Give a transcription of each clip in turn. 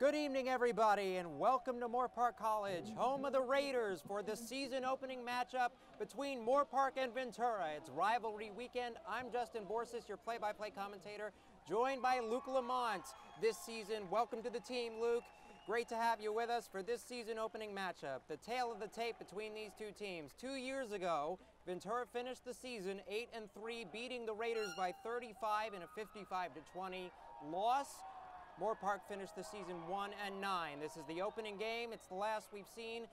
Good evening, everybody, and welcome to Moorpark College, home of the Raiders, for the season opening matchup between Moorpark and Ventura. It's rivalry weekend. I'm Justin Borsis, your play-by-play commentator, joined by Luke Lamont this season. Welcome to the team, Luke. Great to have you with us for this season opening matchup. The tale of the tape between these two teams. 2 years ago, Ventura finished the season 8-3, beating the Raiders by 35 in a 55-20 loss. Moorpark finished the season 1-9. This is the opening game. It's the last we've seen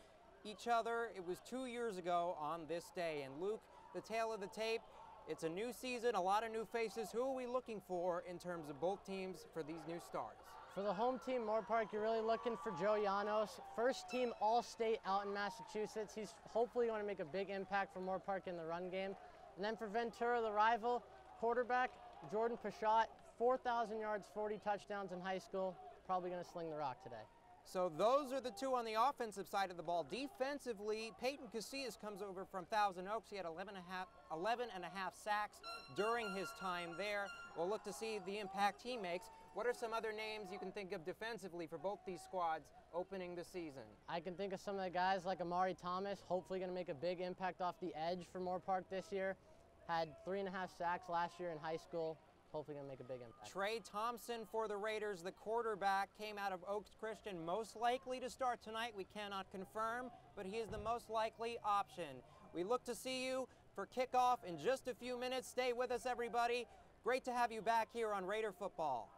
each other. It was 2 years ago on this day. And Luke, the tale of the tape, it's a new season, a lot of new faces. Who are we looking for in terms of both teams for these new starts? For the home team, Moorpark, you're really looking for Joe Llanos, first team All-State out in Massachusetts. He's hopefully going to make a big impact for Moorpark in the run game. And then for Ventura, the rival, quarterback Jordan Pashot, 4,000 yards, 40 touchdowns in high school, probably going to sling the rock today. So those are the two on the offensive side of the ball. Defensively, Peyton Casillas comes over from Thousand Oaks. He had 11 and a half sacks during his time there. We'll look to see the impact he makes. What are some other names you can think of defensively for both these squads opening the season? I can think of some of the guys like Amari Thomas, hopefully going to make a big impact off the edge for Moorpark this year. Had 3.5 sacks last year in high school. Hopefully going to make a big impact. Trey Thompson for the Raiders, the quarterback, came out of Oaks Christian, most likely to start tonight. We cannot confirm, but he is the most likely option. We look to see you for kickoff in just a few minutes. Stay with us, everybody. Great to have you back here on Raider Football.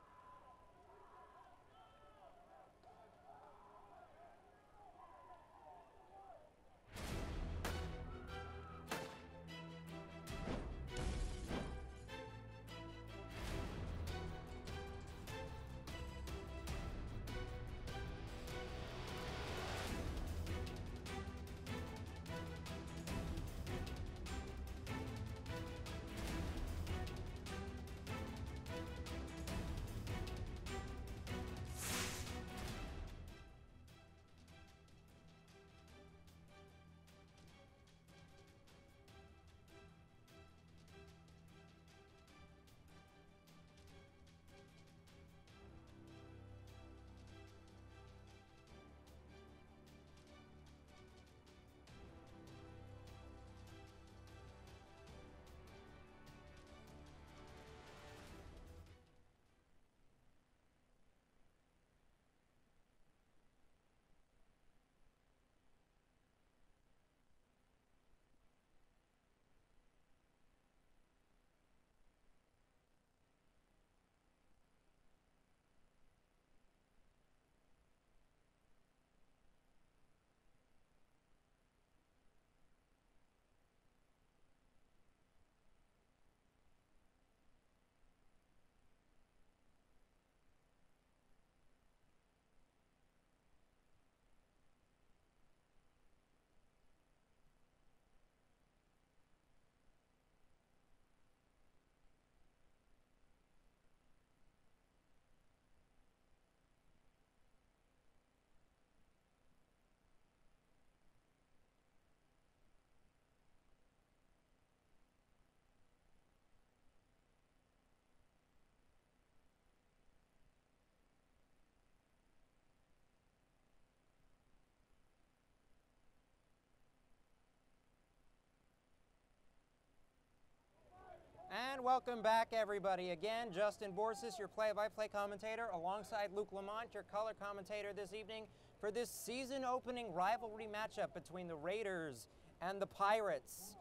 And welcome back, everybody. Again, Justin Borsis, your play-by-play commentator, alongside Luke Lamont, your color commentator this evening for this season-opening rivalry matchup between the Raiders and the Pirates.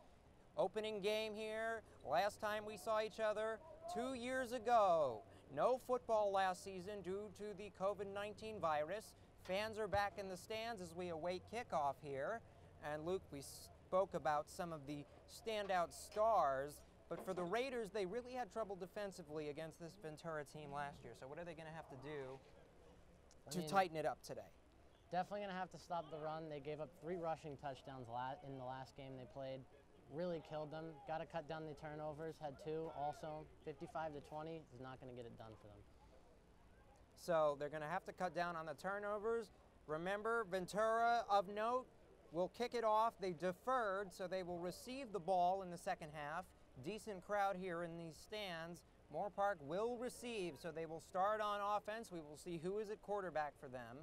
Opening game here. Last time we saw each other 2 years ago. No football last season due to the COVID-19 virus. Fans are back in the stands as we await kickoff here. And Luke, we spoke about some of the standout stars. But for the Raiders, they really had trouble defensively against this Ventura team last year. So what are they going to have to do to tighten it up today? Definitely going to have to stop the run. They gave up 3 rushing touchdowns in the last game they played. Really killed them. Got to cut down the turnovers. Had 2 also. 55-20 is not going to get it done for them. So they're going to have to cut down on the turnovers. Remember, Ventura, of note, will kick it off. They deferred, so they will receive the ball in the second half. Decent crowd here in these stands Moorpark will receive, so they will start on offense. We will see who is at quarterback for them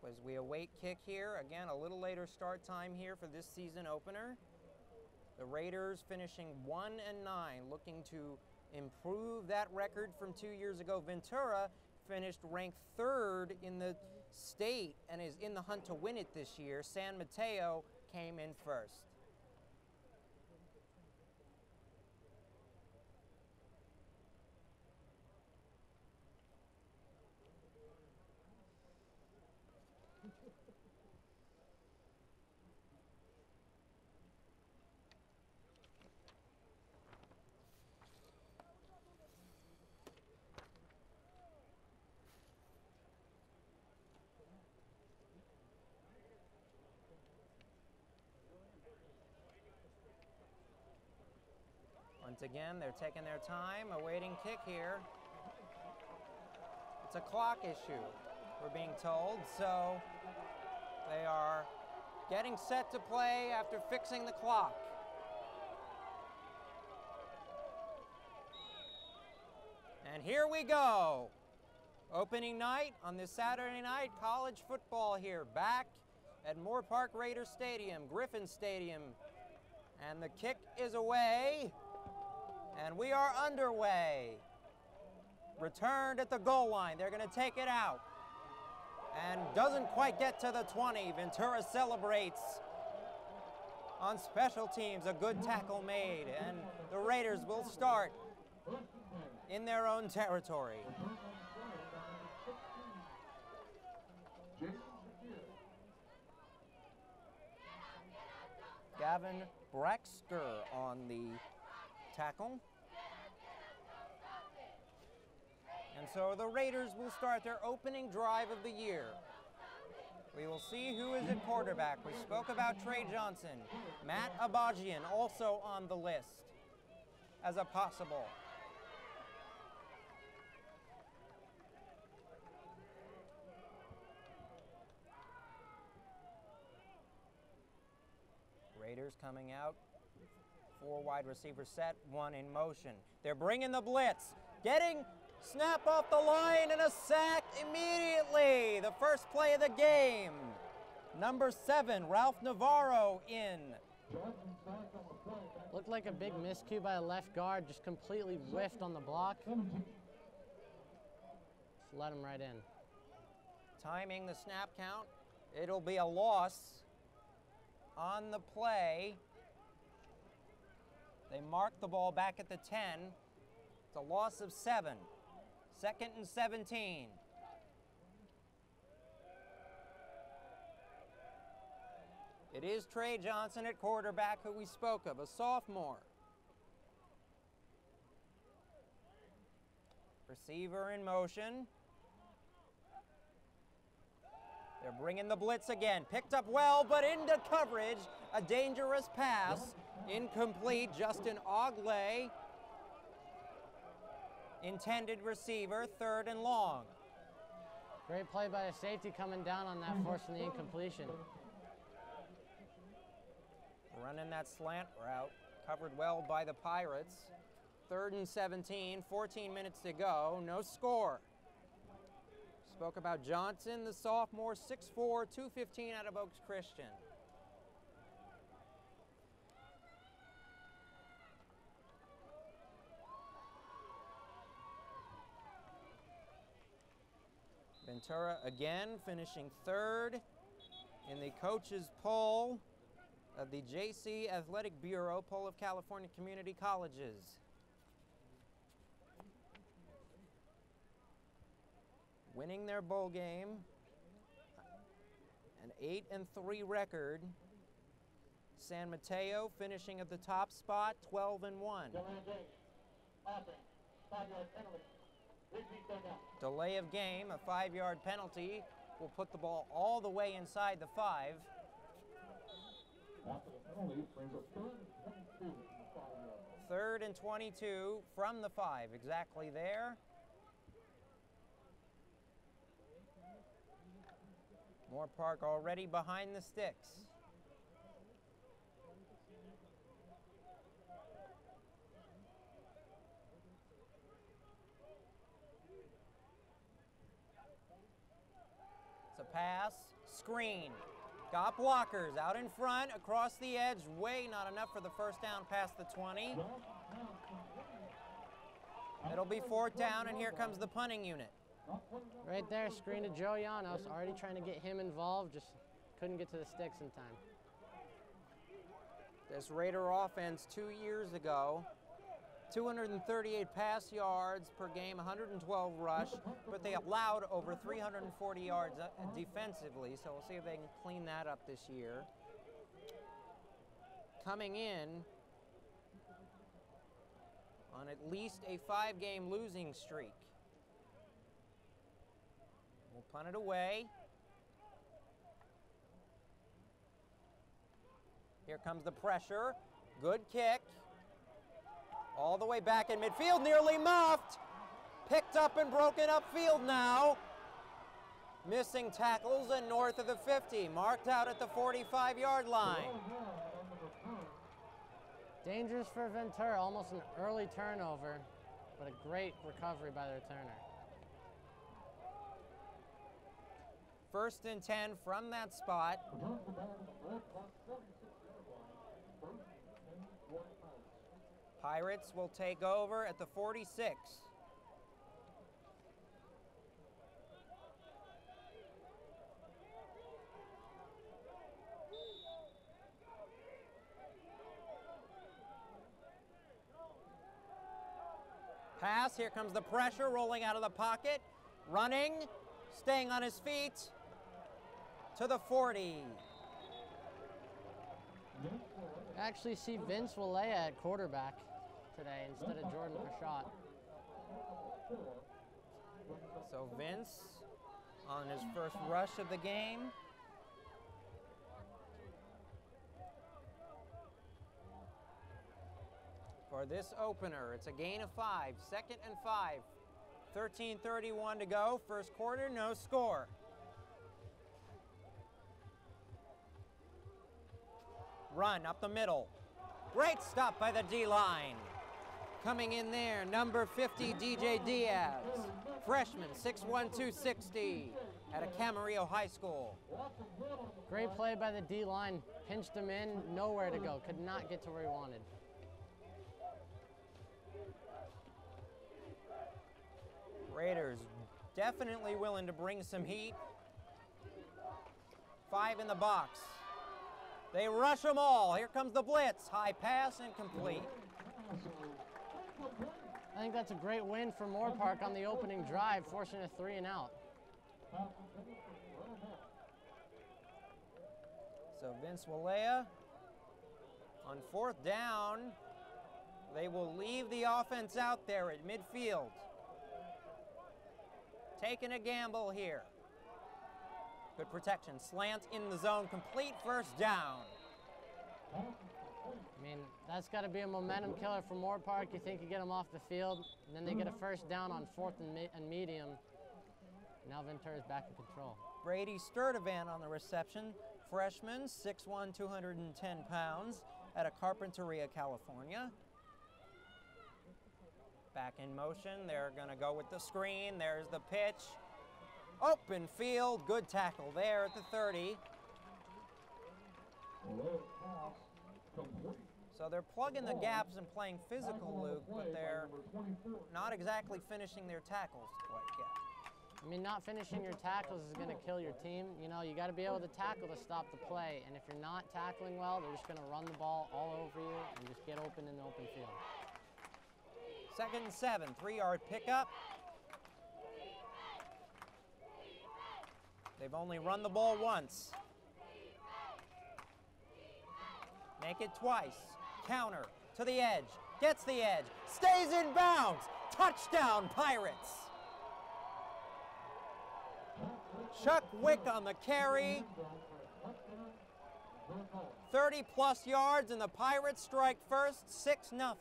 as we await kick here. Again, a little later start time here for this season opener. The Raiders finishing 1-9, looking to improve that record from 2 years ago. Ventura finished ranked 3rd in the state and is in the hunt to win it this year. San Mateo came in 1st. Once again, they're taking their time, awaiting kick here. It's a clock issue, we're being told, so they are getting set to play after fixing the clock. And here we go. Opening night on this Saturday night, college football here, back at Moorpark Raiders Stadium, Griffin Stadium. And the kick is away. And we are underway. Returned at the goal line. They're going to take it out. And doesn't quite get to the 20. Ventura celebrates on special teams. A good tackle made. And the Raiders will start in their own territory. Gavin Braxker on the tackle. And so the Raiders will start their opening drive of the year. We will see who is at quarterback. We spoke about Trey Johnson. Matt Abajian also on the list as a possible. Raiders coming out. 4 wide receiver set, 1 in motion. They're bringing the blitz, getting snap off the line and a sack immediately. The first play of the game. Number 7, Ralph Navarro in. Looked like a big miscue by a left guard, just completely whiffed on the block. Just let him right in. Timing the snap count. It'll be a loss on the play. They mark the ball back at the 10. It's a loss of 7. 2nd and 17. It is Trey Johnson at quarterback, who we spoke of, a sophomore. Receiver in motion. They're bringing the blitz again. Picked up well, but into coverage. A dangerous pass. Incomplete. Justin Ogley. Intended receiver, 3rd and long. Great play by a safety coming down on that, forcing the incompletion. Running that slant route. Covered well by the Pirates. 3rd and 17. 14 minutes to go. No score. Spoke about Johnson, the sophomore, 6'4", 215 out of Oaks Christian. Ventura again finishing 3rd in the coaches poll of the JC Athletic Bureau, poll of California Community Colleges. Winning their bowl game, an 8-3 record. San Mateo finishing at the top spot, 12-1. Delay of game, a 5-yard penalty, will put the ball all the way inside the 5. Third and 22 from the 5, exactly there. Moorpark already behind the sticks. pass, screen. Got blockers out in front, across the edge, way not enough for the first down past the 20. It'll be 4th down, and here comes the punting unit. Right there, screen to Joe Llanos, already trying to get him involved, just couldn't get to the sticks in time. This Raider offense 2 years ago, 238 pass yards per game, 112 rush, but they allowed over 340 yards defensively, so we'll see if they can clean that up this year. Coming in on at least a 5-game losing streak. We'll punt it away. Here comes the pressure. Good kick. All the way back in midfield, nearly muffed. Picked up and broken upfield now. Missing tackles and north of the 50. Marked out at the 45-yard line. Dangerous for Ventura, almost an early turnover, but a great recovery by the returner. 1st and 10 from that spot. Pirates will take over at the 46. Pass, here comes the pressure, rolling out of the pocket, running, staying on his feet, to the 40. I actually see Vince Walea at quarterback today instead of Jordan Prashad. So Vince on his first rush of the game. For this opener, it's a gain of 5, 2nd and 5. 13:31 to go, 1st quarter, no score. Run up the middle. Great stop by the D-line. Coming in there, number 50, DJ Diaz. Freshman, 6'1", 260 at a Camarillo High School. Great play by the D-line. Pinched him in, nowhere to go. Could not get to where he wanted. Raiders definitely willing to bring some heat. 5 in the box. They rush them all. Here comes the blitz. High pass, incomplete. I think that's a great win for Moorpark on the opening drive, forcing a 3 and out. So Vince Walea on 4th down. They will leave the offense out there at midfield. Taking a gamble here. Good protection. Slant in the zone. Complete, 1st down. I mean, that's got to be a momentum killer for Moorpark. You think you get them off the field, and then they get a 1st down on 4th and medium. Now Ventura's back in control. Brady Sturdivant on the reception. Freshman, 6'1", 210 pounds at a Carpinteria, California. Back in motion. They're going to go with the screen. There's the pitch. Open field. Good tackle there at the 30. So they're plugging the gaps and playing physical, Luke, but they're not exactly finishing their tackles quite yet. I mean, not finishing your tackles is going to kill your team. You know, you got to be able to tackle to stop the play. And if you're not tackling well, they're just going to run the ball all over you and just get open in the open field. 2nd and 7, 3-yard pickup. They've only run the ball once. Make it twice. Counter to the edge. Gets the edge. Stays in bounds. Touchdown, Pirates. Chuck Wick on the carry. 30-plus yards, and the Pirates strike first, 6-0.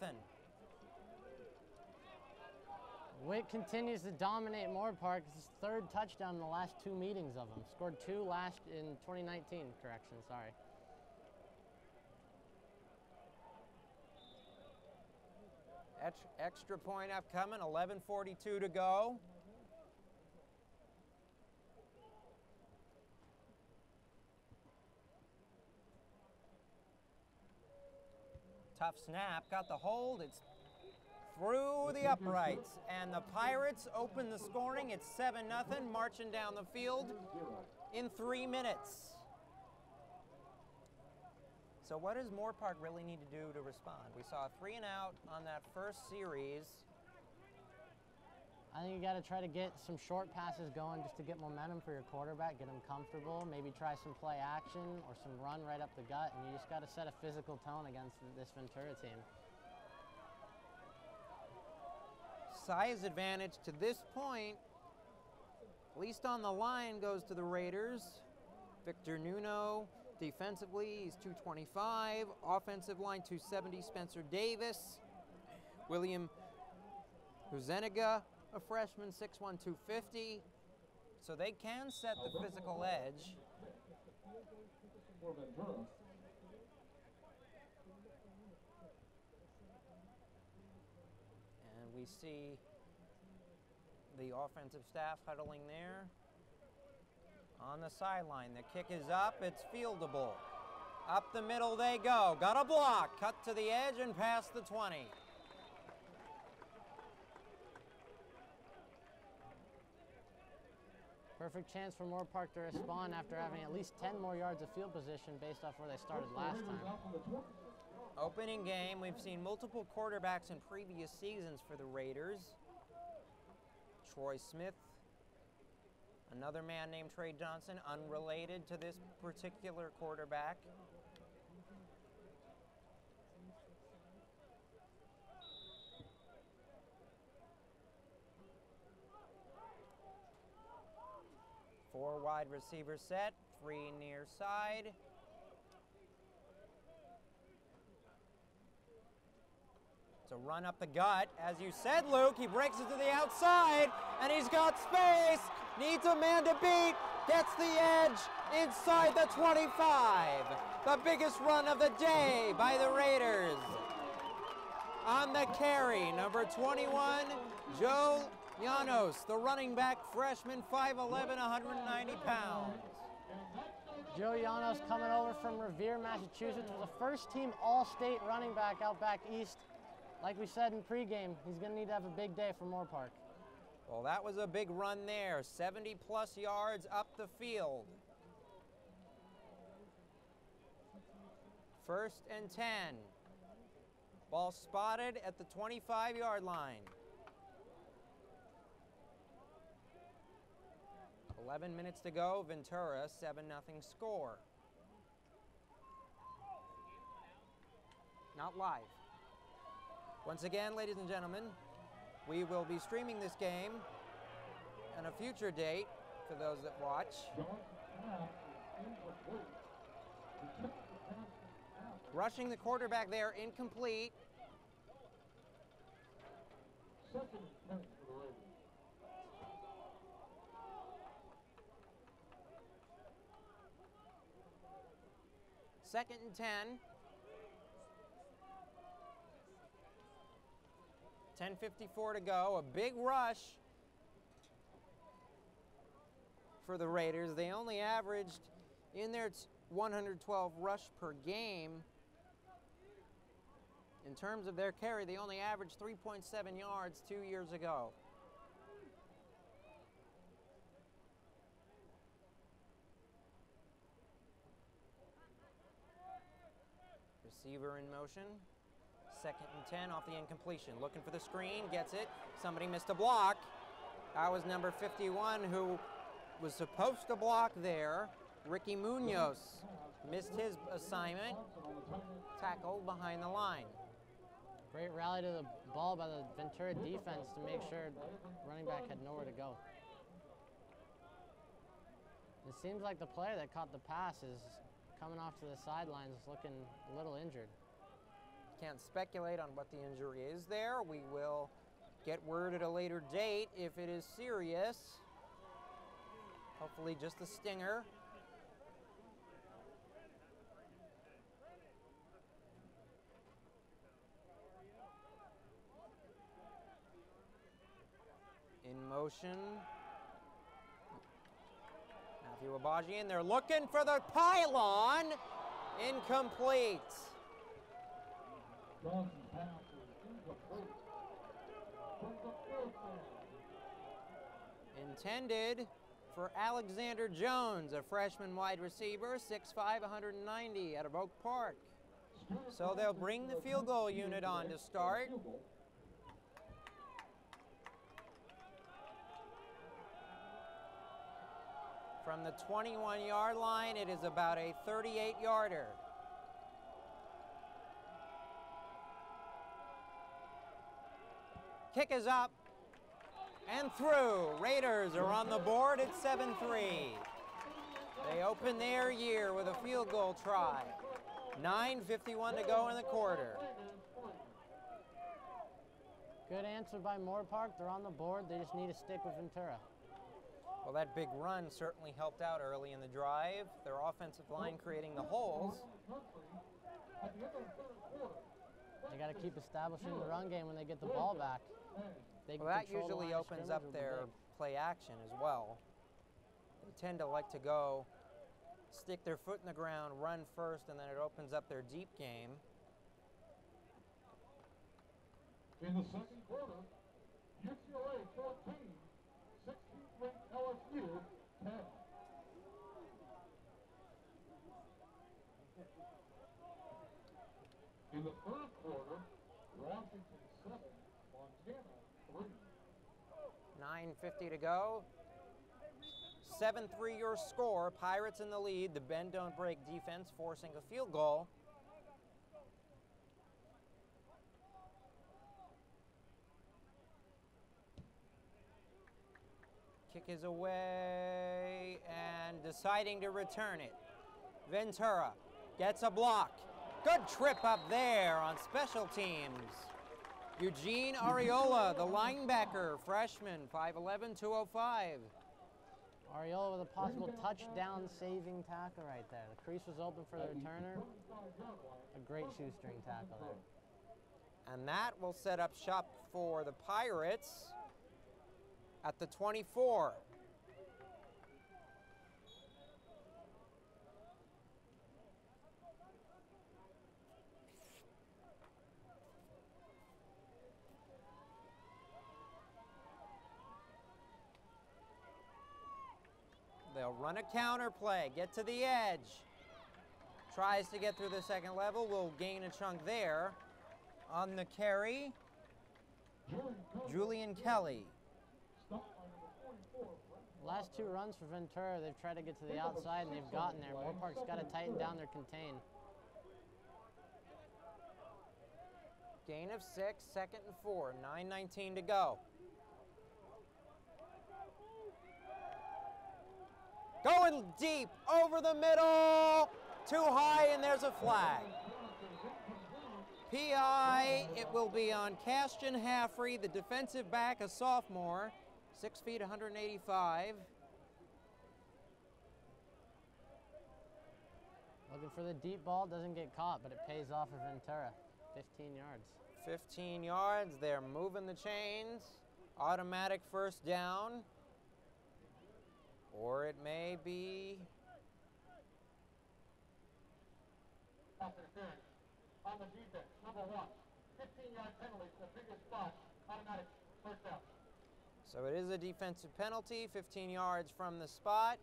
Witt continues to dominate Moorpark. It's his 3rd touchdown in the last 2 meetings of him. Scored 2 last in 2019, correction, sorry. Extra point upcoming, 11:42 to go. Tough snap, got the hold, it's through the uprights, and the Pirates open the scoring. It's 7-0, marching down the field in 3 minutes. So what does Moorpark really need to do to respond? We saw a 3-and-out on that first series. I think you got to try to get some short passes going just to get momentum for your quarterback, get him comfortable, maybe try some play action or some run right up the gut, and you just got to set a physical tone against this Ventura team. Size advantage to this point, at least on the line, goes to the Raiders. Victor Nuno, defensively, he's 225. Offensive line, 270, Spencer Davis. William Huzeniga, a freshman, 6'1", 250. So they can set the physical edge. And we see the offensive staff huddling there. On the sideline, the kick is up, it's fieldable. Up the middle they go, got a block, cut to the edge and past the 20. Perfect chance for Moorpark to respond after having at least 10 more yards of field position based off where they started last time. Opening game, we've seen multiple quarterbacks in previous seasons for the Raiders. Troy Smith, another man named Trey Johnson, unrelated to this particular quarterback. Four wide receiver set, 3 near side. It's a run up the gut. As you said, Luke, he breaks it to the outside, and he's got space. Needs a man to beat. Gets the edge inside the 25. The biggest run of the day by the Raiders. On the carry, number 21, Joe Llanos, the running back, freshman, 5'11", 190 pounds. Joe Llanos, coming over from Revere, Massachusetts, was a first-team All-State running back out back east. Like we said in pregame, he's going to need to have a big day for Moorpark. Well, that was a big run there, 70-plus yards up the field. 1st and 10. Ball spotted at the 25-yard line. 11 minutes to go, Ventura, 7-0 score. Not live. Once again, ladies and gentlemen, we will be streaming this game on a future date for those that watch. Rushing the quarterback there, incomplete. Second and 10. 10:54 to go. A big rush for the Raiders. They only averaged in their 112 rush per game. In terms of their carry, they only averaged 3.7 yards 2 years ago. Receiver in motion. 2nd and 10 off the incompletion. Looking for the screen, gets it. Somebody missed a block. That was number 51 who was supposed to block there. Ricky Munoz missed his assignment. Tackled behind the line. Great rally to the ball by the Ventura defense to make sure running back had nowhere to go. It seems like the player that caught the pass is coming off to the sidelines looking a little injured. Can't speculate on what the injury is there. We will get word at a later date if it is serious. Hopefully just a stinger. In motion. Matthew Abajian, they're looking for the pylon. Incomplete. Intended for Alexander Jones, a freshman wide receiver, 6'5", 190 out of Oak Park. So they'll bring the field goal unit on to start. From the 21-yard line, it is about a 38-yarder. Kick is up and through. Raiders are on the board at 7-3. They open their year with a field goal try. 9:51 to go in the quarter. Good answer by Moorpark. They're on the board. They just need to stick with Ventura. Well, that big run certainly helped out early in the drive. Their offensive line creating the holes. They got to keep establishing the run game when they get the ball back. Well, that usually opens up their play action as well. They tend to like to go, stick their foot in the ground, run first, and then it opens up their deep game. In the second quarter, UCLA 14, 16th ranked LSU 10. In the third quarter, Washington 7, Montana 3. 9:50 to go. 7-3 your score. Pirates in the lead. The bend don't break defense forcing a field goal. Kick is away and deciding to return it. Ventura gets a block. Good trip up there on special teams. Eugene Ariola, the linebacker, freshman, 5'11", 205. Ariola with a possible touchdown saving tackle right there. The crease was open for the returner. A great shoestring tackle there. And that will set up shop for the Pirates at the 24. They'll run a counter play, get to the edge. Tries to get through the second level, will gain a chunk there. On the carry, Julian Kelly. Last two runs for Ventura, they've tried to get to the outside and they've gotten there. Moorpark's got to tighten down their contain. Gain of 6, 2nd and 4, 9:19 to go. Going deep, over the middle, too high, and there's a flag. PI, it will be on Castian Haffrey, the defensive back, a sophomore, 6 feet, 185. Looking for the deep ball, doesn't get caught, but it pays off for Ventura. 15 yards. 15 yards, they're moving the chains. Automatic first down. Or it may be... On the defense, number 1, 15-yard penalty for the biggest spot, automatic first down. So it is a defensive penalty, 15 yards from the spot.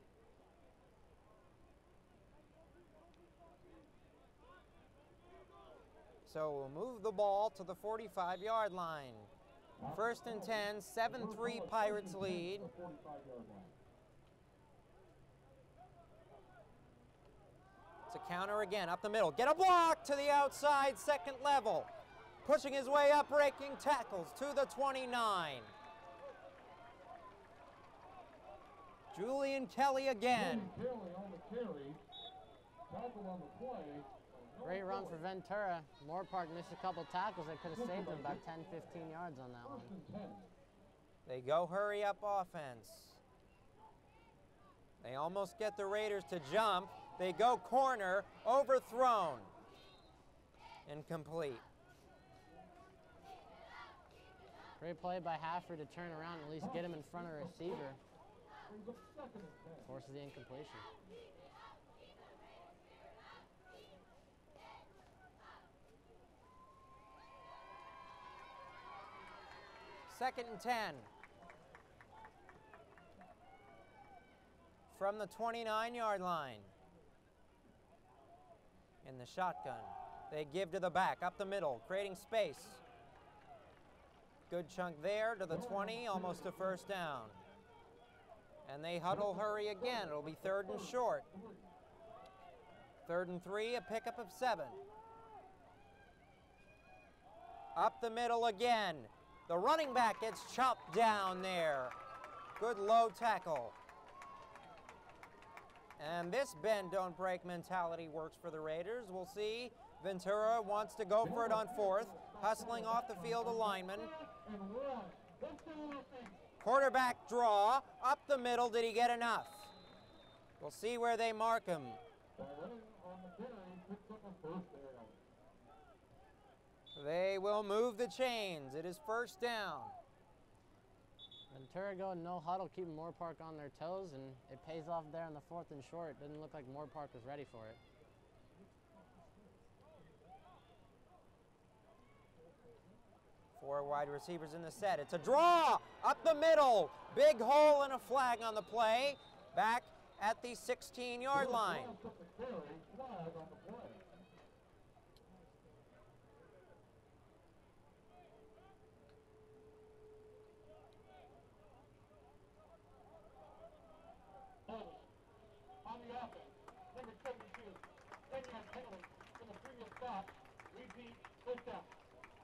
So we'll move the ball to the 45-yard line. 1st and 10, 7-3 Pirates lead. It's a counter again, up the middle. Get a block to the outside, second level. Pushing his way up, breaking tackles to the 29. Julian Kelly again. Kelly on the carry, tackle on the play. Great run for Ventura. Moorpark missed a couple tackles that could have saved them about 10, 15 yards on that one. They go hurry up offense. They almost get the Raiders to jump. They go corner, overthrown. Incomplete. Great play by Haffrey to turn around and at least get him in front of the receiver. Forces the incompletion. 2nd and 10. From the 29-yard line. In the shotgun. They give to the back, up the middle, creating space. Good chunk there to the 20, almost a first down. And they huddle hurry again. It'll be 3rd and short. 3rd and 3, a pickup of 7. Up the middle again. The running back gets chopped down there. Good low tackle. And this bend don't break mentality works for the Raiders. We'll see. Ventura wants to go for it on 4th. Hustling off the field, a lineman. Quarterback draw, up the middle. Did he get enough? We'll see where they mark him. They will move the chains. It is 1st down. Ventura going no huddle, keeping Moorpark on their toes, and it pays off there on the 4th and short. It didn't look like Moorpark was ready for it. Four wide receivers in the set. It's a draw up the middle. Big hole and a flag on the play. Back at the 16-yard line. On the offense, number 72, 10-yard penalty from the previous stop. Repeat, 1st down.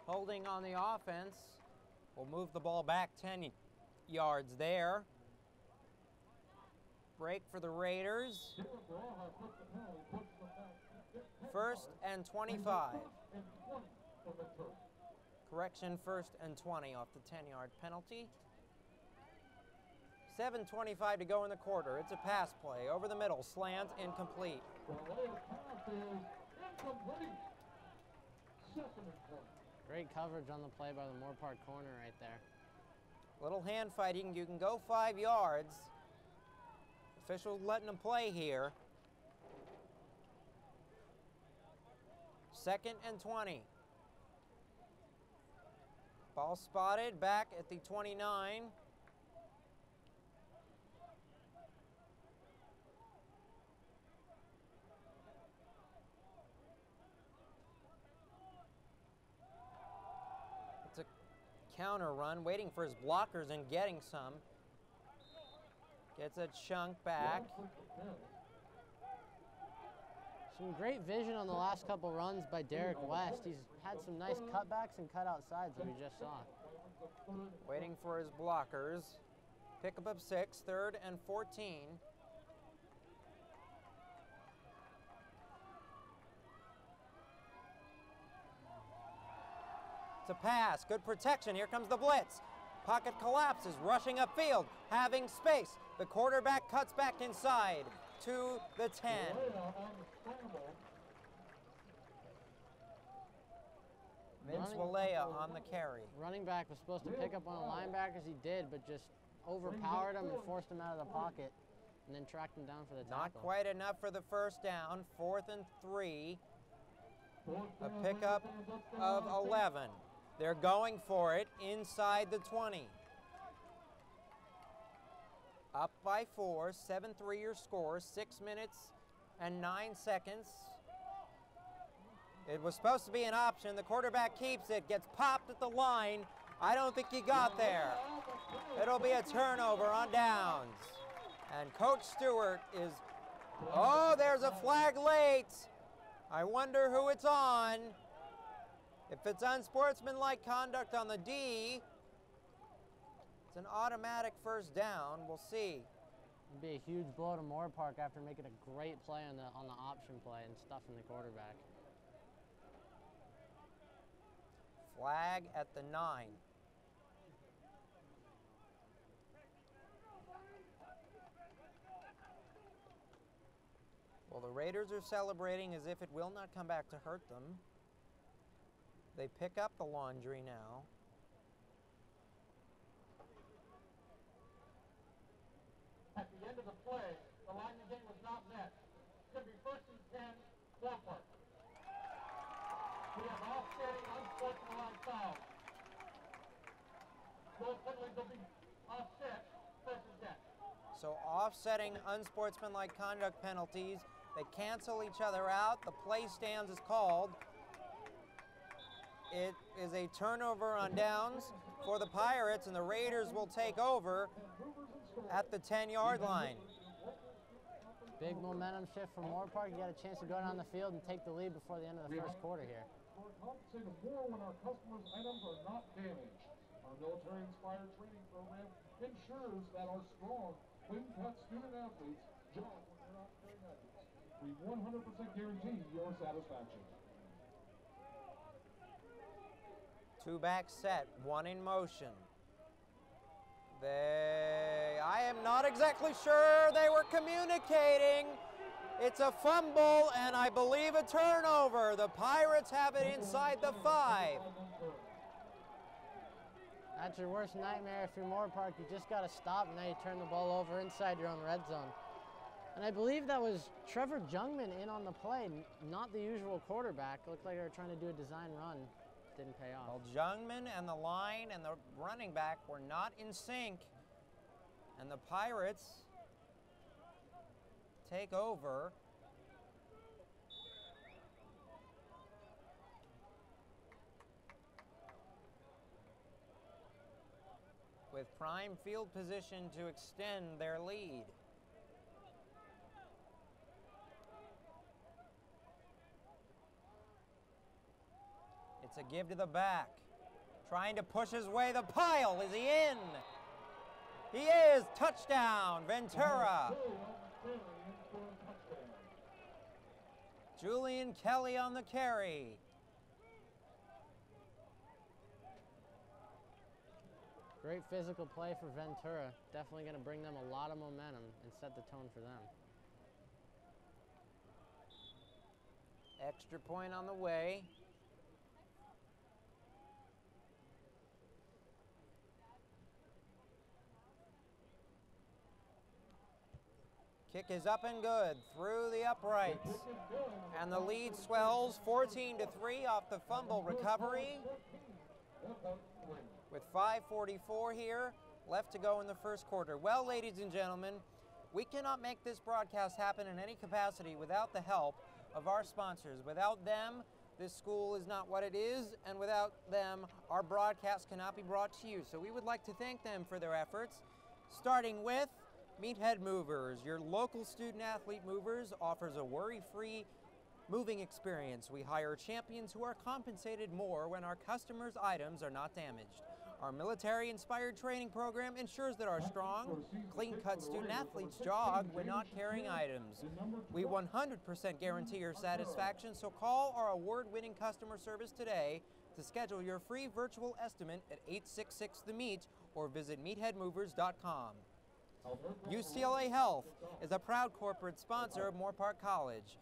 Holding on the offense. We'll move the ball back 10 yards there. Break for the Raiders. 1st and 25. Correction, 1st and 20 off the 10-yard penalty. 7:25 to go in the quarter. It's a pass play over the middle. Slant, incomplete. Great coverage on the play by the Moorpark corner right there. Little hand fighting. You can go 5 yards. Officials letting them play here. 2nd and 20. Ball spotted back at the 29. It's a counter run, waiting for his blockers and getting some. Gets a chunk back. Some great vision on the last couple runs by Derek West. He's had some nice cutbacks and cutout sides that we just saw. Waiting for his blockers. Pickup of 6, 3rd and 14. It's a pass, good protection. Here comes the blitz. Pocket collapses, rushing upfield, having space. The quarterback cuts back inside to the 10. Vince Walea on the carry. Running back was supposed to pick up on the linebackers. He did, but just overpowered him and forced him out of the pocket and then tracked him down for the tackle. Not quite enough for the 1st down. 4th and 3. A pickup of 11. They're going for it inside the 20. Up by 4, 7-3 your score, 6 minutes and 9 seconds. It was supposed to be an option. The quarterback keeps it, gets popped at the line. I don't think he got there. It'll be a turnover on downs. And Coach Stewart is, oh, there's a flag late. I wonder who it's on. If it's unsportsmanlike conduct on the D, it's an automatic 1st down. We'll see. It'd be a huge blow to Moorpark after making a great play on the option play and stuffing the quarterback. Flag at the 9. Well, the Raiders are celebrating as if it will not come back to hurt them. They pick up the laundry now. At the end of the play, the line again was not met. It's going to be 1st and 10, Moorpark. We have offsetting unsportsmanlike foul. Goal penalties will be offset versus that. So offsetting unsportsmanlike conduct penalties, they cancel each other out. The play stance is called. It is a turnover on downs for the Pirates, and the Raiders will take over at the 10-yard line. Big momentum shift for Moorpark. You got a chance to go down the field and take the lead before the end of the first quarter here. We're compensated more when our customers' items are not damaged. Our military-inspired training program ensures that our strong, clean-cut student athletes jog when they're not carrying items. We 100% guarantee your satisfaction. Two-back set, one in motion. I am not exactly sure they were communicating. It's a fumble and I believe a turnover. The Pirates have it inside the 5. That's your worst nightmare if you're Moorpark. You just got to stop, and now you turn the ball over inside your own red zone. And I believe that was Trevor Jungman in on the play, not the usual quarterback. Looked like they were trying to do a design run. Didn't pay off. Well, Jungman and the line and the running back were not in sync. And the Pirates take over. With prime field position to extend their lead. It's a give to the back. Trying to push his way the pile. Is he in? He is. Touchdown, Ventura. Julian Kelly on the carry. Great physical play for Ventura. Definitely going to bring them a lot of momentum and set the tone for them. Extra point on the way. Kick is up and good through the uprights. And the lead swells 14-3 off the fumble recovery. With 5:44 here left to go in the first quarter. Well, ladies and gentlemen, we cannot make this broadcast happen in any capacity without the help of our sponsors. Without them, this school is not what it is, and without them, our broadcast cannot be brought to you. So we would like to thank them for their efforts, starting with Meathead Movers. Your local student-athlete movers offers a worry-free moving experience. We hire champions who are compensated more when our customers' items are not damaged. Our military-inspired training program ensures that our strong, clean-cut student-athletes jog when not carrying items. We 100% guarantee your satisfaction, so call our award-winning customer service today to schedule your free virtual estimate at 866-THE-MEAT or visit meatheadmovers.com. UCLA Health is a proud corporate sponsor of Moorpark College.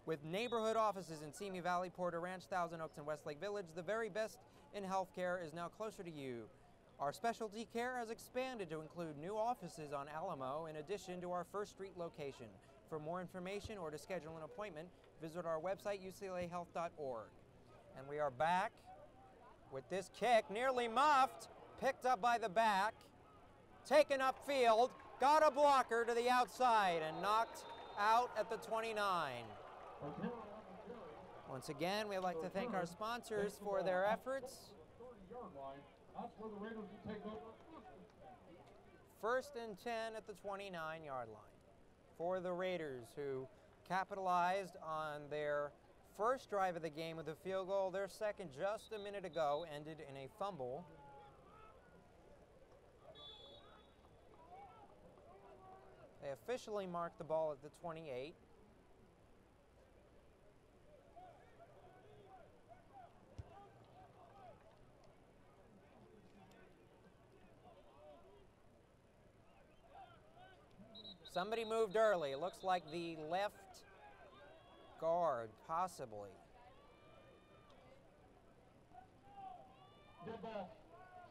With neighborhood offices in Simi Valley, Porter Ranch, Thousand Oaks, and Westlake Village, the very best in healthcare is now closer to you. Our specialty care has expanded to include new offices on Alamo in addition to our First Street location. For more information or to schedule an appointment, visit our website, uclahealth.org. And we are back with this kick, nearly muffed, picked up by the back, taken upfield, got a blocker to the outside, and knocked out at the 29. Once again, we'd like to thank our sponsors for their efforts. First and 10 at the 29-yard line for the Raiders, who capitalized on their first drive of the game with a field goal. Their second just a minute ago ended in a fumble. They officially marked the ball at the 28. Somebody moved early. It looks like the left guard, possibly. Good ball.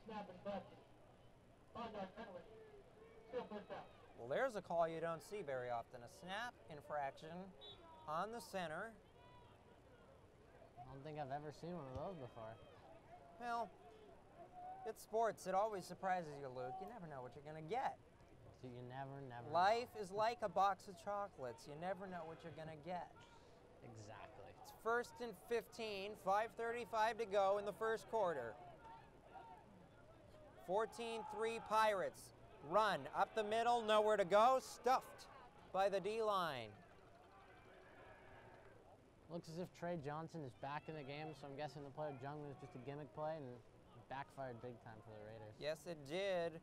Snap and back. 5-yard penalty. Still first down. Well, there's a call you don't see very often. A snap infraction on the center. I don't think I've ever seen one of those before. Well, It's sports. It always surprises you, Luke. You never know what you're going to get. So you never Life is like a box of chocolates. You never know what you're going to get. Exactly. It's 1st and 15, 5:35 to go in the first quarter. 14-3 Pirates. Run up the middle, nowhere to go, stuffed by the D-line. Looks as if Trey Johnson is back in the game, so I'm guessing the play of Jungman is just a gimmick play and backfired big time for the Raiders. Yes, it did.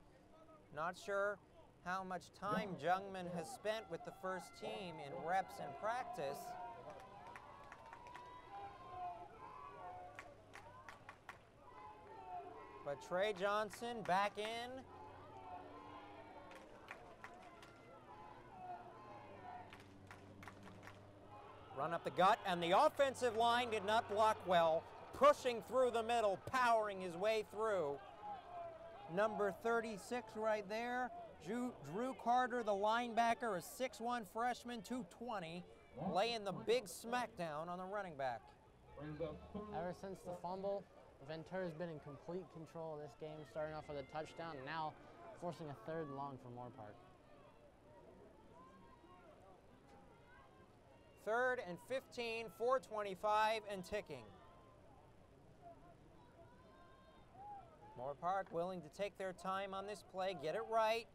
Not sure how much time Jungman has spent with the first team in reps and practice. But Trey Johnson back in. Run up the gut, and the offensive line did not block well. Pushing through the middle, powering his way through. Number 36 right there. Drew Carter, the linebacker, a 6'1 freshman, 220, laying the big smackdown on the running back. Ever since the fumble, Ventura's been in complete control of this game, starting off with a touchdown, and now forcing a 3rd and long for Moorpark. 3rd and 15, 4:25 and ticking. Moorpark willing to take their time on this play, get it right.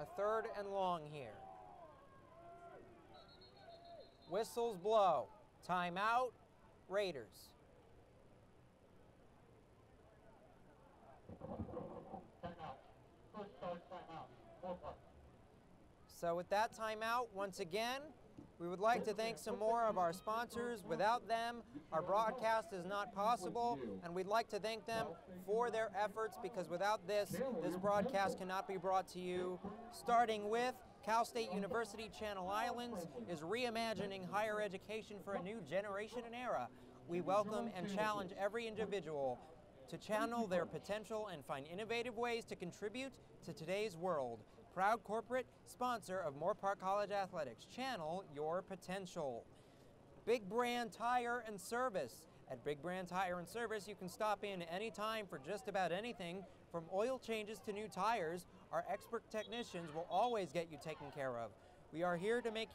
A 3rd and long here. Whistles blow. Timeout, Raiders. So with that timeout, once again, we would like to thank some more of our sponsors. Without them, our broadcast is not possible, and we'd like to thank them for their efforts, because without this broadcast cannot be brought to you. Starting with Cal State University Channel Islands is reimagining higher education for a new generation and era. We welcome and challenge every individual to channel their potential and find innovative ways to contribute to today's world. Proud corporate sponsor of Moorpark College Athletics. Channel your potential. Big Brand Tire and Service. At Big Brand Tire and Service, you can stop in anytime for just about anything, from oil changes to new tires. Our expert technicians will always get you taken care of. We are here to make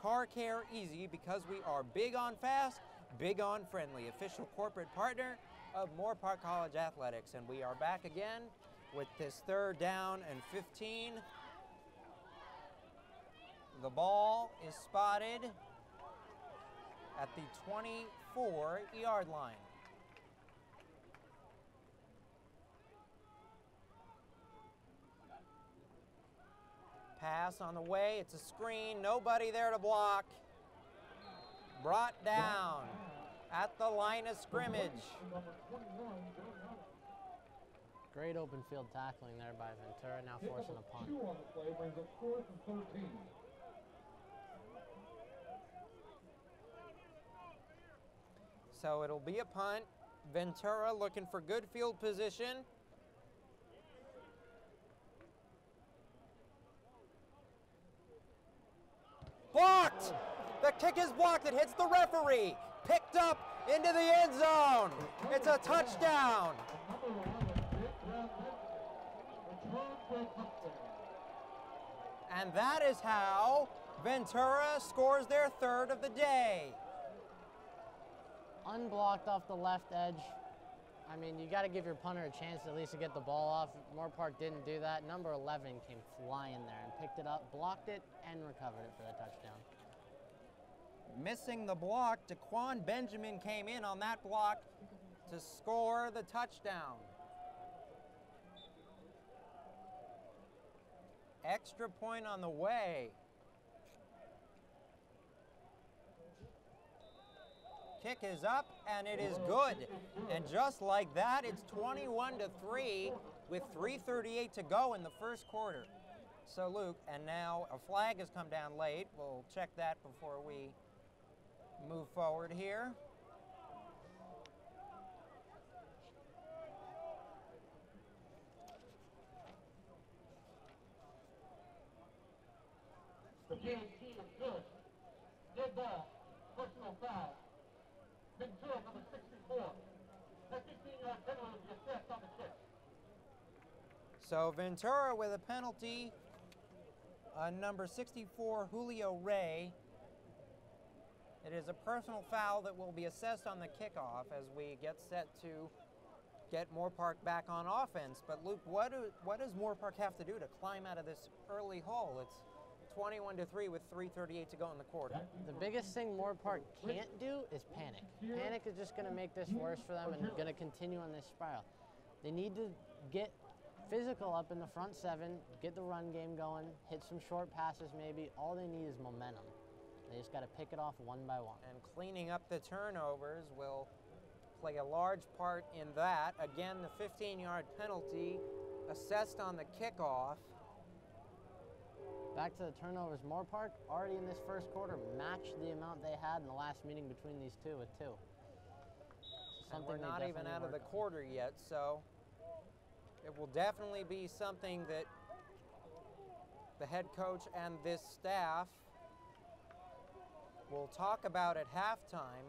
car care easy because we are big on fast, big on friendly. Official corporate partner of Moorpark College Athletics. And we are back again with this 3rd down and 15. The ball is spotted at the 24-yard line. Pass on the way, it's a screen, nobody there to block. Brought down at the line of scrimmage. Great open field tackling there by Ventura, now forcing a punt. 2 on the play brings up 4th and 13. So it'll be a punt. Ventura looking for good field position. Blocked! The kick is blocked. It hits the referee. Picked up into the end zone. It's a touchdown. And that is how Ventura scores their 3rd of the day. Unblocked off the left edge. I mean, you got to give your punter a chance at least to get the ball off. Moorpark didn't do that. Number 11 came flying there and picked it up, blocked it, and recovered it for the touchdown. Missing the block, Daquan Benjamin came in on that block to score the touchdown. Extra point on the way. Kick is up, and it is good. And just like that, it's 21-3 with 3:38 to go in the first quarter. So Luke, and now a flag has come down late. We'll check that before we move forward here. The game team is good. Good ball. Personal foul. Ventura, number 64. That 15-yard penalty will be assessed on the kick. So Ventura with a penalty on number 64, Julio Ray. It is a personal foul that will be assessed on the kickoff as we get set to get Moorpark back on offense. But Luke, what does Moorpark have to do to climb out of this early hole? It's 21-3 with 3:38 to go in the quarter. The biggest thing Moorpark can't do is panic. Panic is just going to make this worse for them and going to continue on this spiral. They need to get physical up in the front seven, get the run game going, hit some short passes maybe. All they need is momentum. They just got to pick it off one by one. And cleaning up the turnovers will play a large part in that. Again, the 15-yard penalty assessed on the kickoff. Back to the turnovers, Moorpark already in this first quarter matched the amount they had in the last meeting between these two with 2. And we're not even out of the quarter yet, so it will definitely be something that the head coach and this staff will talk about at halftime.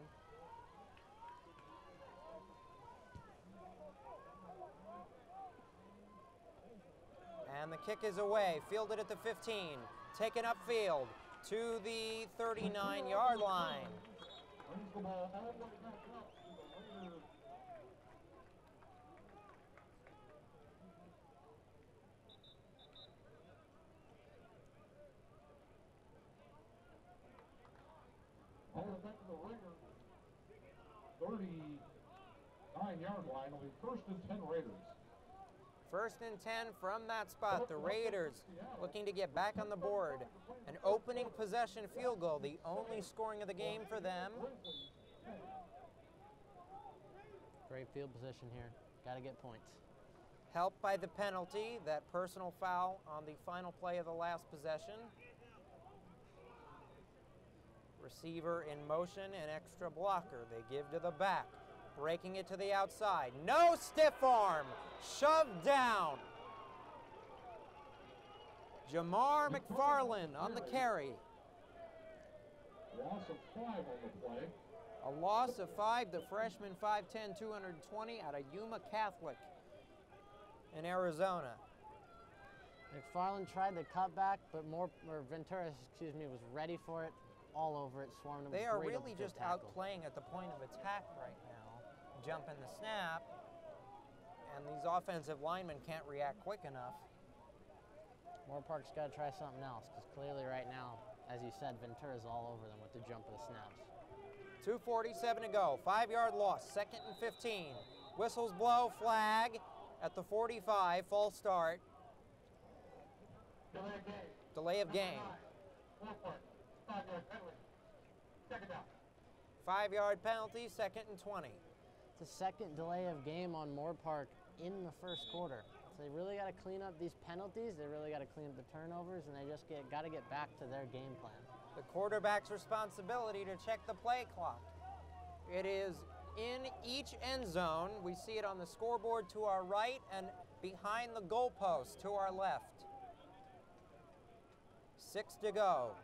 And the kick is away, fielded at the 15, taken upfield to the 39-yard line. Back to the Raider, 39-yard line, will be 1st and 10 Raiders. 1st and 10 from that spot. The Raiders looking to get back on the board. An opening possession field goal, the only scoring of the game for them. Great field position here. Got to get points. Helped by the penalty, that personal foul on the final play of the last possession. Receiver in motion, an extra blocker. They give to the back. Breaking it to the outside. No stiff arm. Shoved down. Jamar McFarland on the carry. Loss of 5 on the play. A loss of 5, the freshman 5'10", 220 out of Yuma Catholic in Arizona. McFarland tried the cutback, but Ventura, was ready for it. All over it, swarmed him. They are really just outplaying at the point of attack right now. Jumping the snap, and these offensive linemen can't react quick enough. Moorpark's got to try something else, because clearly right now, as you said, Ventura's all over them with the jump of the snaps. 2:47 to go, 5-yard loss, 2nd and 15. Whistles blow, flag at the 45, false start. Delay of game. 5-yard penalty, 2nd and 20. It's the second delay of game on Moorpark in the first quarter. So they really got to clean up these penalties. They really got to clean up the turnovers, and they just got to get back to their game plan. The quarterback's responsibility to check the play clock. It is in each end zone. We see it on the scoreboard to our right and behind the goalpost to our left. 6 to go.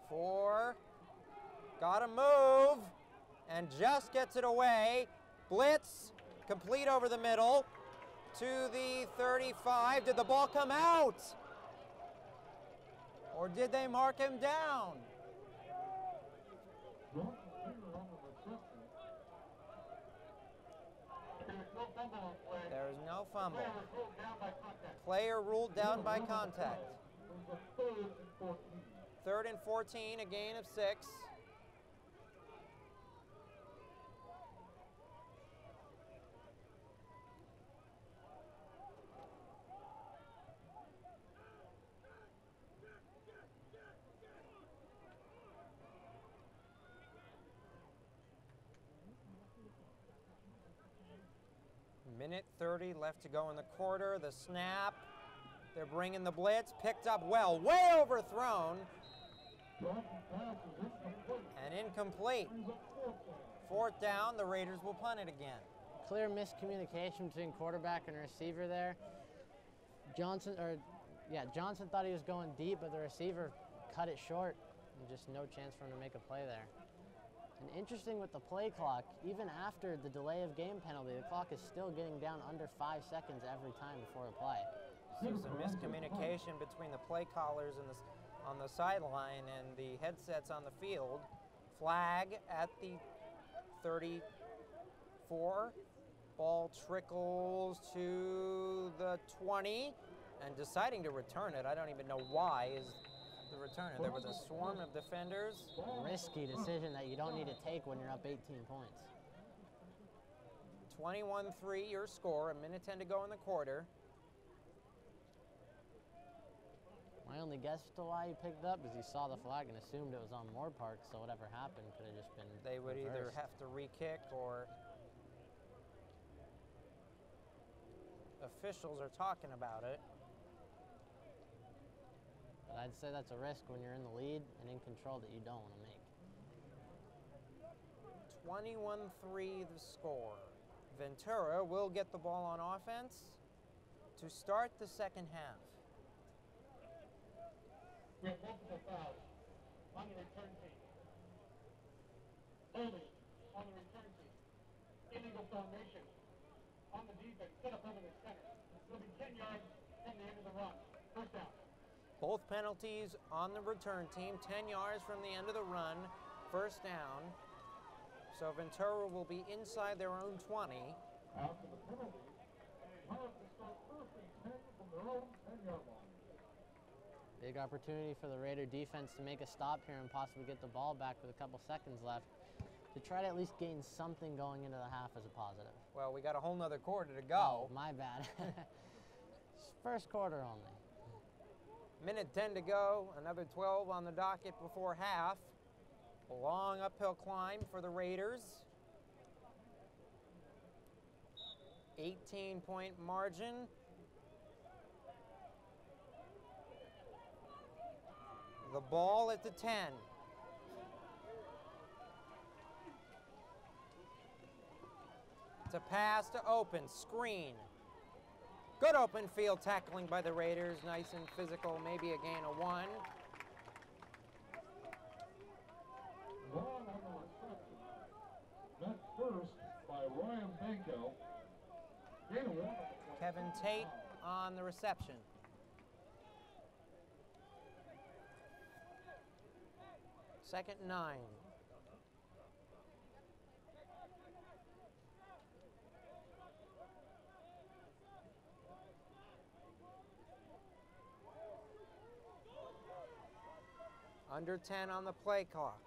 4. Got to move. And just gets it away. Blitz, complete over the middle to the 35. Did the ball come out? Or did they mark him down? There is no fumble. Player ruled down by contact. 3rd and 14, a gain of 6. Minute 30 left to go in the quarter. The snap. They're bringing the blitz. Picked up well. Way overthrown. And incomplete. 4th down. The Raiders will punt it again. Clear miscommunication between quarterback and receiver there. Johnson thought he was going deep, but the receiver cut it short. And just no chance for him to make a play there. And interesting with the play clock, even after the delay of game penalty, the clock is still getting down under 5 seconds every time before a play. So some miscommunication between the play callers and on the sideline and the headsets on the field. Flag at the 34. Ball trickles to the 20 and deciding to return it. I don't even know why is the returner. There was a swarm of defenders. Risky decision that you don't need to take when you're up 18 points. 21-3 your score, a minute 10 to go in the quarter. My only guess to why he picked up is he saw the flag and assumed it was on Moorpark, so whatever happened could have just been They would either reversed. have to re-kick or officials are talking about it. But I'd say that's a risk when you're in the lead and in control that you don't want to make. 21-3 the score. Ventura will get the ball on offense to start the second half. We have multiple fouls on the return team. Holding on the return team. Illegal formation on the defense, set up over the center. It'll be 10 yards from the end of the run. First down. Both penalties on the return team, 10 yards from the end of the run, first down. So Ventura will be inside their own 20. After the penalty, Pirates will start first and 10 from their own 10-yard line. Big opportunity for the Raider defense to make a stop here and possibly get the ball back with a couple seconds left to try to at least gain something going into the half as a positive. Well, we got a whole nother quarter to go. Oh, my bad. First quarter only. Minute 10 to go, another 12 on the docket before half. A long uphill climb for the Raiders. 18-point margin. The ball at the 10. It's a pass to open, screen. Good open field tackling by the Raiders, nice and physical, maybe a gain of 1. Long on the reception. Met first by Ryan Banko. Gain of 1 on the Kevin Tate on the reception. Second 9. Under 10 on the play clock.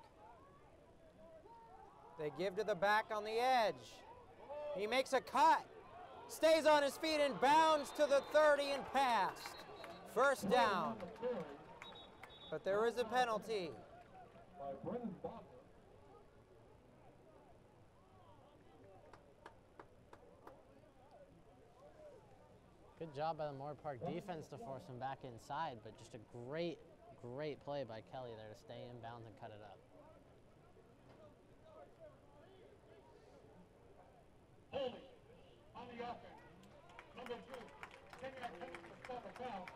They give to the back on the edge. He makes a cut. Stays on his feet and bounds to the 30 and passed. First down. But there is a penalty. by Brendan Bachner. Good job by the Moorpark defense to force him back inside, but just a great play by Kelly there to stay in bounds and cut it up. Holding on the offense. Number 2, 10-yard penalty to stop a foul.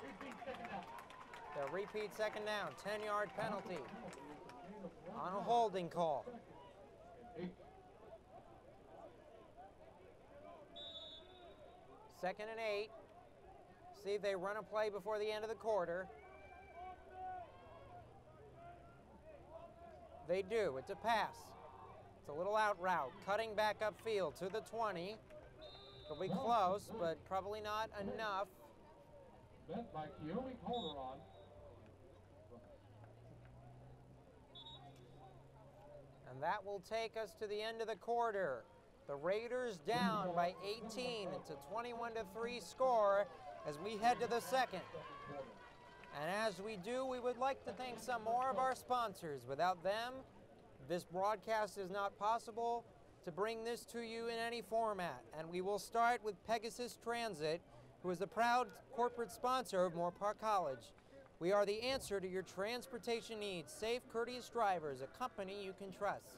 Repeat second down. The repeat second down, 10-yard penalty on a holding call. Second and 8. See if they run a play before the end of the quarter. They do. It's a pass. It's a little out route. Cutting back upfield to the 20. It'll be close, but probably not enough. Bent by Keone Calderon. And that will take us to the end of the quarter. The Raiders down by 18. It's a 21-3 score as we head to the second. And as we do, we would like to thank some more of our sponsors. Without them, this broadcast is not possible to bring this to you in any format. And we will start with Pegasus Transit, who is the proud corporate sponsor of Moorpark College. We are the answer to your transportation needs. Safe, courteous drivers, a company you can trust.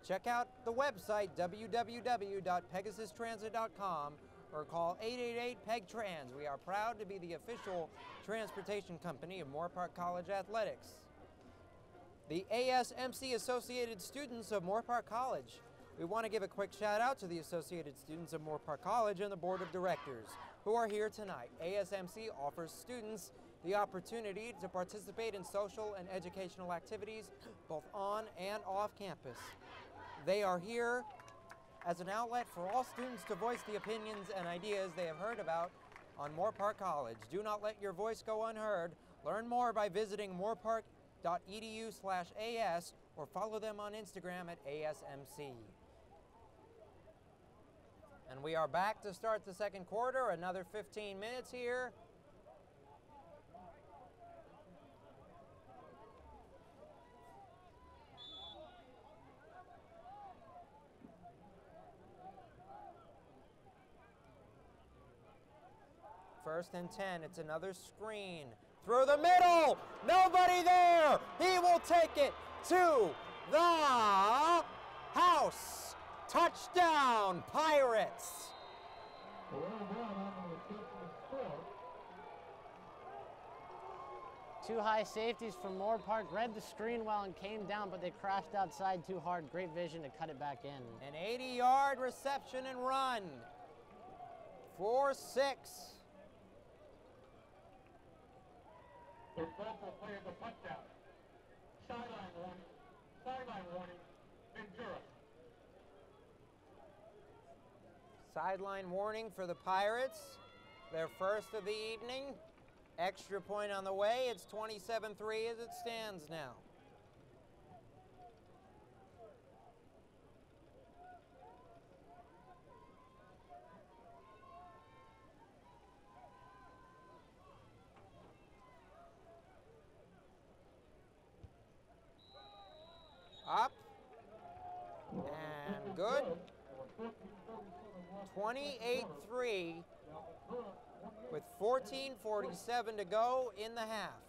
Check out the website, www.pegasustransit.com, or call 888-PEG-TRANS. We are proud to be the official transportation company of Moorpark College Athletics. the ASMC Associated Students of Moorpark College. We want to give a quick shout out to the Associated Students of Moorpark College and the Board of Directors who are here tonight. ASMC offers students the opportunity to participate in social and educational activities both on and off campus. They are here as an outlet for all students to voice the opinions and ideas they have heard about on Moorpark College. Do not let your voice go unheard. Learn more by visiting moorpark.edu/AS or follow them on Instagram at ASMC. And we are back to start the second quarter, another 15 minutes here. First and 10, it's another screen. Through the middle, nobody there. He will take it to the house. Touchdown, Pirates. Two high safeties from Moorpark read the screen well and came down, but they crashed outside too hard. Great vision to cut it back in. An 80-yard reception and run. 4-6. The ball will play as a touchdown. Sideline warning. Sideline warning. Ventura. Sideline warning for the Pirates. Their first of the evening. Extra point on the way. It's 27-3 as it stands now. Up. And good. 28-3 with 14:47 to go in the half.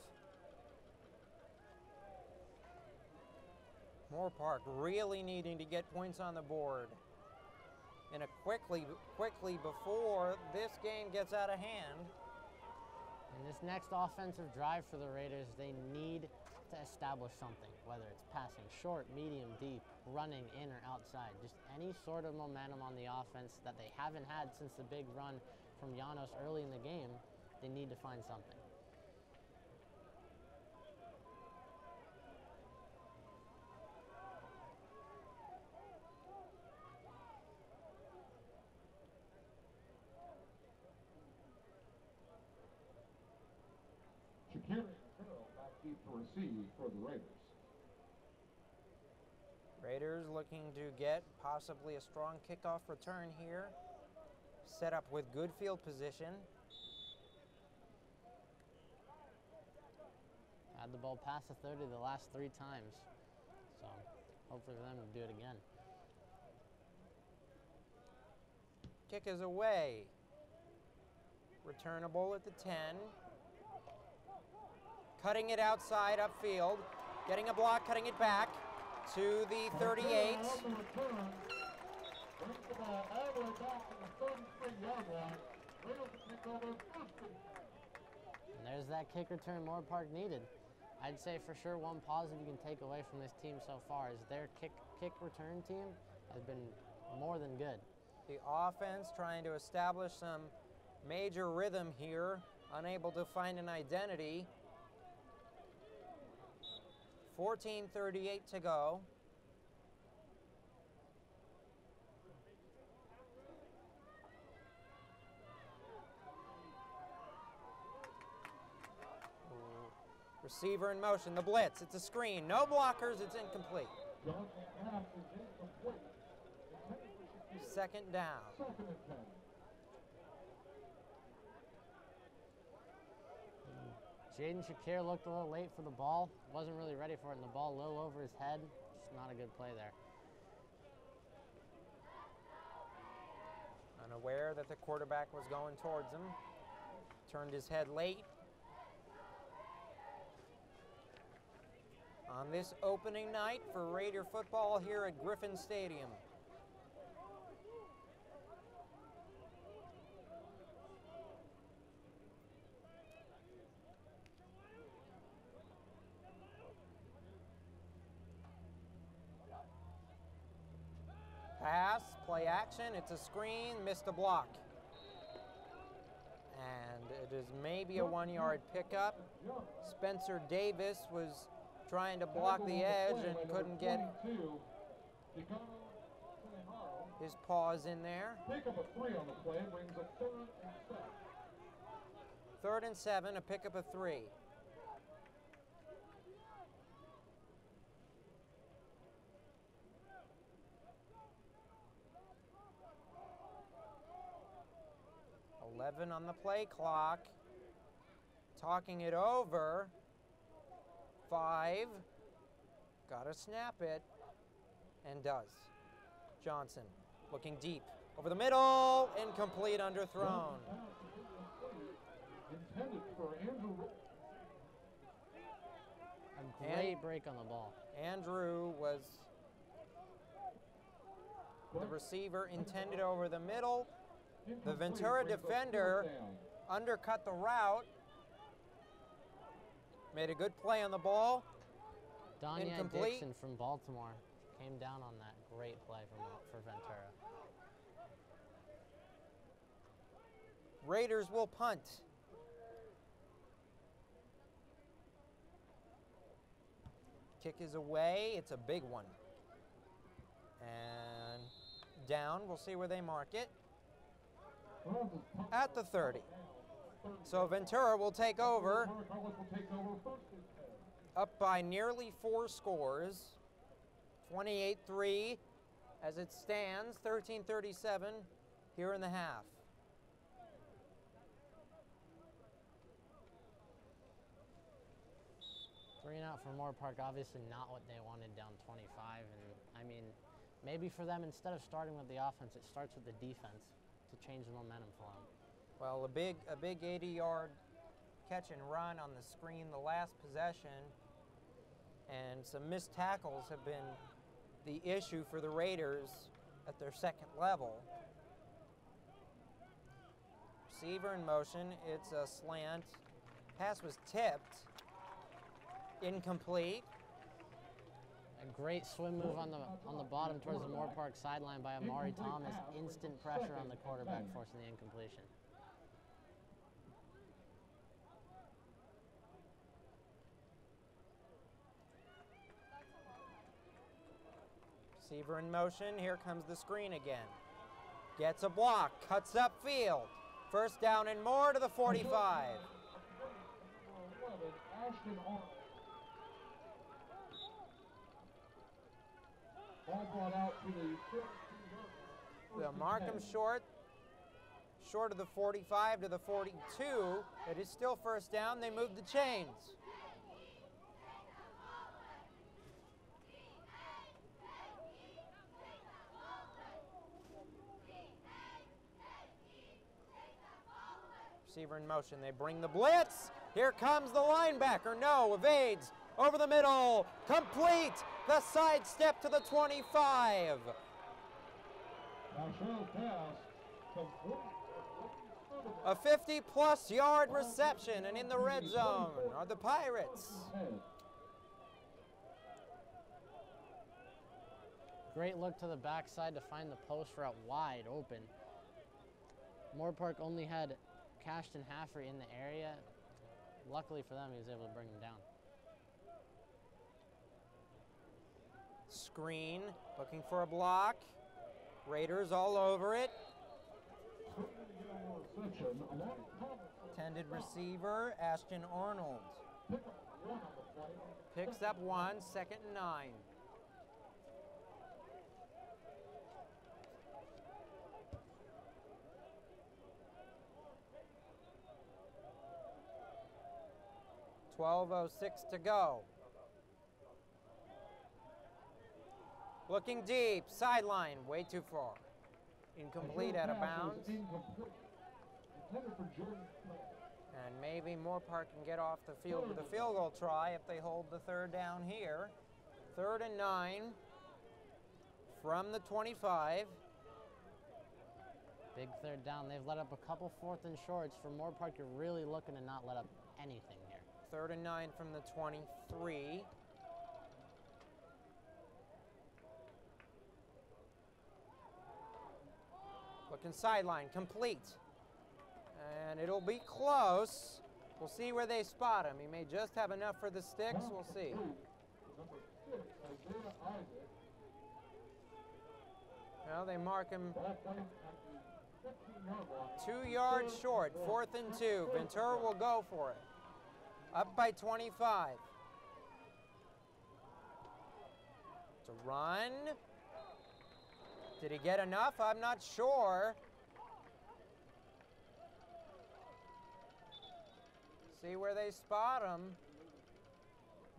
Moorpark really needing to get points on the board. And quickly before this game gets out of hand. In this next offensive drive for the Raiders, they need to establish something, whether it's passing short, medium, deep, running in or outside. Just any sort of momentum on the offense that they haven't had since the big run from Llanos early in the game. They need to find something. Back deep to receive for the Raiders. Raiders looking to get possibly a strong kickoff return here. Set up with good field position. Had the ball past the 30 the last 3 times. So hopefully for them to do it again. Kick is away. Returnable at the 10. Cutting it outside upfield. Getting a block, cutting it back to the 38. Brings the ball all the way back to the 33-yard line. Raiders will kick over first and 10. And there's that kick return Moorpark needed. I'd say for sure one positive you can take away from this team so far is their kick return team has been more than good. The offense trying to establish some major rhythm here, unable to find an identity. 14:38 to go. Receiver in motion, the blitz, it's a screen. No blockers, it's incomplete. Second down. Second and 10. Jaden Shakir looked a little late for the ball. Wasn't really ready for it, and the ball a little over his head. Just not a good play there. Unaware that the quarterback was going towards him. Turned his head late. On this opening night for Raider football here at Griffin Stadium. toss, play action, it's a screen, missed a block. And it is maybe a 1-yard pickup. Spencer Davis was trying to block the edge and couldn't get his paws in there. Pick up a 3 on the play, brings a 3rd and 7. 3rd and 7, a pickup of 3. On the play clock, talking it over. 5, gotta snap it, and does. Johnson looking deep, over the middle, incomplete, underthrown. Intended for Andrew. A great break on the ball. Andrew was the receiver, intended over the middle. The Ventura defender undercut the route. Made a good play on the ball. Danya Incomplete. Dixon from Baltimore came down on that great play for Ventura. Raiders will punt. Kick is away. It's a big one. And down. We'll see where they mark it. At the 30. So Ventura will take over, up by nearly 4 scores, 28-3 as it stands, 13:37 here in the half. Three and out for Moorpark, obviously not what they wanted down 25. And I mean, maybe for them, instead of starting with the offense, it starts with the defense to change the momentum for them. Well, a big 80-yard catch and run on the screen the last possession, and some missed tackles have been the issue for the Raiders at their second level. Receiver in motion, it's a slant. Pass was tipped, incomplete. A great swim move on the bottom towards the Moorpark sideline by Amari Thomas. Instant pressure on the quarterback, forcing the incompletion. Receiver in motion, here comes the screen again. Gets a block, cuts upfield. First down and more to the 45. They'll mark him short of the 45 to the 42. It is still first down. They move the chains. Receiver in motion. They bring the blitz. Here comes the linebacker. No, evades. Over the middle. Complete. The sidestep to the 25. A 50-plus yard reception, and in the red zone are the Pirates. Great look to the backside to find the post route wide open. Moorpark only had Cashton Haffrey in the area. Luckily for them, he was able to bring him down. Screen, looking for a block. Raiders all over it. Intended receiver, Ashton Arnold. Picks up 1, 2nd and 9. .12:06 to go. Looking deep, sideline, way too far. Incomplete, out of bounds. And maybe Moorpark can get off the field with a field goal try if they hold the third down here. 3rd and 9 from the 25. Big third down. They've let up a couple 4th and shorts. For Moorpark, you're really looking to not let up anything here. 3rd and 9 from the 23. Looking sideline, complete. And it'll be close. We'll see where they spot him. He may just have enough for the sticks. We'll see. Well, they mark him 2 yards short, 4th and 2. Ventura will go for it. Up by 25. To run. Did he get enough? I'm not sure. See where they spot him.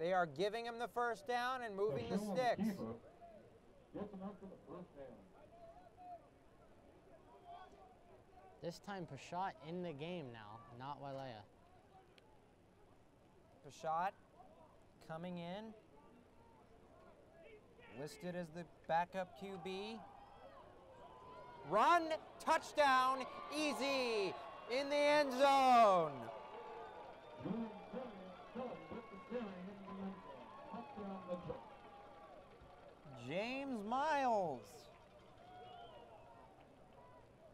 They are giving him the first down and moving the sticks. This time, Pashat in the game now, not Wailea. Pashat coming in. Listed as the backup QB. Run, touchdown, easy, in the end zone. James Miles,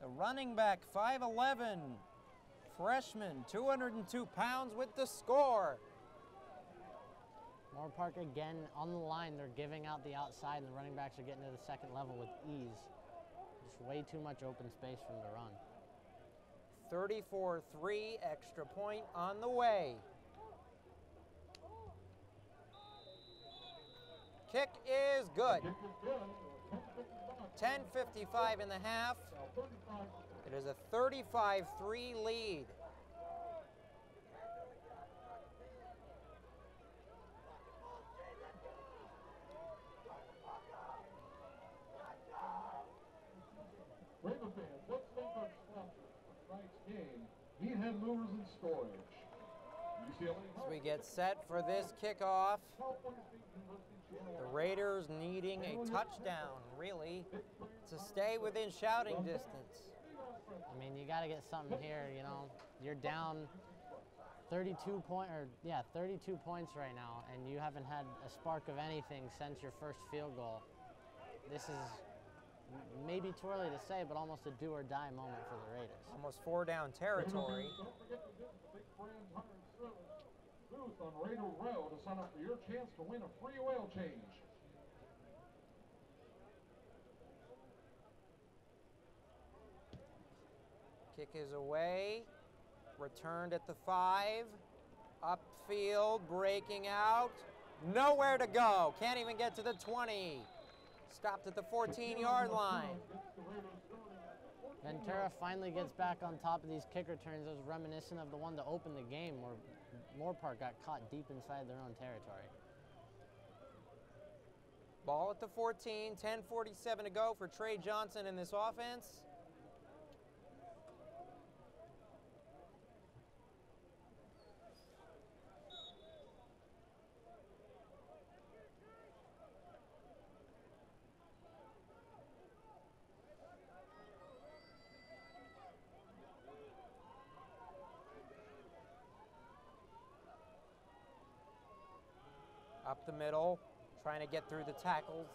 the running back, 5'11", freshman, 202 pounds with the score. Moorpark again on the line. They're giving out the outside, and the running backs are getting to the second level with ease. Just way too much open space for them to run. 34-3, extra point on the way. Kick is good. 10:55 in the half. It is a 35-3 lead. Raven fans, let's thank our sponsor for tonight's game. He had Movers and Storage. As we get set for this kickoff, the Raiders needing a touchdown, really, to stay within shouting distance. I mean, you got to get something here, you know. You're down 32 points right now, and you haven't had a spark of anything since your first field goal. This is maybe too early to say, but almost a do-or-die moment for the Raiders. Almost 4-down territory. Don't forget to visit the Big Brands Tire and Service booth on Raider Road to sign up for your chance to win a free oil change. Kick is away. Returned at the 5. Upfield, breaking out. Nowhere to go. Can't even get to the 20. Stopped at the 14-yard line. Ventura finally gets back on top of these kick returns. It was reminiscent of the one to open the game where Moorpark got caught deep inside their own territory. Ball at the 14, 10:47 to go for Trey Johnson in this offense. Up the middle, trying to get through the tackles.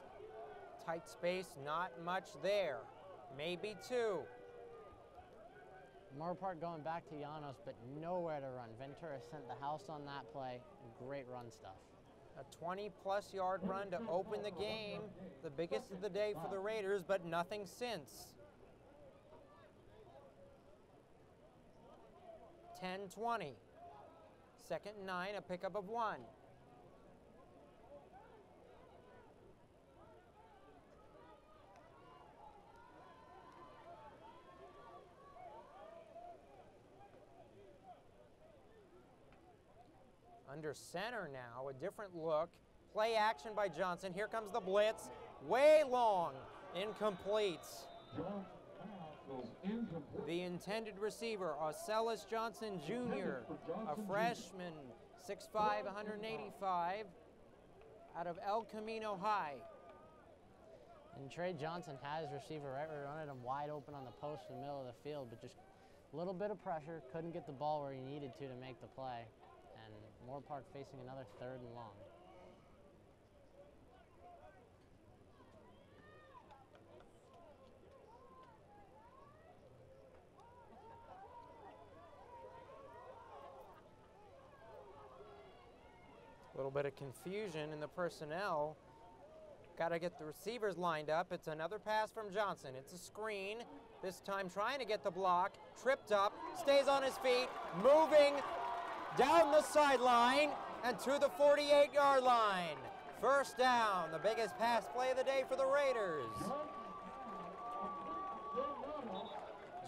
Tight space, not much there. Maybe 2. Moorpark going back to Llanos, but nowhere to run. Ventura sent the house on that play. Great run stuff. A 20-plus yard run to open the game. The biggest of the day for the Raiders, but nothing since. 10-20. 2nd and 9, a pickup of 1. Under center now, a different look. Play action by Johnson. Here comes the blitz. Way long. Incomplete. The intended receiver, Arcelis Johnson Jr., a freshman, 6'5", 185, out of El Camino High. And Trey Johnson has receiver right. We running him wide open on the post in the middle of the field, but just a little bit of pressure. Couldn't get the ball where he needed to make the play. And Moorpark facing another 3rd and long. little bit of confusion in the personnel. Got to get the receivers lined up. It's another pass from Johnson. It's a screen. This time trying to get the block. Tripped up, stays on his feet, moving down the sideline and to the 48-yard line. First down, the biggest pass play of the day for the Raiders.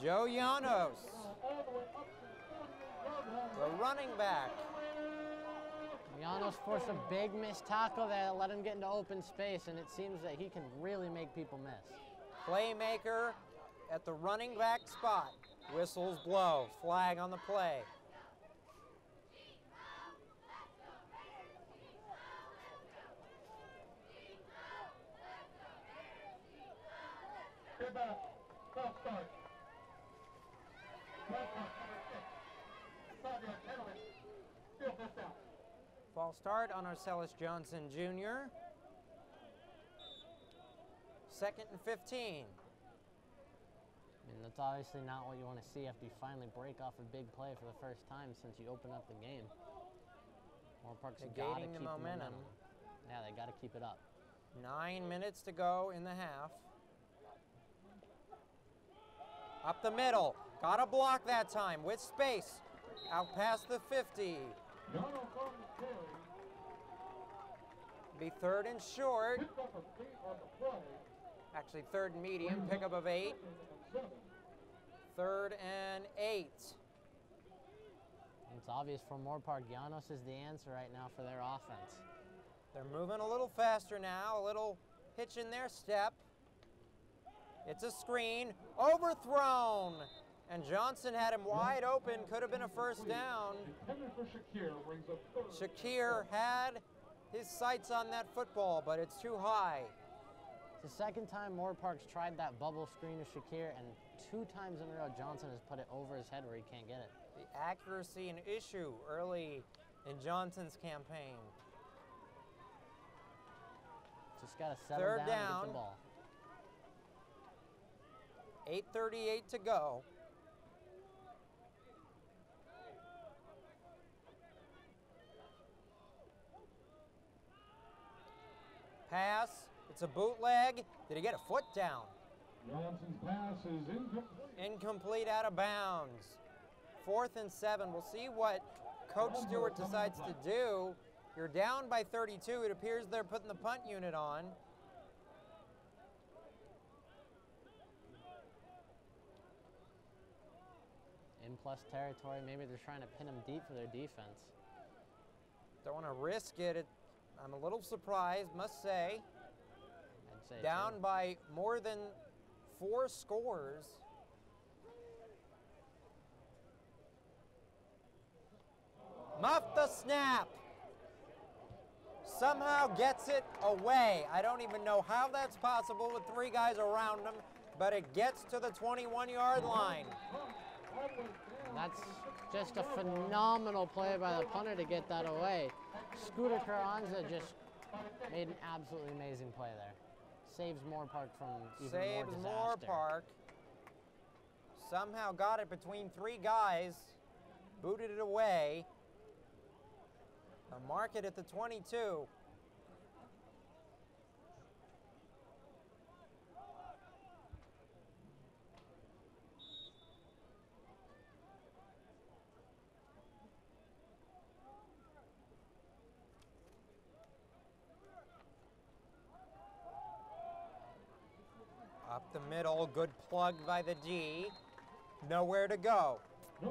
Joe Llanos, the running back. Llanos forced a big missed tackle there that let him get into open space, and it seems that he can really make people miss. Playmaker at the running back spot. Whistles blow, flag on the play. Good back. False start. False start, number 6. Side-yard penalty. Field first down. False start on Arcellus Johnson Jr. Second and 15. I mean, that's obviously not what you want to see after you finally break off a big play for the first time since you open up the game. Moorpark's got to keep Negating the momentum. Yeah, they got to keep it up. 9 minutes to go in the half. Up the middle. Got a block that time with space. Out past the 50. Be third and short. Actually, third and medium. Pickup of 8. Third and 8. It's obvious for Moorpark, Llanos is the answer right now for their offense. They're moving a little faster now. A little hitch in their step. It's a screen. Overthrown. And Johnson had him wide open. Could have been a first down. Shakir had his sights on that football, but it's too high. It's the second time Moorpark's tried that bubble screen to Shakir, and 2 times in a row Johnson has put it over his head where he can't get it. The accuracy an issue early in Johnson's campaign. Just got to settle Third down down. and get the ball. 8:38 to go. Pass. It's a bootleg. Did he get a foot down? Johnson's pass is incomplete. Incomplete, out of bounds. 4th and 7. We'll see what Coach Stewart decides to do. You're down by 32. It appears they're putting the punt unit on. In plus territory, maybe they're trying to pin him deep for their defense. Don't want to risk it. I'm a little surprised, must say. I'd say Down too. by more than 4 scores. Muff the snap. Somehow gets it away. I don't even know how that's possible with 3 guys around him, but it gets to the 21-yard line. That's just a phenomenal play by the punter to get that away. Scooter Carranza just made an absolutely amazing play there. Saves Moorpark from even more Saves disaster. Moorpark. Somehow got it between 3 guys. Booted it away. A mark it at the 22. Up the middle, good plug by the D. Nowhere to go. The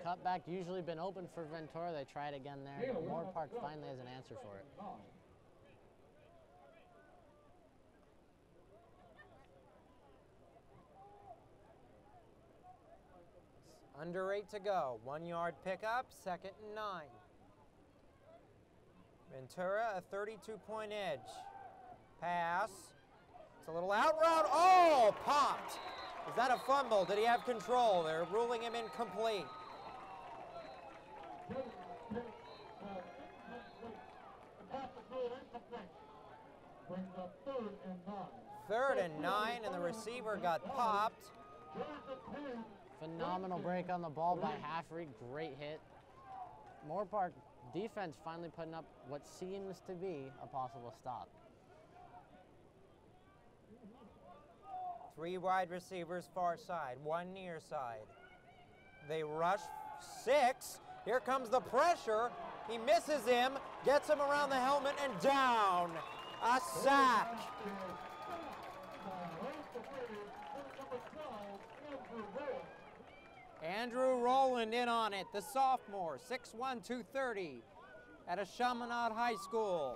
cutback usually been open for Ventura. They try it again there. Moorpark finally has an answer for it. Under 8 to go. 1-yard pickup, 2nd and 9. Ventura, a 32-point edge. Pass. It's a little out route. Oh, popped. Is that a fumble? Did he have control? They're ruling him incomplete. Third and 9, and the receiver got popped. Phenomenal break on the ball by Haffrey. Great hit. Moorpark Defense finally putting up what seems to be a possible stop. 3 wide receivers far side, 1 near side. They rush 6. Here comes the pressure. He misses him, gets him around the helmet and down. A sack. Andrew Rowland in on it, the sophomore, 6'1", 230, at a Chaminade High School.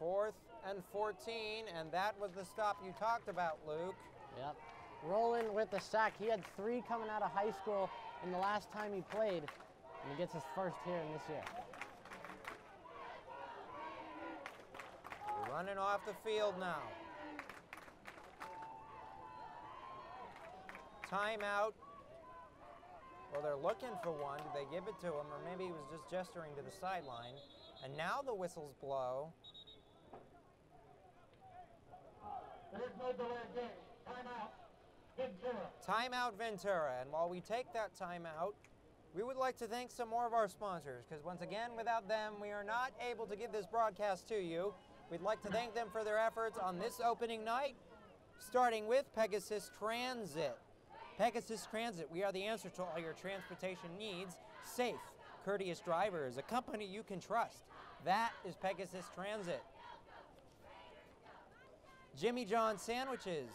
4th and 14, and that was the stop you talked about, Luke. Yep. Rowland with the sack. He had 3 coming out of high school in the last time he played, and he gets his first here in this year. Running off the field now. Timeout. Well, they're looking for one. Did they give it to him? Or maybe he was just gesturing to the sideline. And now the whistles blow. There's no delay game. Timeout. Ventura. Timeout Ventura. And while we take that timeout, we would like to thank some more of our sponsors, because once again, without them, we are not able to give this broadcast to you. We'd like to thank them for their efforts on this opening night, starting with Pegasus Transit. Pegasus Transit, we are the answer to all your transportation needs. Safe, courteous drivers, a company you can trust. That is Pegasus Transit. Jimmy John Sandwiches.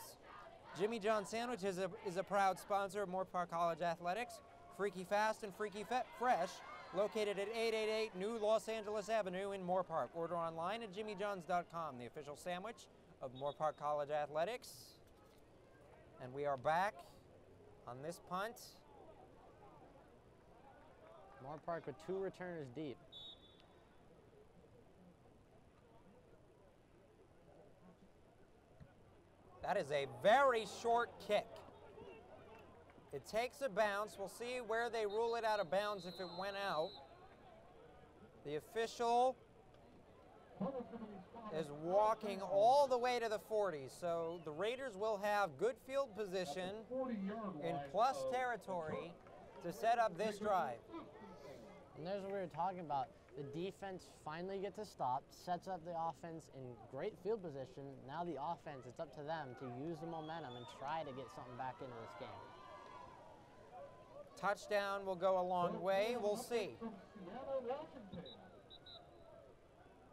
Jimmy John Sandwiches is a proud sponsor of Moorpark College Athletics. Freaky Fast and Freaky Fresh, located at 888 New Los Angeles Avenue in Moorpark. Order online at jimmyjohns.com, the official sandwich of Moorpark College Athletics. And we are back on this punt. Moorpark with 2 returners deep. That is a very short kick. It takes a bounce. We'll see where they rule it out of bounds if it went out. The official is walking all the way to the 40, so the Raiders will have good field position in plus territory to set up this drive. And there's what we were talking about. The defense finally gets a stop, sets up the offense in great field position. Now the offense, it's up to them to use the momentum and try to get something back into this game. Touchdown will go a long way. We'll see.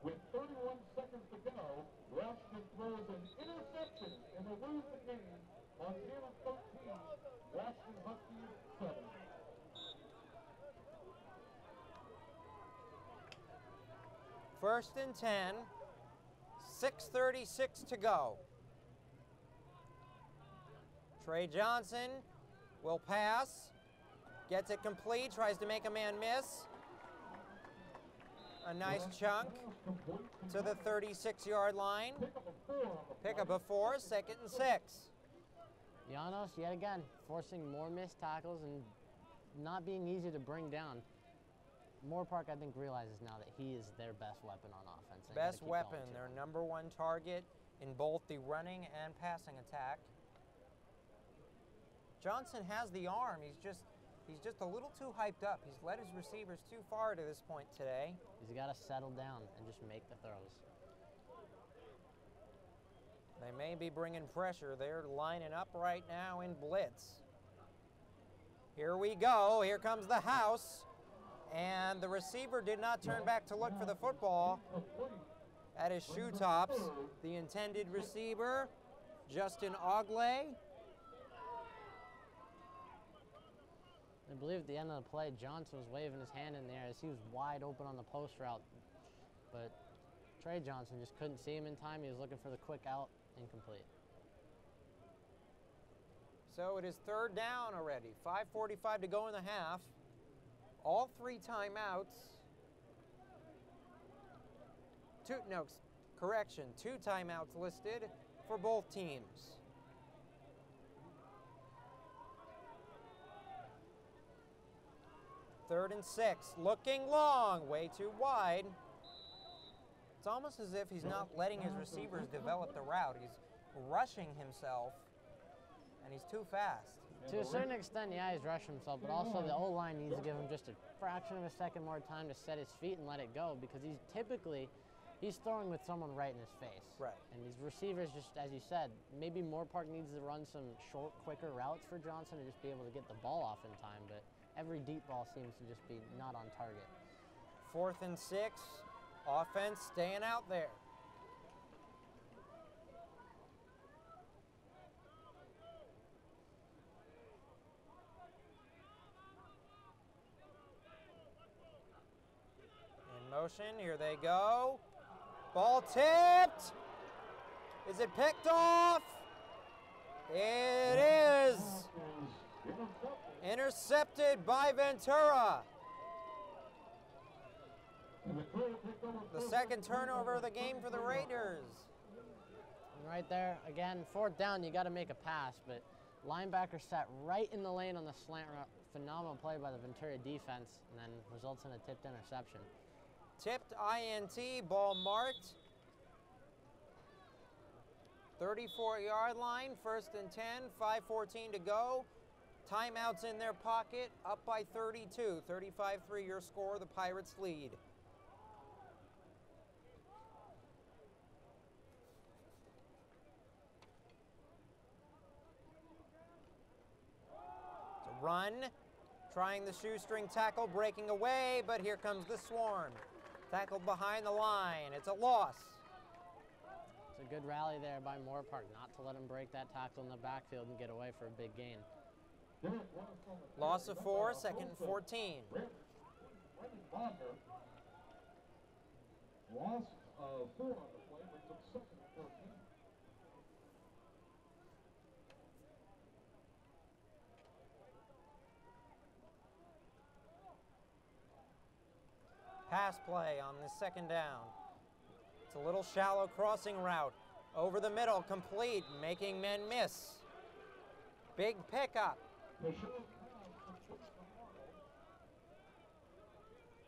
With 31 seconds to go, Washington throws an interception and they lose the game. Montana 13, Washington Huskies 7. First and 10, 6:36 to go. Trey Johnson will pass, gets it complete, tries to make a man miss. A nice chunk to the 36-yard line. Pick up a 4, 2nd and 6. Llanos, yet again, forcing more missed tackles and not being easy to bring down. Moorpark, I think, realizes now that he is their best weapon on offense. Best weapon, their #1 target in both the running and passing attack. Johnson has the arm. He's just a little too hyped up. He's led his receivers too far to this point today. He's got to settle down and just make the throws. They may be bringing pressure. They're lining up right now in blitz. Here we go. Here comes the house. And the receiver did not turn back to look for the football at his shoe tops. The intended receiver, Justin Ogley. I believe at the end of the play, Johnson was waving his hand in the air as he was wide open on the post route. But Trey Johnson just couldn't see him in time. He was looking for the quick out, incomplete. So it is 3rd down already. 5:45 to go in the half. All 3 timeouts. 2 timeouts listed for both teams. Third and 6, looking long, way too wide. It's almost as if he's not letting his receivers develop the route. He's rushing himself, and he's too fast. To a certain extent, yeah, he's rushed himself, but also the O-line needs to give him just a fraction of a second more time to set his feet and let it go, because he's throwing with someone right in his face. Right. And these receivers, just as you said, maybe Moorpark needs to run some short, quicker routes for Johnson to just be able to get the ball off in time, but every deep ball seems to just be not on target. 4th and 6, offense staying out there. In motion, here they go. Ball tipped. Is it picked off? It is. Intercepted by Ventura. The second turnover of the game for the Raiders. And right there, again, 4th down, you got to make a pass, but linebacker sat right in the lane on the slant route. Phenomenal play by the Ventura defense, and then results in a tipped interception. Tipped INT, ball marked. 34-yard line, 1st and 10, 5:14 to go. Timeouts in their pocket, up by 32. 35-3 your score, the Pirates lead. It's a run, trying the shoestring tackle, breaking away, but here comes the swarm. Tackled behind the line, it's a loss. It's a good rally there by Moorpark, not to let him break that tackle in the backfield and get away for a big gain. Loss of 4, 2nd and 14. Loss of 4 on the play brings up 2nd and 14. Pass play on the 2nd down. It's a little shallow crossing route. Over the middle, complete, making men miss. Big pickup.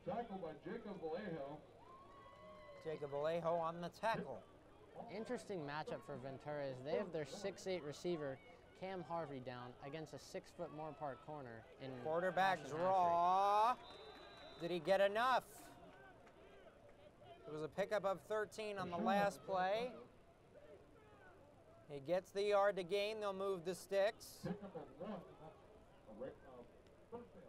Tackled by Jacob Vallejo. Jacob Vallejo on the tackle. Interesting matchup for Ventura is they have their 6'8" receiver, Cam Harvey, down against a 6-foot Moorpark corner. In Quarterback Ashton draw. Did he get enough? It was a pickup of 13 on the last play. He gets the yard to gain. They'll move the sticks. Pickup of 1. First down.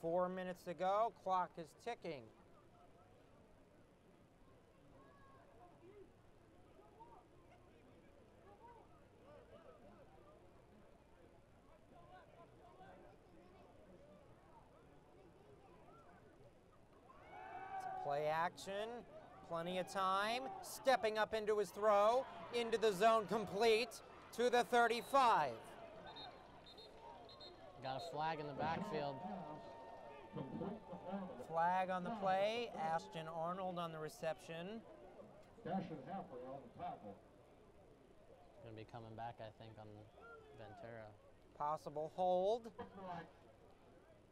4 minutes to go. Clock is ticking. Play action, plenty of time, stepping up into his throw, into the zone, complete to the 35. Got a flag in the backfield. Flag on the play, Ashton Arnold on the reception. Ashton Halfway on the tackle. Going to be coming back, I think, on Ventura. Possible hold.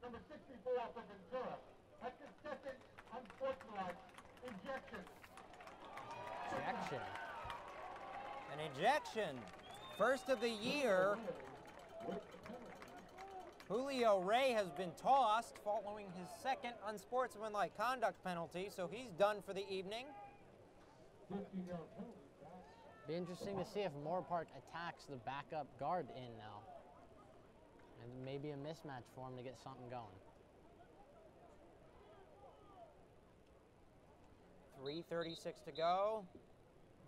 Number 64 for Ventura. That's his 2nd unsportsmanlike ejection. Ejection. An ejection. First of the year. Julio Ray has been tossed following his 2nd unsportsmanlike conduct penalty, so he's done for the evening. 15-yard penalty. Be interesting to see if Moorpark attacks the backup guard in now. And maybe a mismatch for him to get something going. 3:36 to go.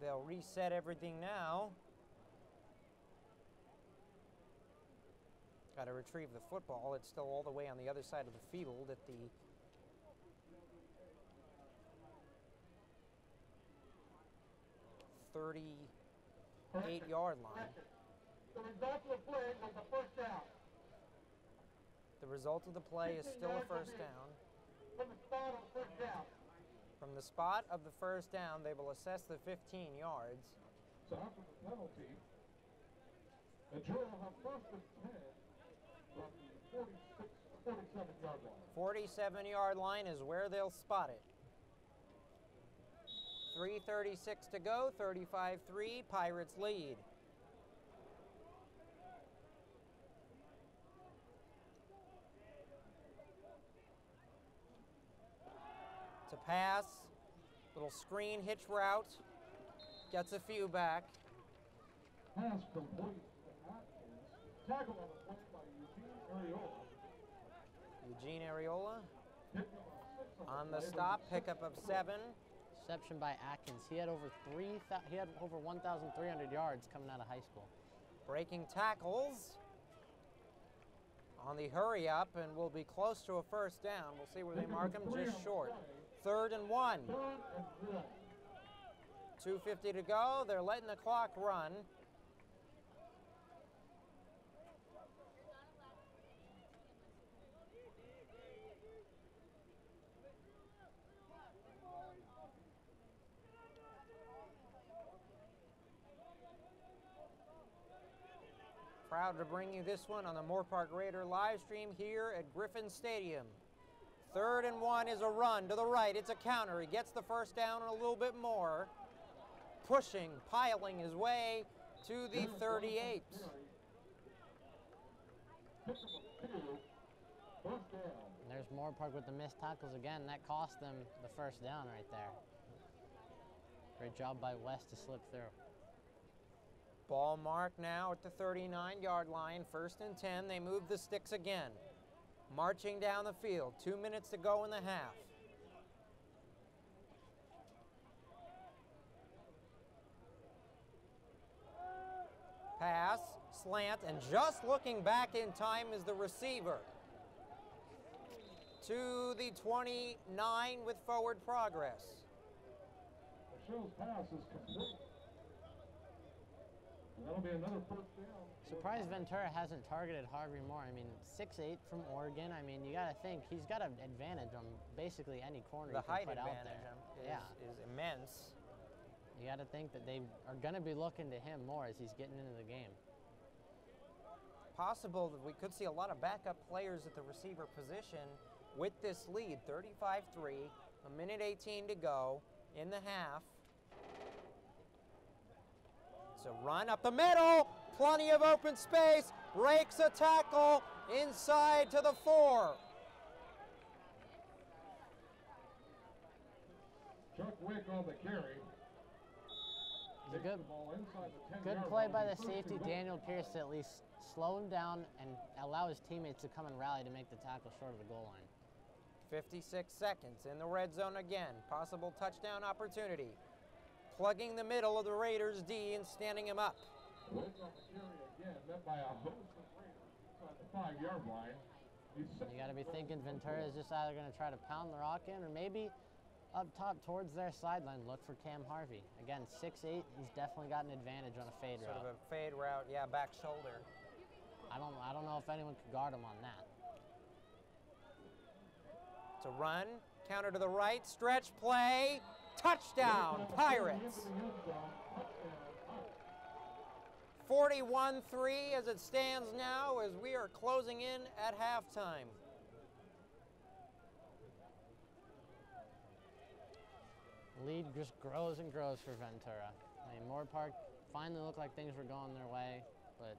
They'll reset everything now. Got to retrieve the football. It's still all the way on the other side of the field at the 38-yard line. The result of the play was a 1st down. The result of the play is still a 1st down. From the spot of the 1st down. From the spot of the 1st down, they will assess the 15 yards. So after the penalty, Ventura will have 1st and 10 from the 47-yard line. 47-yard line is where they'll spot it. 3:36 to go, 35-3, Pirates lead. To pass, little screen hitch route, gets a few back. Pass complete to Atkins. Tackle on the play by Eugene Areola. Eugene Areola Pick up 6 on the play, stop, number pickup of 6. 7. Reception by Atkins. He had over 1,300 yards coming out of high school. Breaking tackles on the hurry up, and will be close to a first down. We'll see where they mark him, just short. 3rd and 1. 3rd and 1. 2:50 to go. They're letting the clock run. Proud to bring you this one on the Moorpark Raider live stream here at Griffin Stadium. 3rd and 1 is a run to the right. It's a counter. He gets the first down and a little bit more. Pushing, piling his way to the 38. Pick up 2. First down. And there's Moorpark with the missed tackles again. That cost them the first down right there. Great job by West to slip through. Ball mark now at the 39-yard line. 1st and 10. They move the sticks again. Marching down the field. 2 minutes to go in the half. Pass, slant, and just looking back in time is the receiver. To the 29 with forward progress. The show's pass is complete. And that'll be another first down. Surprised Ventura hasn't targeted Harvey more. I mean, 6'8" from Oregon. I mean, you got to think he's got an advantage on basically any corner The you can height put out advantage there. is immense. You got to think that they are going to be looking to him more as he's getting into the game. Possible that we could see a lot of backup players at the receiver position with this lead. 35-3, a minute 18 to go in the half. It's a run up the middle, plenty of open space, breaks a tackle inside to the 4. Chuck Wick on the carry. It's a good, The ball inside the 10 good yard play line. by the First and safety, goal. Daniel Pierce, to at least slow him down and allow his teammates to come and rally to make the tackle short of the goal line. 56 seconds in the red zone again. Possible touchdown opportunity. Plugging the middle of the Raiders' D and standing him up. Wick on the carry again, met by a host of Raiders inside the 5-yard line. He's You got to be thinking Ventura is just either going to try to pound the rock in or maybe up top towards their sideline, look for Cam Harvey. Again, 6'8", he's definitely got an advantage on a fade Sort route. of a fade route, yeah, back shoulder. I don't know if anyone could guard him on that. It's a run, counter to the right, stretch play, touchdown, Pirates. 41-3 as it stands now as we are closing in at halftime. Lead just grows and grows for Ventura. I mean, Moorpark finally looked like things were going their way, but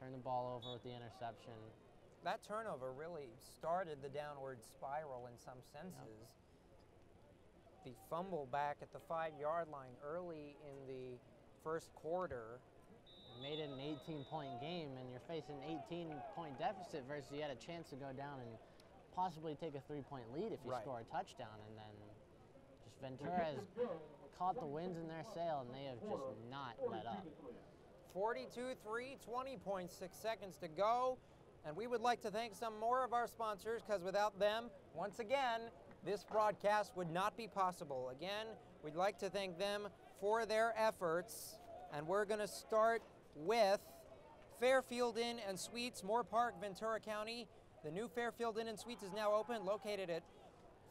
turned the ball over with the interception. That turnover really started the downward spiral in some senses. The fumble back at the 5-yard line early in the first quarter. Made it an 18-point game, and you're facing an 18-point deficit versus you had a chance to go down and possibly take a 3-point lead if you Right. score a touchdown, and then just Ventura has caught the winds in their sail, and they have just not let up. 42-3, 20.6 seconds to go. And we would like to thank some more of our sponsors, because without them, once again, this broadcast would not be possible. Again, we'd like to thank them for their efforts. And we're going to start with Fairfield Inn and Suites, Moorpark, Ventura County. The new Fairfield Inn and Suites is now open, located at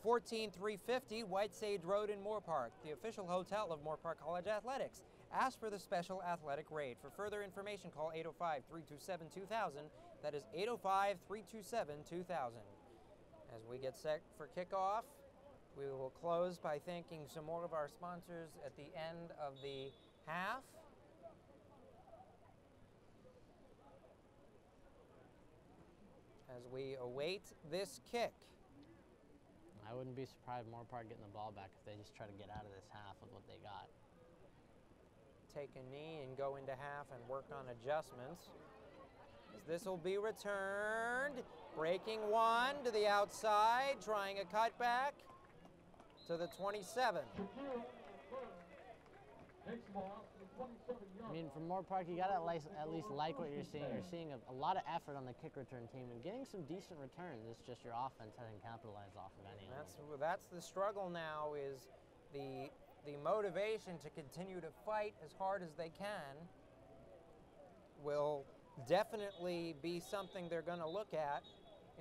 14350 White Sage Road in Moorpark, the official hotel of Moorpark College Athletics. Ask for the special athletic rate. For further information, call 805-327-2000. That is 805-327-2000. As we get set for kickoff, We will close by thanking some more of our sponsors at the end of the half. As we await this kick. I wouldn't be surprised Moorpark getting the ball back if they just try to get out of this half with what they got. Take a knee and go into half and work on adjustments. This will be returned. Breaking one to the outside, trying a cutback to the 27. I mean, from Moorpark, you got to at least like what you're seeing. You're seeing a lot of effort on the kick return team and getting some decent returns. It's just your offense hasn't capitalized off of any of them. That's the struggle now, is the motivation to continue to fight as hard as they can will definitely be something they're going to look at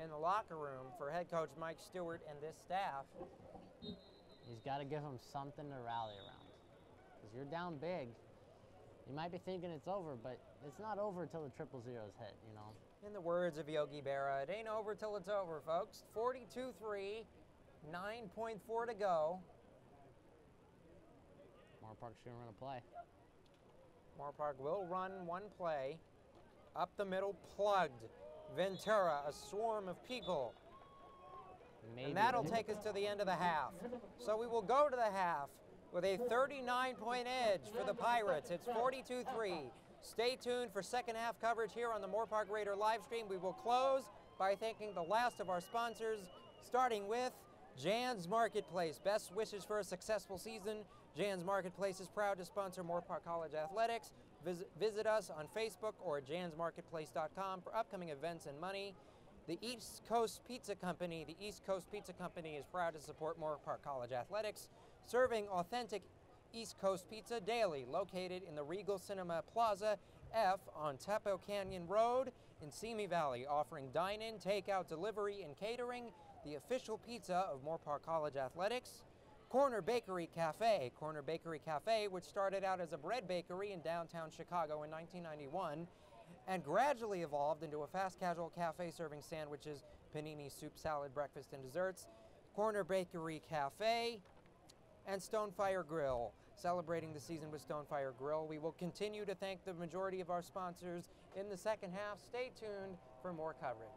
in the locker room for head coach Mike Stewart and this staff. He's got to give them something to rally around. Because you're down big. You might be thinking it's over, but it's not over until the triple zeros hit, you know. In the words of Yogi Berra, it ain't over till it's over, folks. 42-3, 9.4 to go. Moorpark's going to run a play. Moorpark will run one play. Up the middle, plugged. Ventura, a swarm of people. Maybe. And that'll take us to the end of the half. So we will go to the half with a 39-point edge for the Pirates. It's 42-3. Stay tuned for second half coverage here on the Moorpark Raider live stream. We will close by thanking the last of our sponsors, starting with Jan's Marketplace. Best wishes for a successful season. Jan's Marketplace is proud to sponsor Moorpark College athletics. Visit us on Facebook or jansmarketplace.com for upcoming events and money. The East Coast Pizza Company. The East Coast Pizza Company is proud to support Moorpark College athletics, serving authentic East Coast pizza daily, located in the Regal Cinema Plaza F on Tepo Canyon Road in Simi Valley, offering dine-in, takeout, delivery, and catering. The official pizza of Moorpark College athletics. Corner Bakery Cafe. Corner Bakery Cafe, which started out as a bread bakery in downtown Chicago in 1991 and gradually evolved into a fast casual cafe serving sandwiches, panini, soup, salad, breakfast, and desserts. Corner Bakery Cafe and Stonefire Grill. Celebrating the season with Stonefire Grill. We will continue to thank the majority of our sponsors in the second half. Stay tuned for more coverage.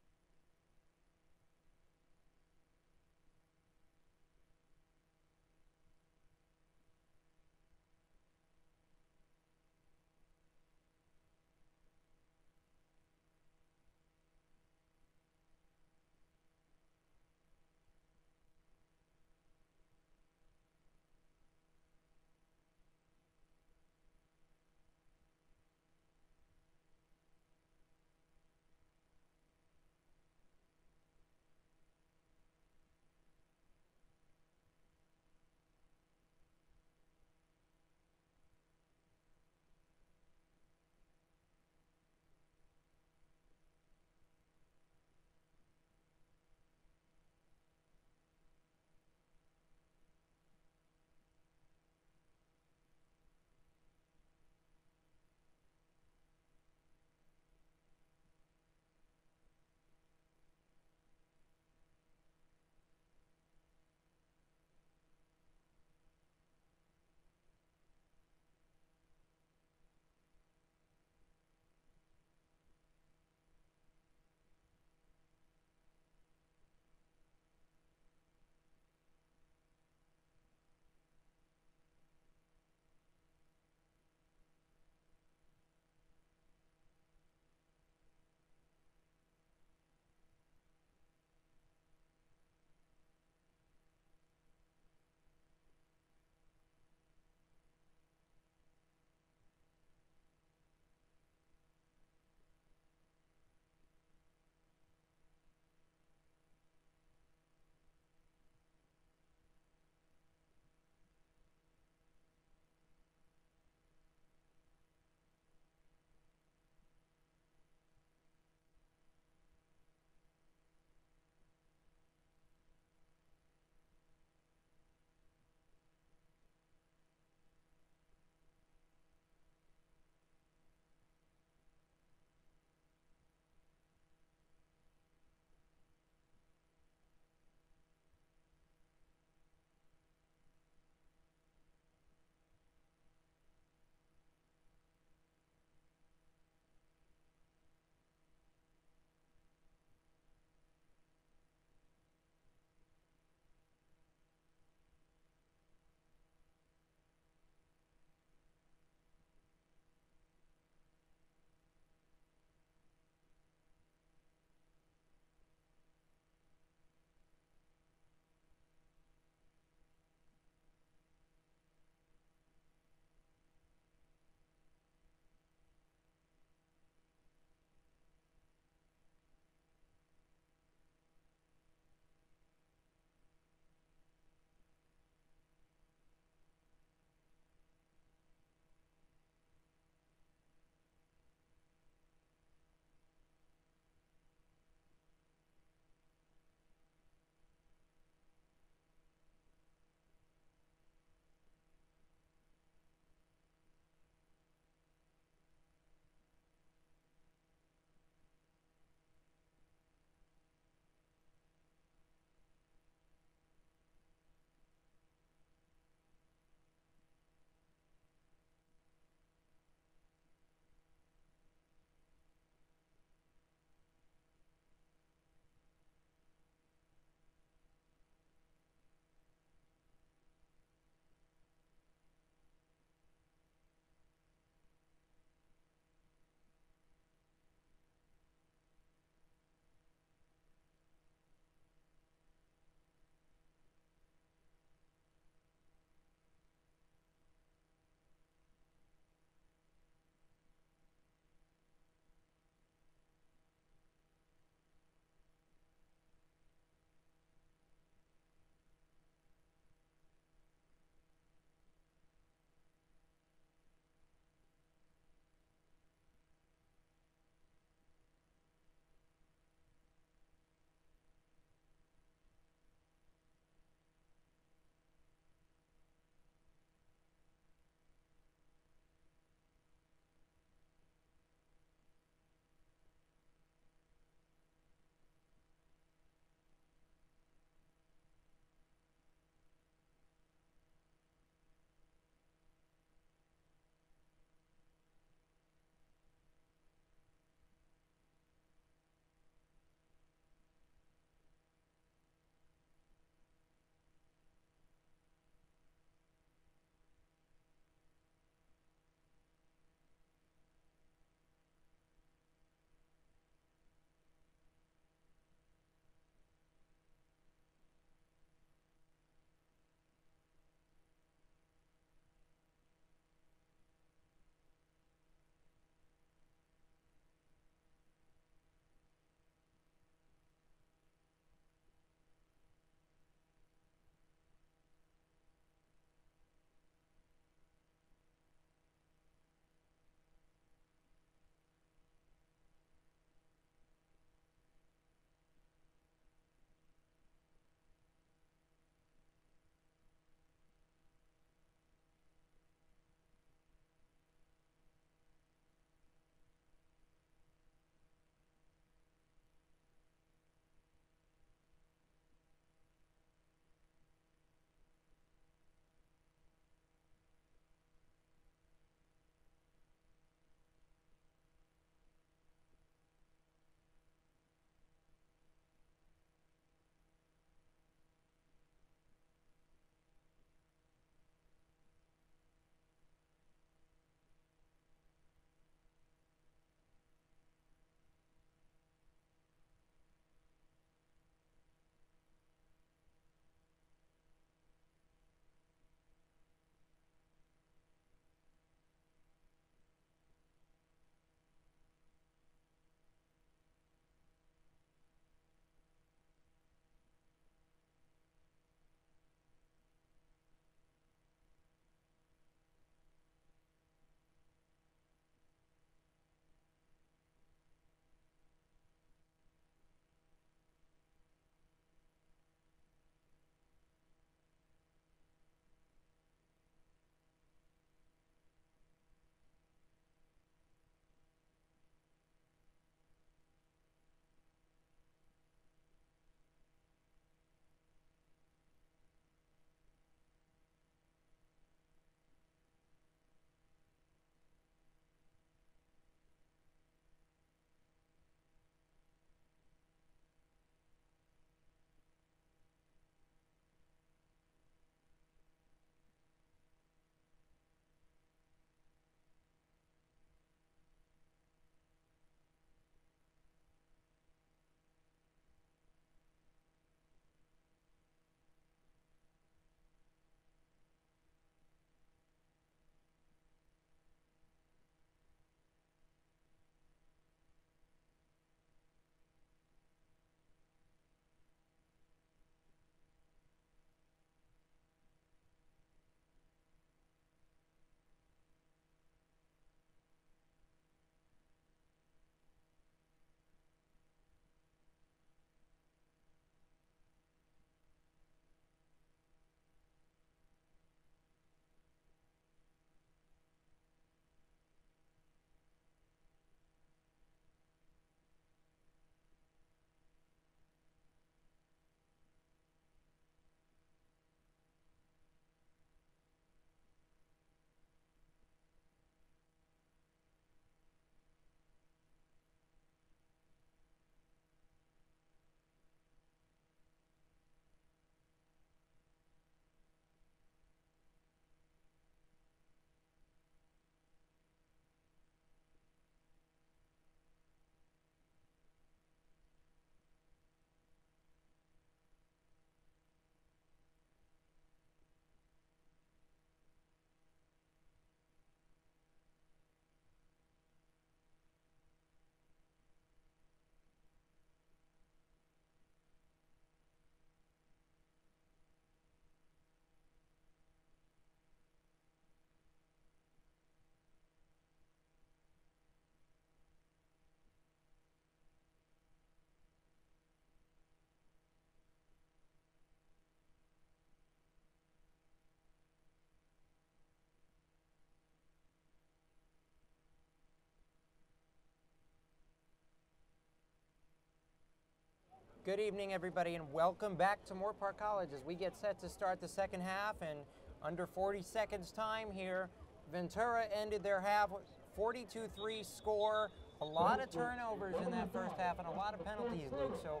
Good evening, everybody, and welcome back to Moorpark College as we get set to start the second half. And under 40 seconds time here, Ventura ended their half with 42-3 score. A lot of turnovers in that first half and a lot of penalties, Luke. So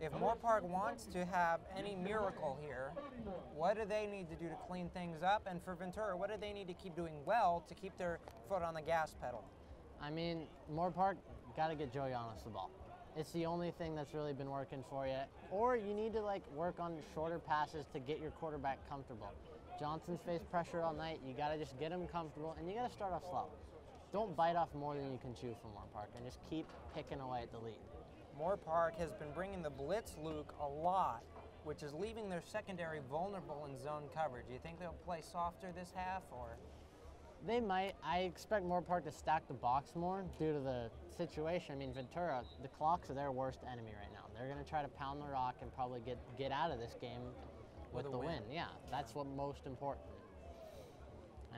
if Moorpark wants to have any miracle here, what do they need to do to clean things up? And for Ventura, what do they need to keep doing well to keep their foot on the gas pedal? I mean, Moorpark got to get Joe Llanos the ball. It's the only thing that's really been working for you. Or you need to work on shorter passes to get your quarterback comfortable. Johnson's faced pressure all night. You got to just get him comfortable, and you got to start off slow. Don't bite off more than you can chew for Moorpark, and just keep picking away at the lead. Moorpark has been bringing the blitz, Luke, a lot, which is leaving their secondary vulnerable in zone coverage. Do you think they'll play softer this half, or? They might. I expect Moorpark to stack the box more due to the situation. I mean, Ventura, the clock's their worst enemy right now. They're going to try to pound the rock and probably get out of this game with the win. Yeah, that's what most important.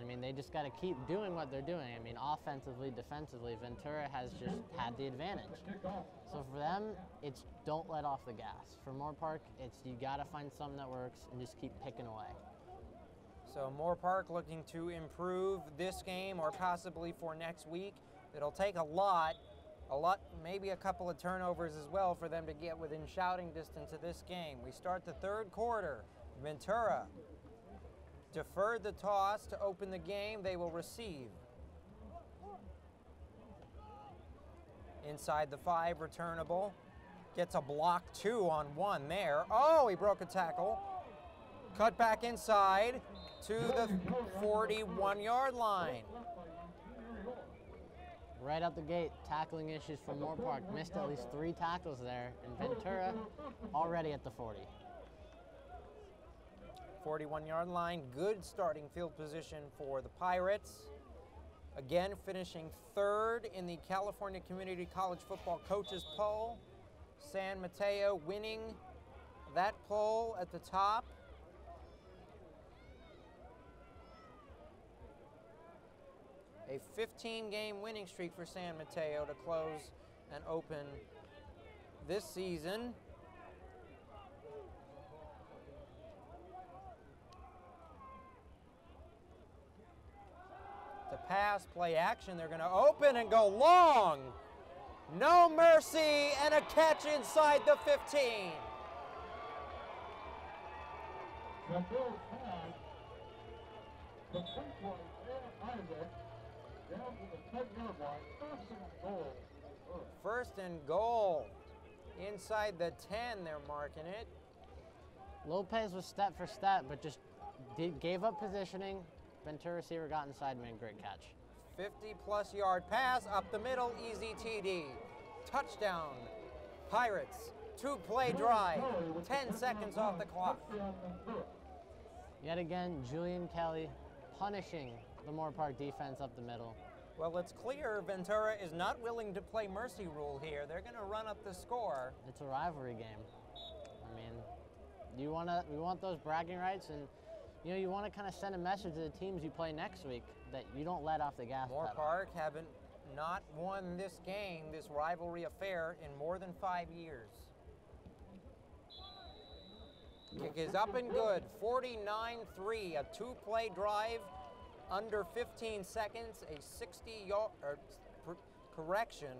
I mean, they just got to keep doing what they're doing. I mean, offensively, defensively, Ventura has just had the advantage. So for them, it's don't let off the gas. For Moorpark, it's you got to find something that works and just keep picking away. So Moorpark looking to improve this game or possibly for next week. It'll take a lot, maybe a couple of turnovers as well for them to get within shouting distance of this game. We start the third quarter. Ventura deferred the toss to open the game. They will receive. Inside the 5, returnable. Gets a block 2 on 1 there. Oh, he broke a tackle. Cut back inside to the 41-yard line. Right out the gate, tackling issues from Moorpark. Missed at least 3 tackles there, and Ventura already at the 40. 41-yard line, good starting field position for the Pirates. Again, finishing 3rd in the California Community College Football Coaches Poll. San Mateo winning that poll at the top. A 15-game winning streak for San Mateo to close and open this season. To pass, play action, they're going to open and go long. No mercy, and a catch inside the 15. The Bills pass, the three-point Isaac, down to the 10-yard line, first and goal. 1st and goal. Inside the 10, they're marking it. Lopez was step for step, but just gave up positioning. Ventura receiver got inside and made a great catch. 50-plus yard pass up the middle, easy TD. Touchdown. Pirates, 2-play drive, 10 seconds off the clock. Yet again, Julian Kelly punishing the Moorpark defense up the middle. Well, it's clear Ventura is not willing to play mercy rule here. They're going to run up the score. It's a rivalry game. I mean, we want those bragging rights, and you want to kind of send a message to the teams you play next week that you don't let off the gas pedal. Moorpark haven't not won this game, this rivalry affair, in more than 5 years. Kick is up and good. 49-3, a 2-play drive, under 15 seconds, a 60-yard correction.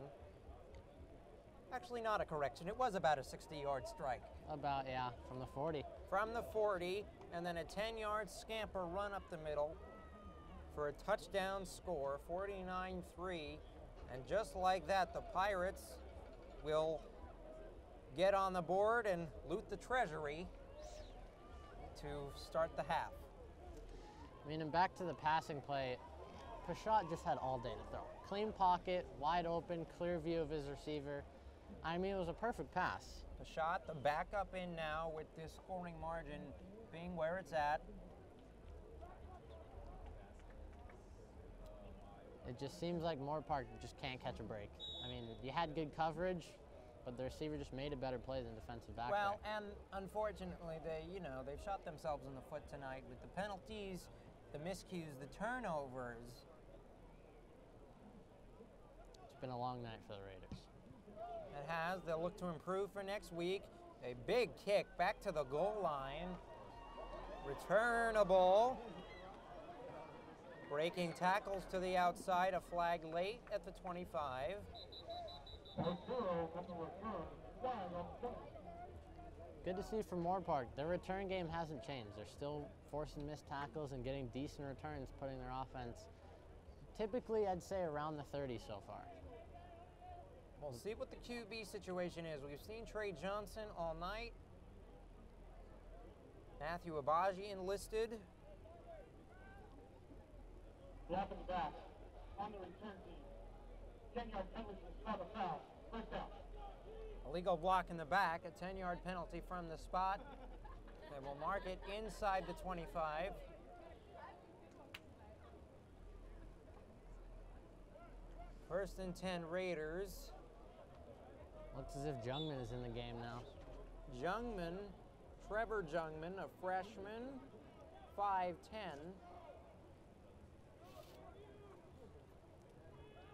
Actually, not a correction. It was about a 60-yard strike. About, yeah, from the 40. From the 40, and then a 10-yard scamper run up the middle for a touchdown score, 49-3. And just like that, the Pirates will get on the board and loot the treasury to start the half. I mean, and back to the passing play, Pashot just had all day to throw. Clean pocket, wide open, clear view of his receiver. I mean, it was a perfect pass. Pashot, the backup in now with this scoring margin being where it's at. It just seems like Moorpark just can't catch a break. I mean, you had good coverage, but the receiver just made a better play than defensive back. Well, and unfortunately, they've shot themselves in the foot tonight with the penalties, the miscues, the turnovers. It's been a long night for the Raiders. It has. They'll look to improve for next week. A big kick back to the goal line. Returnable. Breaking tackles to the outside. A flag late at the 25. Good to see from Moorpark. Their return game hasn't changed. They're still forcing missed tackles and getting decent returns, putting their offense typically, I'd say, around the 30 so far. We'll see what the QB situation is. We've seen Trey Johnson all night. Matthew Abaji enlisted. Block in the back. On the return team. 10-yard penalty for the start of foul. First down. Illegal block in the back, a 10-yard penalty from the spot. They will mark it inside the 25. First and 10 Raiders. Looks as if Jungman is in the game now. Jungman, Trevor Jungman, a freshman, 5'10".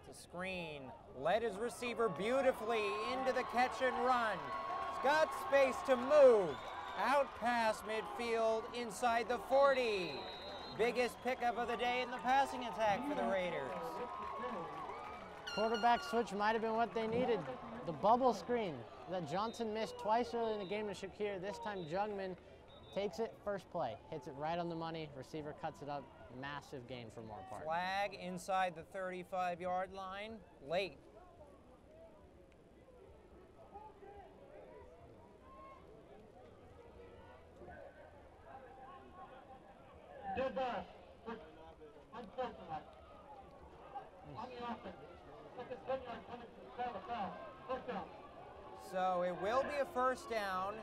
It's a screen. Led his receiver beautifully into the catch and run. He's got space to move. Out past midfield inside the 40. Biggest pickup of the day in the passing attack for the Raiders. Quarterback switch might have been what they needed. The bubble screen that Johnson missed twice early in the game to Shakir. This time Jungman takes it, first play, hits it right on the money. Receiver cuts it up. Massive gain for Moorpark. Flag inside the 35-yard line, late. Dead ball. Unfortunate. On the offense. That's a 10-yard penalty for the start of foul. First down. So it will be a first down.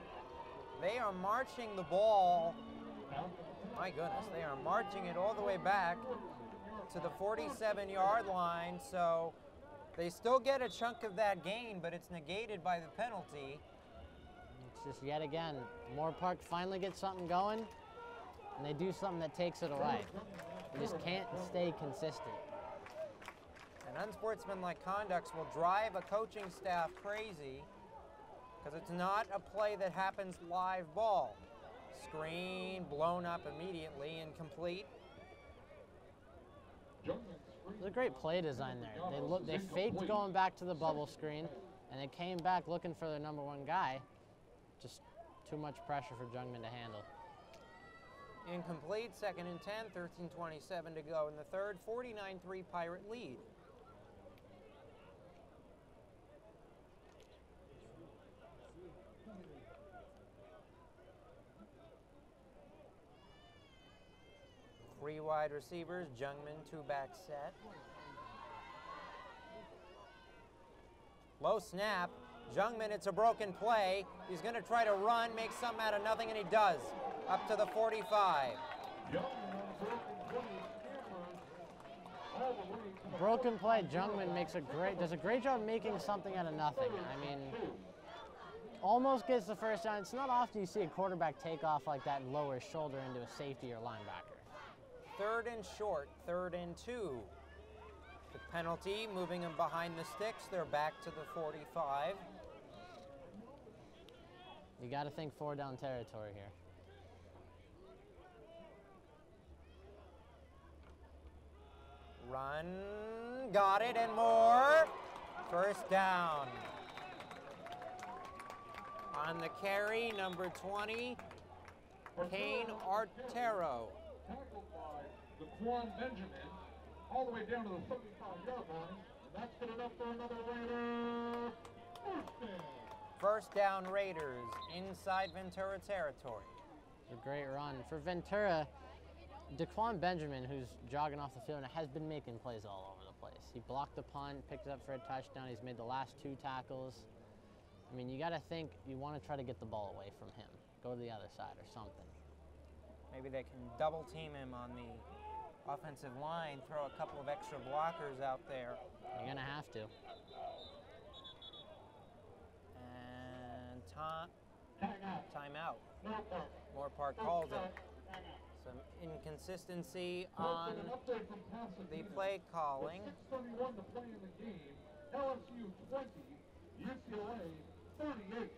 They are marching the ball. My goodness, they are marching it all the way back to the 47-yard line. So they still get a chunk of that gain, but it's negated by the penalty. It's just yet again, Moorpark finally gets something going, and they do something that takes it away. They just can't stay consistent. And unsportsmanlike conducts will drive a coaching staff crazy because it's not a play that happens live ball. Screen blown up immediately, incomplete. There's a great play design there. They faked going back to the bubble screen, and they came back looking for their number one guy. Just too much pressure for Jungman to handle. Incomplete, second and 10, 13:27 to go in the third, 49-3 Pirate lead. Three wide receivers, Jungman, two-back set. Low snap, Jungman, it's a broken play. He's gonna try to run, make something out of nothing, and he does. Up to the 45. Broken play, Jungman does a great job making something out of nothing. I mean, almost gets the first down. It's not often you see a quarterback take off like that and lower his shoulder into a safety or linebacker. Third and short, 3rd and 2. The penalty, moving them behind the sticks. They're back to the 45. You got to think 4-down territory here. Run, got it, and more. First down. On the carry, number 20, Kane Artero. Tackled by Daquan Benjamin, all the way down to the 35-yard line, and that's good enough for another Raider. First down Raiders inside Ventura territory. A great run. For Ventura, Daquan Benjamin, who's jogging off the field, has been making plays all over the place. He blocked the punt, picked it up for a touchdown. He's made the last 2 tackles. I mean, you got to think you want to try to get the ball away from him. Go to the other side or something. Maybe they can double team him on the offensive line, throw a couple of extra blockers out there. You're going to have to. And timeout. Moorpark calls it. Some inconsistency on the play calling. 6:31 to play in the game. LSU 20, UCLA 38.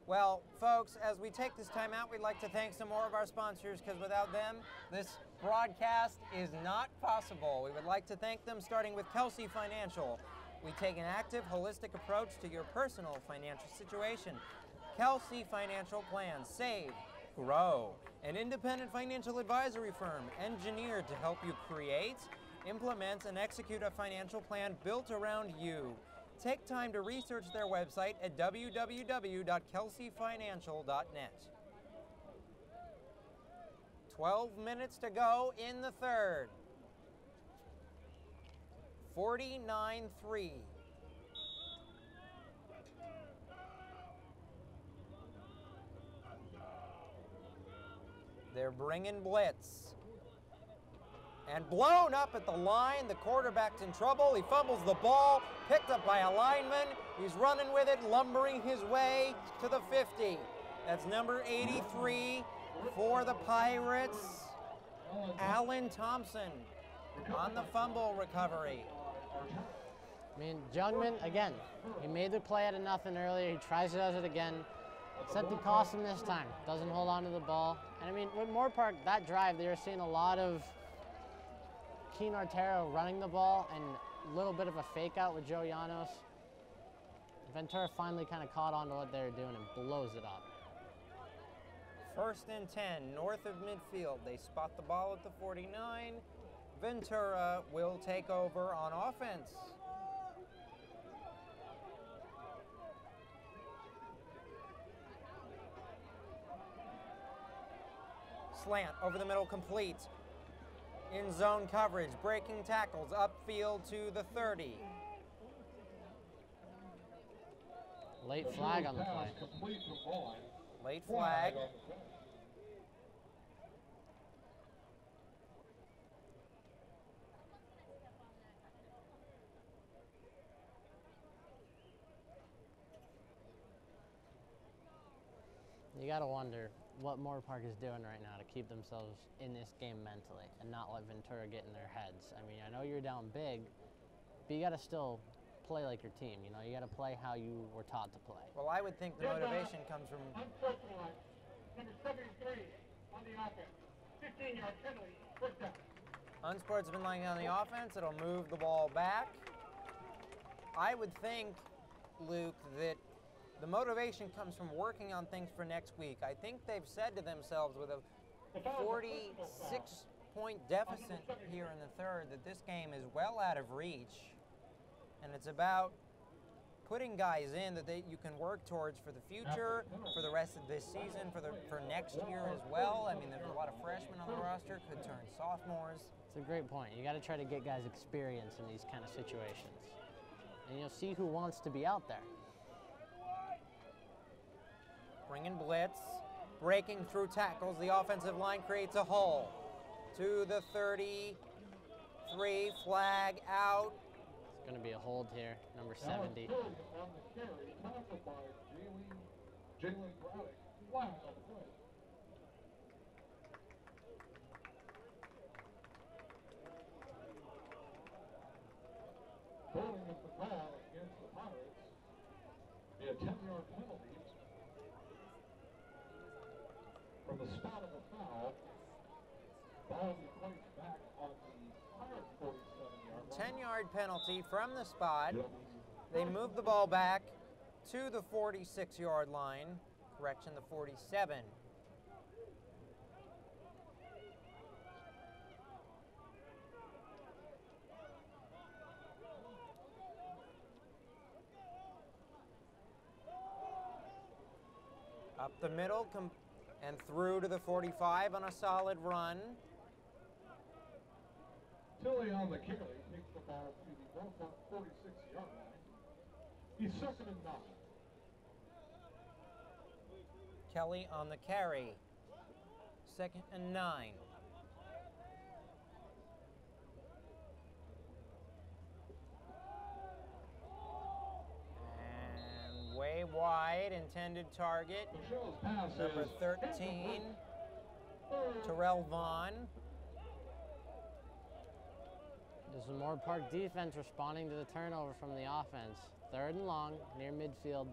Well, folks, as we take this time out, we'd like to thank some more of our sponsors, because without them, this broadcast is not possible. We would like to thank them, starting with Kelsey Financial. We take an active, holistic approach to your personal financial situation. Kelsey Financial Plans, save, grow. An independent financial advisory firm engineered to help you create, implement, and execute a financial plan built around you. Take time to research their website at www.kelseyfinancial.net. 12 minutes to go in the third. 49-3. They're bringing blitz. And blown up at the line. The quarterback's in trouble. He fumbles the ball, picked up by a lineman. He's running with it, lumbering his way to the 50. That's number 83 for the Pirates, Alan Thompson, on the fumble recovery. I mean, Jungman, again, he made the play out of nothing earlier. He tries it again. Except it cost him this time. Doesn't hold on to the ball. And I mean, with Moorpark, that drive, they were seeing a lot of Keen Artero running the ball and a little bit of a fake out with Joe Llanos. Ventura finally kind of caught on to what they were doing and blows it up. 1st and 10, north of midfield. They spot the ball at the 49. Ventura will take over on offense. Slant over the middle, complete. In zone coverage, breaking tackles upfield to the 30. Late flag on the play. Late flag. You gotta wonder what Moorpark is doing right now to keep themselves in this game mentally and not let Ventura get in their heads. I mean, I know you're down big, but you gotta still play like your team. You know, you gotta play how you were taught to play. Well, I would think the motivation comes from... Number 73 on the offense. 15-yard penalty, first down. Unsportsmanlike on the offense. It'll move the ball back. I would think, Luke, that the motivation comes from working on things for next week. I think they've said to themselves with a 46-point deficit here in the third that this game is well out of reach. And it's about putting guys in that you can work towards for the future, for the rest of this season, for next year as well. I mean, there's a lot of freshmen on the roster, could turn sophomores. It's a great point. You got to try to get guys experience in these kind of situations. And you'll see who wants to be out there. Bringing blitz, breaking through tackles. The offensive line creates a hole. To the 33, flag out. It's going to be a hold here, number 70. On the carry, tackled by Jalen Braddock. Flag on the play. Holding up the ball against the Pirates. Be a 10-yard penalty from the spot of the foul. Ball will be placed back on the Pirates' 47-yard line. 10-yard penalty from the spot. They move the ball back to the 46-yard line. Correction, the 47. Up the middle and through to the 45 on a solid run. Tilly on the carry takes the ball to the 46-yard line. He's 2nd and 9. Kelly on the carry. 2nd and 9. And way wide, intended target. Number 13, Terrell Vaughn. This is Moorpark defense responding to the turnover from the offense. 3rd and long, near midfield.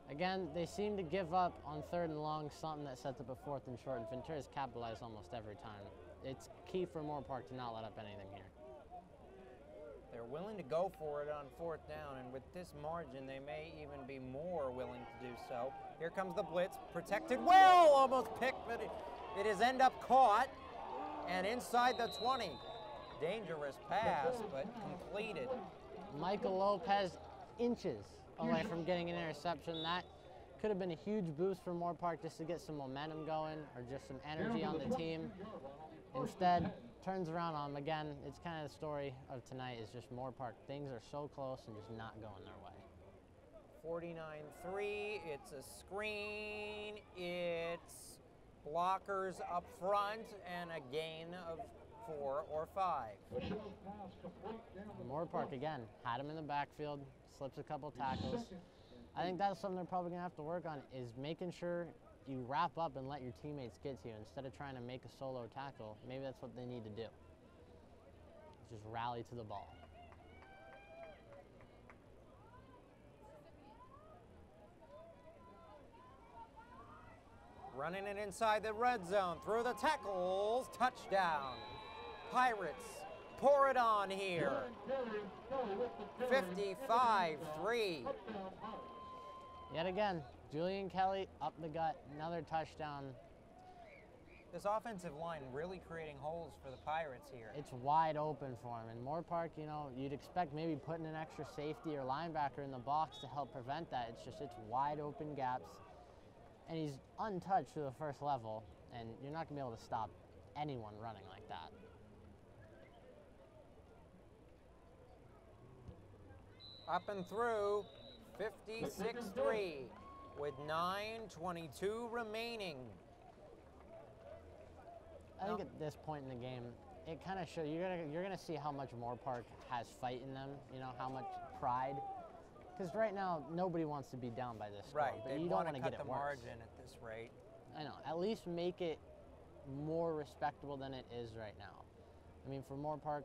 Again, they seem to give up on 3rd and long, something that sets up a 4th and short. And Ventura's capitalized almost every time. It's key for Moorpark to not let up anything here. They're willing to go for it on 4th down, and with this margin, they may even be more willing to do so. Here comes the blitz, protected well, almost picked, but it is end up caught, and inside the 20. Dangerous pass, but completed. Michael Lopez inches away from getting an interception. That could have been a huge boost for Moorpark just to get some momentum going or just some energy on the team. Instead, turns around on them. Again, it's kind of the story of tonight is just Moorpark. Things are so close and just not going their way. 49-3, it's a screen, it's blockers up front, and a gain of 4 or 5. Moorpark, again, had him in the backfield, slips a couple tackles. I think that's something they're probably going to have to work on is making sure you wrap up and let your teammates get to you instead of trying to make a solo tackle. Maybe that's what they need to do. Just rally to the ball. Running it inside the red zone, through the tackles, touchdown. Pirates pour it on here. 55-3. Yet again, Julian Kelly up the gut, another touchdown. This offensive line really creating holes for the Pirates here. It's wide open for him. And Moorpark, you know, you'd expect maybe putting an extra safety or linebacker in the box to help prevent that. It's wide open gaps. And he's untouched to the first level, and you're not going to be able to stop anyone running like that. Up and through, 56-3 with 9:22 remaining. I think at this point in the game, it kind of shows you're gonna see how much Moorpark has fight in them. You know, how much pride. Because right now nobody wants to be down by this score, Right, but they you want don't to want to cut get it the worse. margin at this rate. I know. At least make it more respectable than it is right now. I mean, for Moorpark,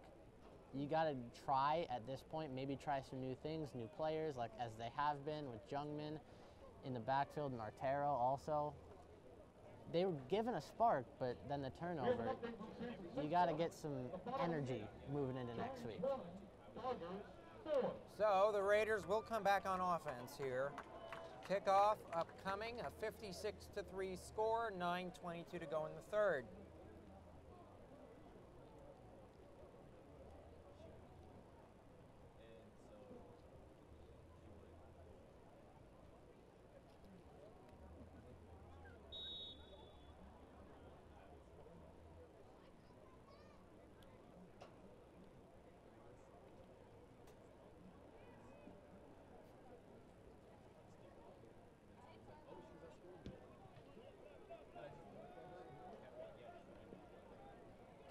you got to try at this point. Maybe try some new things, new players, like as they have been with Jungmin in the backfield and Artero also. They were given a spark, but then the turnover, you got to get some energy moving into next week. So the Raiders will come back on offense here. Kickoff upcoming, a 56-3 score, 9:22 to go in the third.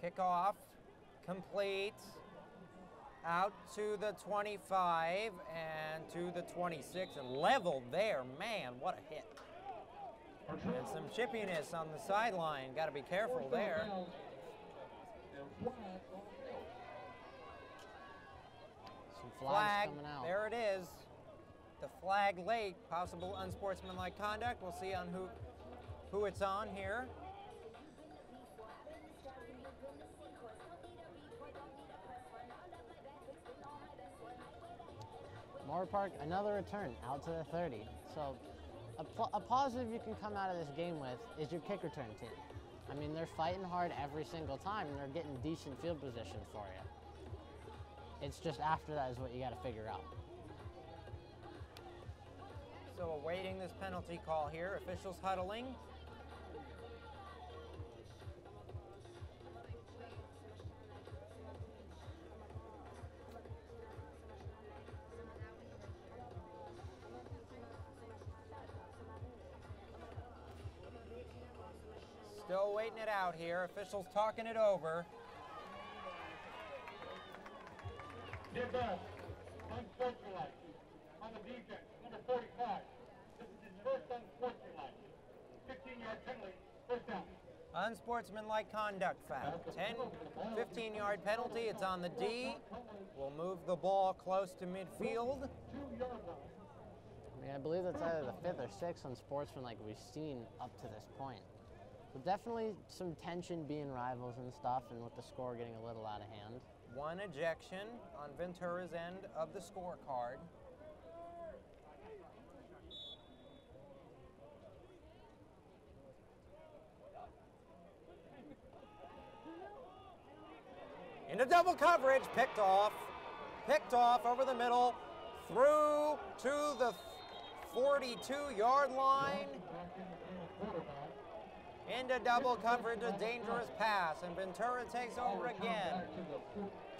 Kickoff complete, out to the 25 and to the 26, and leveled there. Man, what a hit. And some chippiness on the sideline. Got to be careful there. Some flags Flag, coming out. there it is. The flag late, possible unsportsmanlike conduct. We'll see on who it's on here. Moorpark, another return out to the 30. So a positive you can come out of this game with is your kick return team. I mean, they're fighting hard every single time, and they're getting decent field position for you. It's just after that is what you got to figure out. So awaiting this penalty call here, officials huddling. Still waiting it out here. Officials talking it over. Did that. Unsportsmanlike. On the defense, number 45. This is his first unsportsmanlike. 15-yard penalty, first down. Unsportsmanlike conduct foul. 15-yard penalty. It's on the D. We'll move the ball close to midfield. I mean, I believe that's either the 5th or 6th unsportsmanlike we've seen up to this point. So definitely some tension being rivals and stuff, and with the score getting a little out of hand. One ejection on Ventura's end of the scorecard. Into double coverage, picked off over the middle, through to the 42-yard line. Into double coverage, a dangerous pass, and Ventura takes over again.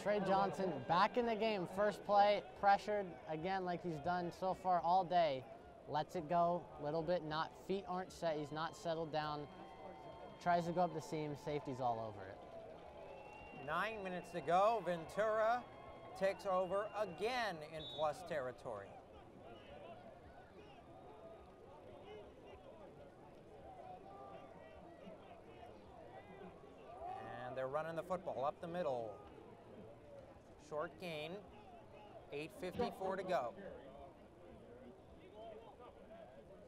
Trey Johnson back in the game, first play, pressured again like he's done so far all day. Lets it go a little bit, feet aren't set, he's not settled down. Tries to go up the seam, safety's all over it. 9 minutes to go, Ventura takes over again in plus territory. And they're running the football up the middle. Short gain, 8:54 to go.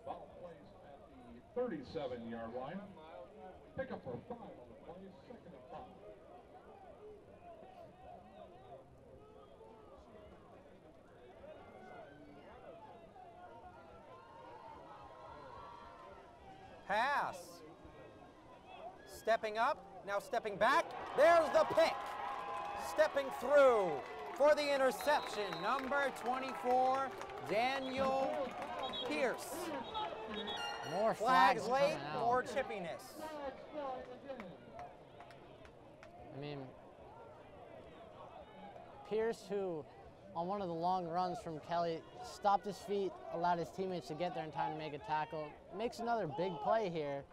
Ball plays at the 37-yard line. Pick up for 5 on the play, 2nd and 5. Pass. Stepping up, now stepping back. There's the pick. Stepping through for the interception, number 24, Daniel Pierce. More Flags late, coming out. more chippiness. I mean, Pierce, who on one of the long runs from Kelly, stopped his feet, allowed his teammates to get there in time to make a tackle. Makes another big play here,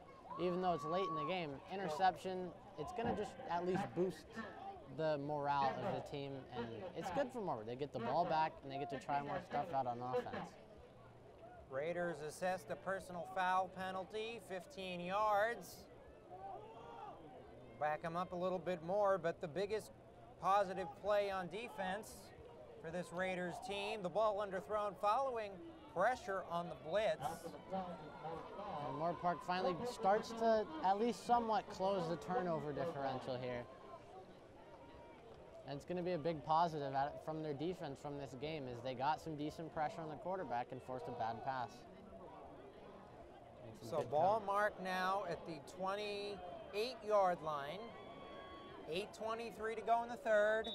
even though it's late in the game. Interception, it's going to just at least boost the morale of the team, and it's good for Moorpark. They get the ball back, and they get to try more stuff out on offense. Raiders assessed a personal foul penalty, 15 yards. Back them up a little bit more, but the biggest positive play on defense for this Raiders team, the ball underthrown following pressure on the blitz. And Moorpark finally starts to at least somewhat close the turnover differential here. And it's going to be a big positive from their defense from this game, is they got some decent pressure on the quarterback and forced a bad pass. So ball marked now at the 28-yard line. 8:23 to go in the third.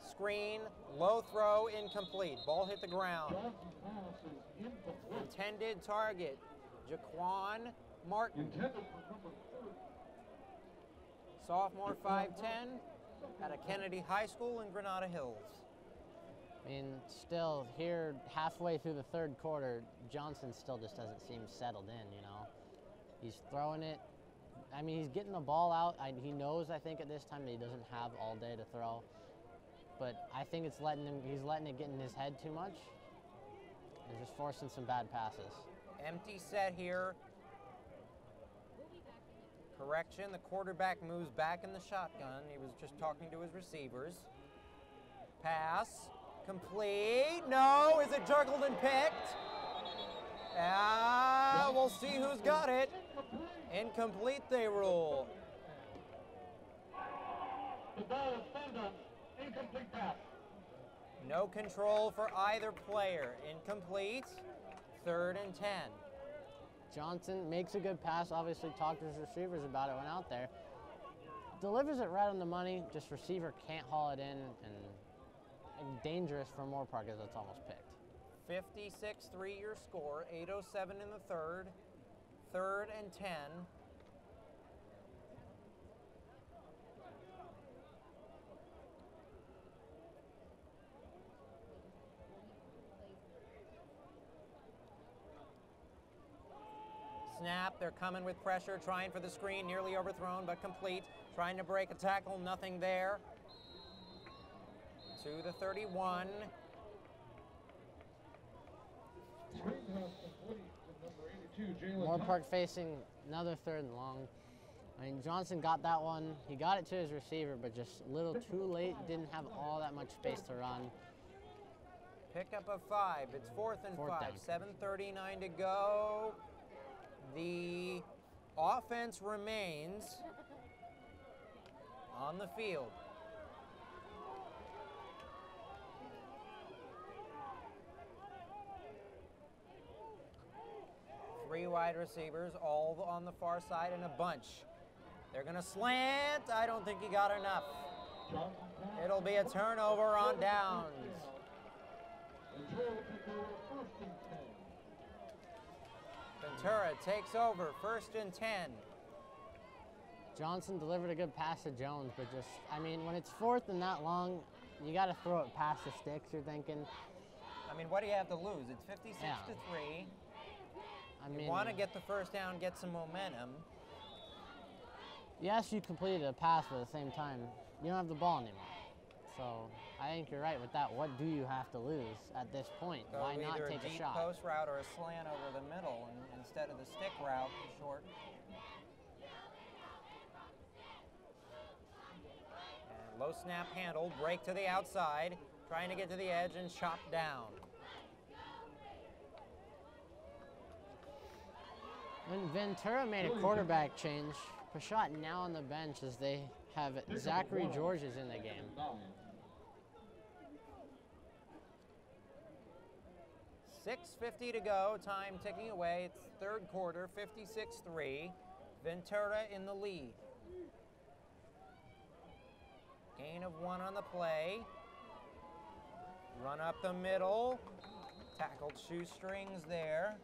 Screen, low throw, incomplete. Ball hit the ground. Intended target, Jaquan Martin. Sophomore, 5'10", at a Kennedy High School in Granada Hills. I mean, still here halfway through the third quarter, Johnson still just doesn't seem settled in, you know. He's throwing it. I mean, he's getting the ball out. He knows, I think, at this time that he doesn't have all day to throw. But I think he's letting it get in his head too much. And just forcing some bad passes. Empty set here. Correction, the quarterback moves back in the shotgun. He was just talking to his receivers. Pass, complete. No, is it juggled and picked? We'll see who's got it. Incomplete, they rule. The ball is fumbled. Incomplete pass. No control for either player. Incomplete. 3rd and 10. Johnson makes a good pass, obviously talked to his receivers about it, went out there. Delivers it right on the money, just receiver can't haul it in, and dangerous for Moorpark as it's almost picked. 56-3 your score, 8:07 in the third. 3rd and 10. Snap, they're coming with pressure, trying for the screen, nearly overthrown but complete. Trying to break a tackle, nothing there. To the 31. complete to number 82, Jalen Moorpark facing another 3rd and long. I mean, Johnson got that one. He got it to his receiver, but just a little too late. Didn't have all that much space to run. Pickup of 5. It's 4th and 5. Down. 7:39 to go. The offense remains on the field. Three wide receivers, all on the far side in a bunch. They're going to slant. I don't think he got enough. It'll be a turnover on downs. Ventura takes over, 1st and 10. Johnson delivered a good pass to Jones, but just, I mean, when it's 4th and that long, you got to throw it past the sticks, you're thinking. I mean, what do you have to lose? It's 56 to 3. I mean, you want to get the 1st down, get some momentum. Yes, you completed a pass, but at the same time, you don't have the ball anymore. So I think you're right with that. What do you have to lose at this point? So why not take either a deep shot? post route or a slant over the middle instead of the stick route short. And low snap handled, break to the outside, trying to get to the edge and chopped down. When Ventura made a quarterback change, Pashat now on the bench as they have Zachary Georges in the game. 6:50 to go, time ticking away. It's 3rd quarter, 56-3. Ventura in the lead. Gain of 1 on the play. Run up the middle. Tackled shoestrings there.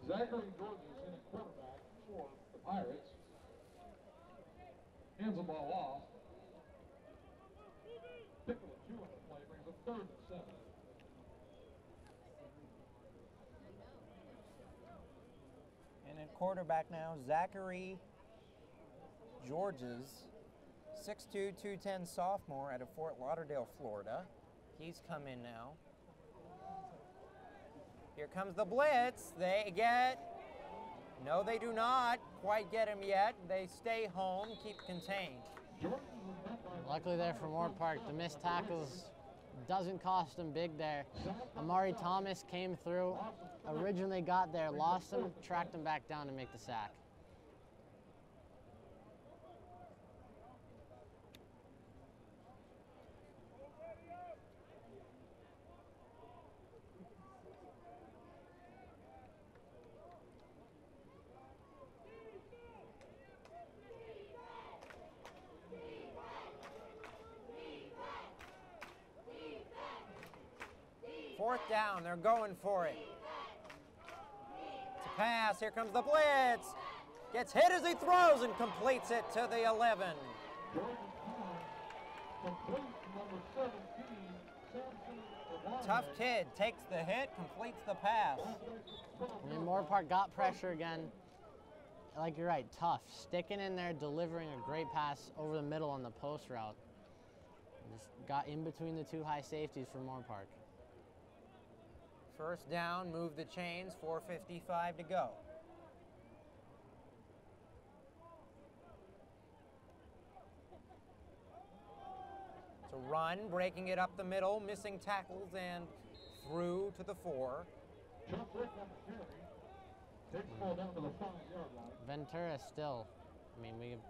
Zachary Georges in at quarterback for the Pirates. Hands the ball off. Pick with a 2 on the play, brings up 3rd and 7. And at quarterback now, Zachary Georges, 6'2", 210 sophomore out of Fort Lauderdale, Florida. He's come in now. Here comes the blitz. They get, no, they do not quite get him yet. They stay home, keep contained. Luckily there for Moorpark, the missed tackles doesn't cost them big there. Amari Thomas came through, originally got there, lost him, tracked him back down to make the sack. Fourth down, they're going for it. It's a pass, here comes the blitz. Gets hit as he throws and completes it to the 11. Tough kid, takes the hit, completes the pass. I mean, Moorpark got pressure again. Like you're right, tough. Sticking in there, delivering a great pass over the middle on the post route. Just got in between the 2 high safeties for Moorpark. First down, move the chains, 4:55 to go. It's a run, breaking it up the middle, missing tackles and through to the 4. Ventura still, I mean, we have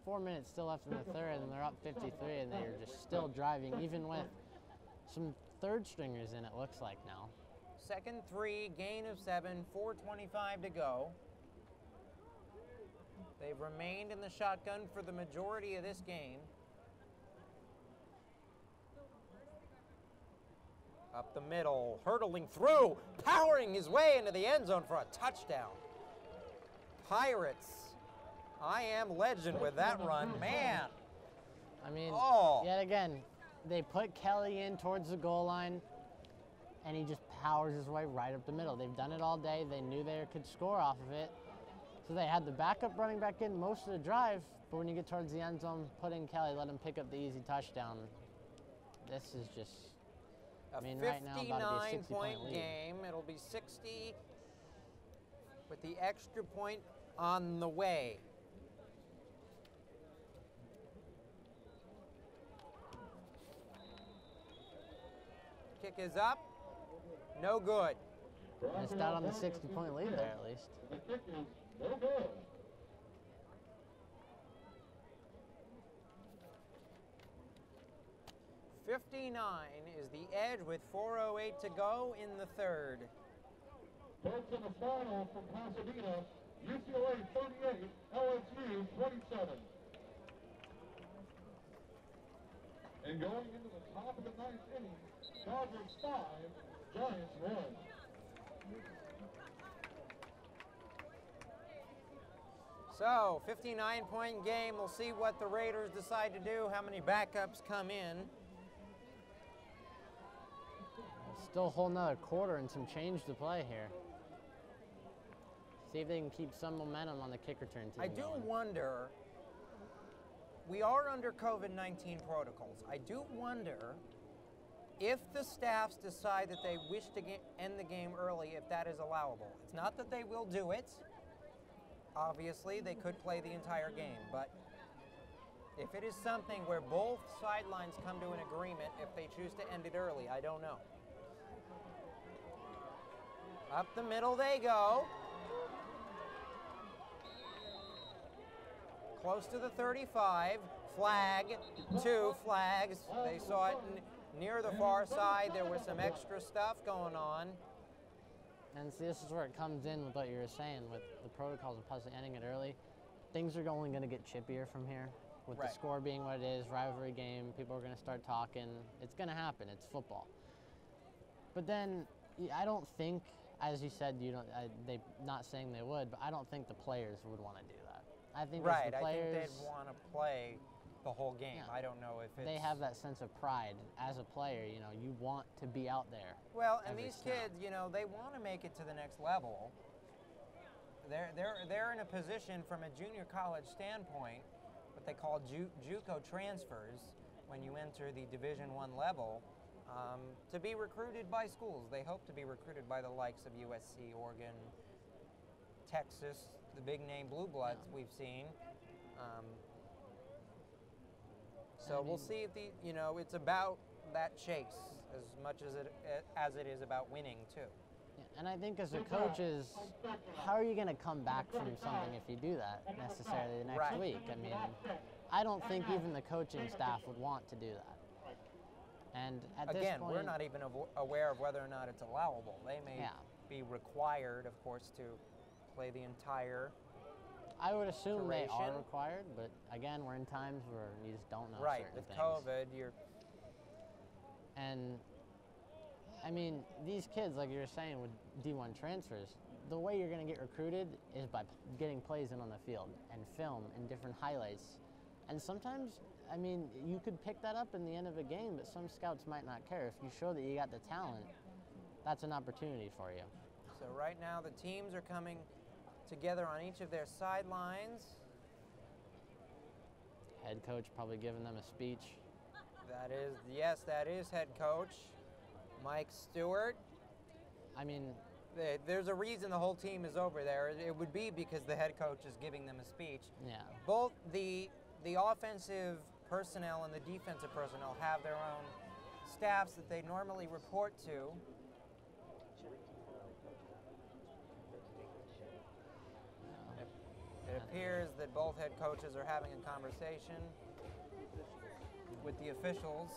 4 minutes still left in the 3rd and they're up 53 and they're just still driving, even with some 3rd stringers in, it looks like now. 2nd 3, gain of 7, 4:25 to go. They've remained in the shotgun for the majority of this game. Up the middle, hurtling through, powering his way into the end zone for a touchdown. Pirates, I am legend with that run, man. I mean, Oh. yet again, they put Kelly in towards the goal line, and he just powers his way right up the middle. They've done it all day. They knew they could score off of it. So they had the backup running back in most of the drive, but when you get towards the end zone, put in Kelly, let him pick up the easy touchdown. This is just I mean, right now, about to be a 60-point lead. game. It'll be 60 with the extra point on the way. Kick is up. No good. Missed out on the 60-point lead there, at least. The kick is no good. .59 is the edge with 4:08 to go in the third. Folks in the final from Pasadena, UCLA 38, LSU 27. And going into the top of the ninth inning, Dodgers 5, Giants 1. So, 59-point game. We'll see what the Raiders decide to do, how many backups come in. Still a whole nother quarter and some change to play here. See if they can keep some momentum on the kick return team. I do wonder, we are under COVID-19 protocols. I do wonder if the staffs decide that they wish to end the game early, if that is allowable. It's not that they will do it. Obviously, they could play the entire game, but if it is something where both sidelines come to an agreement, if they choose to end it early, I don't know. Up the middle they go. Close to the 35. Flag, 2 flags. They saw it near the far side. There was some extra stuff going on. And see, this is where it comes in with what you were saying with the protocols of possibly ending it early. Things are only going to get chippier from here. With the score being what it is, rivalry game, people are going to start talking. It's going to happen. It's football. But then, I don't think, as you said, they not saying they would, but I don't think the players would want to do that. I think as the players, I think they'd want to play the whole game. Yeah. I don't know if it's... They have that sense of pride as a player. You know, you want to be out there. Well, and these kids, you know, they want to make it to the next level. They're in a position from a junior college standpoint, what they call JUCO transfers, when you enter the Division I level, to be recruited by schools. They hope to be recruited by the likes of USC, Oregon, Texas, the big name Blue Bloods we've seen. So we'll see if it's about that chase as much as it is about winning too. Yeah, and I think as a coach how are you going to come back from something if you do that necessarily the next week? I mean, I don't think even the coaching staff would want to do that. And at this point, we're not even aware of whether or not it's allowable. They may be required, of course, to play the entire I would assume duration. They are required, but again, we're in times where you just don't know Right, certain with things. COVID, And, I mean, these kids, like you were saying with D1 transfers, the way you're going to get recruited is by getting plays in on the field and film and different highlights. And sometimes, I mean, you could pick that up in the end of a game, but some scouts might not care. If you show that you got the talent, that's an opportunity for you. So right now the teams are coming together on each of their sidelines. Head coach probably giving them a speech. That is head coach Mike Stewart. I mean, there's a reason the whole team is over there. It would be because the head coach is giving them a speech. Yeah. Both the offensive personnel and the defensive personnel have their own staffs that they normally report to. It appears that both head coaches are having a conversation with the officials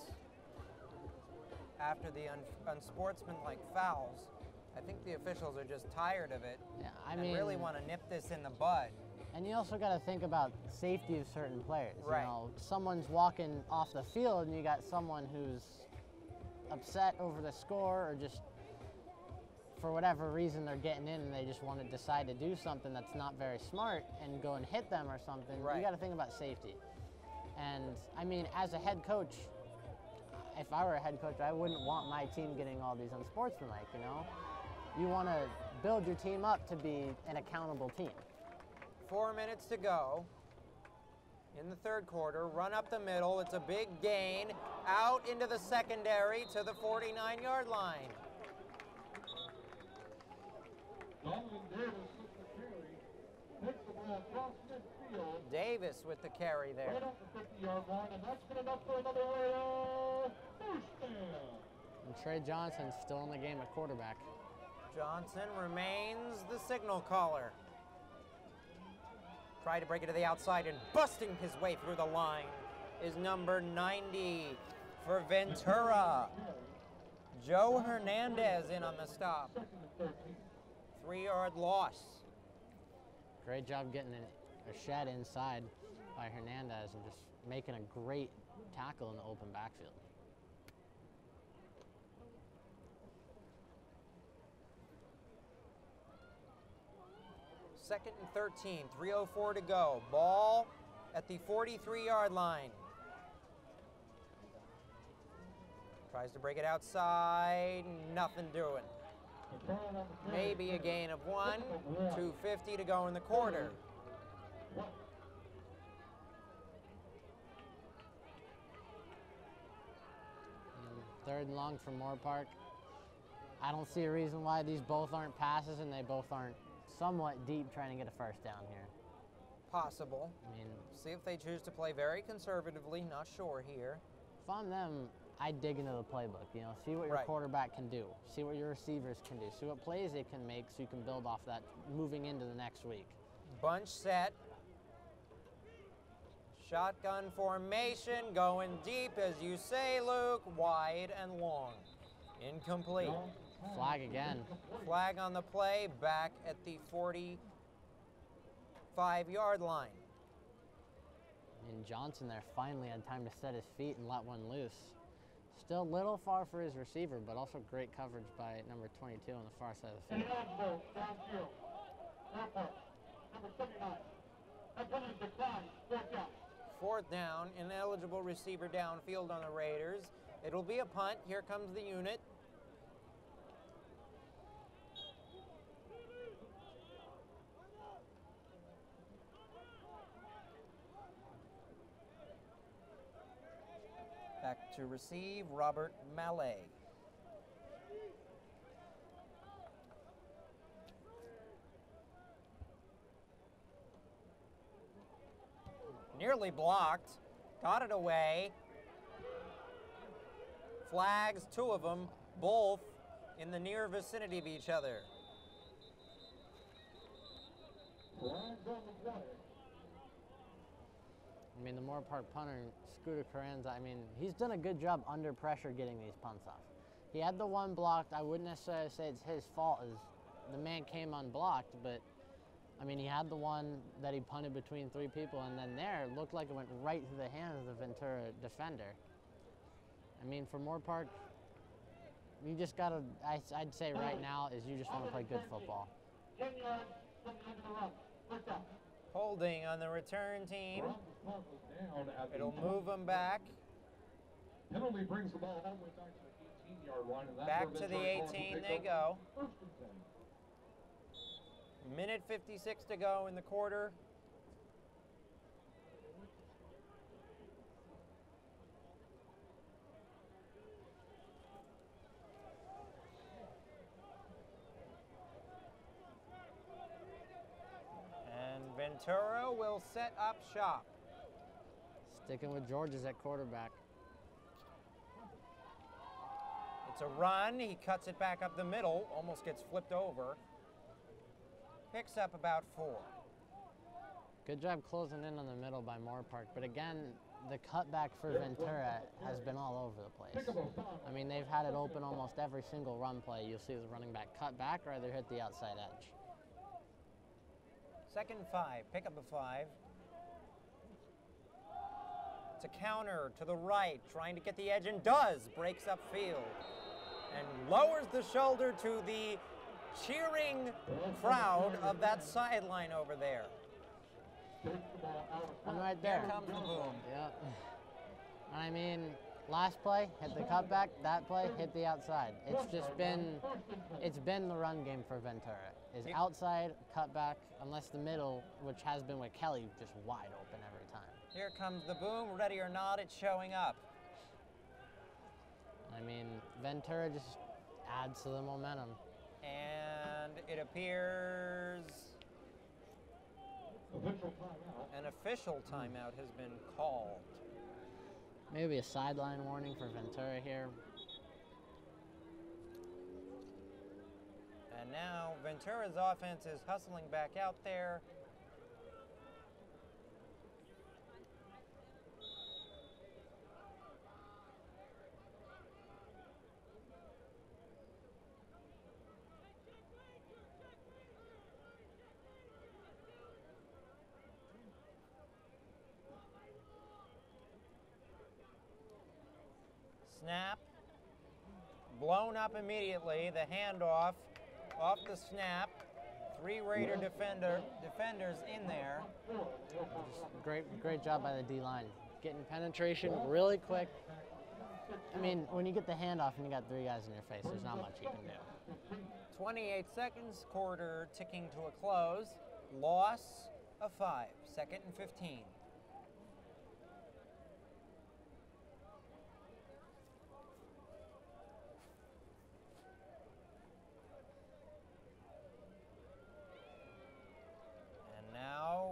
after the unsportsmanlike fouls. I think the officials are just tired of it and really want to nip this in the bud. And you also got to think about safety of certain players. Right. You know, someone's walking off the field and you got someone who's upset over the score or just for whatever reason they're getting in and they just want to decide to do something that's not very smart and go and hit them or something. Right. You got to think about safety. And I mean, as a head coach, if I were a head coach, I wouldn't want my team getting all these unsportsmanlike, you know? You want to build your team up to be an accountable team. 4 minutes to go. in the third quarter. Run up the middle. It's a big gain. Out into the secondary to the 49-yard line. Donovan Davis with the carry. Takes the ball across midfield. Davis with the carry there. Right off the 50-yard line, and that's good enough for another first down. And Trey Johnson's still in the game at quarterback. Johnson remains the signal caller. Try to break it to the outside, and busting his way through the line is number 90 for Ventura. Joe Hernandez in on the stop. 3-yard loss. Great job getting a shed inside by Hernandez and just making a great tackle in the open backfield. Second and 13, 3:04 to go. Ball at the 43-yard line. Tries to break it outside, nothing doing. Maybe a gain of 1, 2:50 to go in the quarter. Third and long for Moorpark. I don't see a reason why these both aren't passes and they both aren't somewhat deep trying to get a first down here. Possible. I mean, See if they choose to play very conservatively, not sure here. if I'm them, I'd dig into the playbook, you know, see what your Right. quarterback can do, see what your receivers can do, see what plays they can make so you can build off that moving into the next week. Bunch set. Shotgun formation, going deep, as you say, Luke. Wide and long. Incomplete. Flag again. Flag on the play, back at the 45-yard line. And Johnson there finally had time to set his feet and let one loose. Still a little far for his receiver, but also great coverage by number 22 on the far side of the field. Eligible downfield. Moorpark, number 79. That penalty declined. Fourth down. Fourth down, ineligible receiver downfield on the Raiders. It'll be a punt. Here comes the unit. Back to receive, Robert Mallet. Nearly blocked, got it away. Flags, 2 of them, both in the near vicinity of each other. Flags on the play. I mean, the Moorpark punter, Scooter Carranza, I mean, he's done a good job under pressure getting these punts off. He had the one blocked. I wouldn't necessarily say it's his fault as the man came unblocked, but I mean, he had the one that he punted between 3 people, and then there, it looked like it went right through the hands of the Ventura defender. I mean, for Moorpark, you just gotta, I'd say right now, is you just want to play good football. 10 yards from the end of the run. First down. Holding on the return team. Run the punt was down at the It'll move them back. Penalty brings the ball all the way back to the 18-yard line, and that's Back where to the Ventura calls 18 to they pick go. up First and 10. Minute 56 to go in the quarter. And Ventura will set up shop. Sticking with Georges at quarterback. It's a run. He cuts it back up the middle, almost gets flipped over. Picks up about 4. Good job closing in on the middle by Moorpark, but again, the cutback for Ventura has been all over the place. I mean, they've had it open almost every single run play. You'll see the running back cut back or either hit the outside edge. Second and 5, pick up a 5. It's a counter to the right, trying to get the edge, and does. Breaks up field and lowers the shoulder to the cheering crowd of that sideline over there. And right there. Here comes the boom. Yep. I mean, last play, hit the cutback, that play, hit the outside. It's just been, it's been the run game for Ventura. Is outside, cutback, unless the middle, which has been with Kelly, just wide open every time. Here comes the boom. Ready or not, it's showing up. I mean, Ventura just adds to the momentum. And it appears an official timeout has been called. Maybe a sideline warning for Ventura here. And now Ventura's offense is hustling back out there. Snap, blown up immediately, the handoff, off the snap, 3 Raider defenders in there. Just great job by the D-line. Getting penetration really quick. I mean, when you get the handoff and you got 3 guys in your face, there's not much you can do. 28 seconds, quarter ticking to a close, loss of 5, 2nd and 15.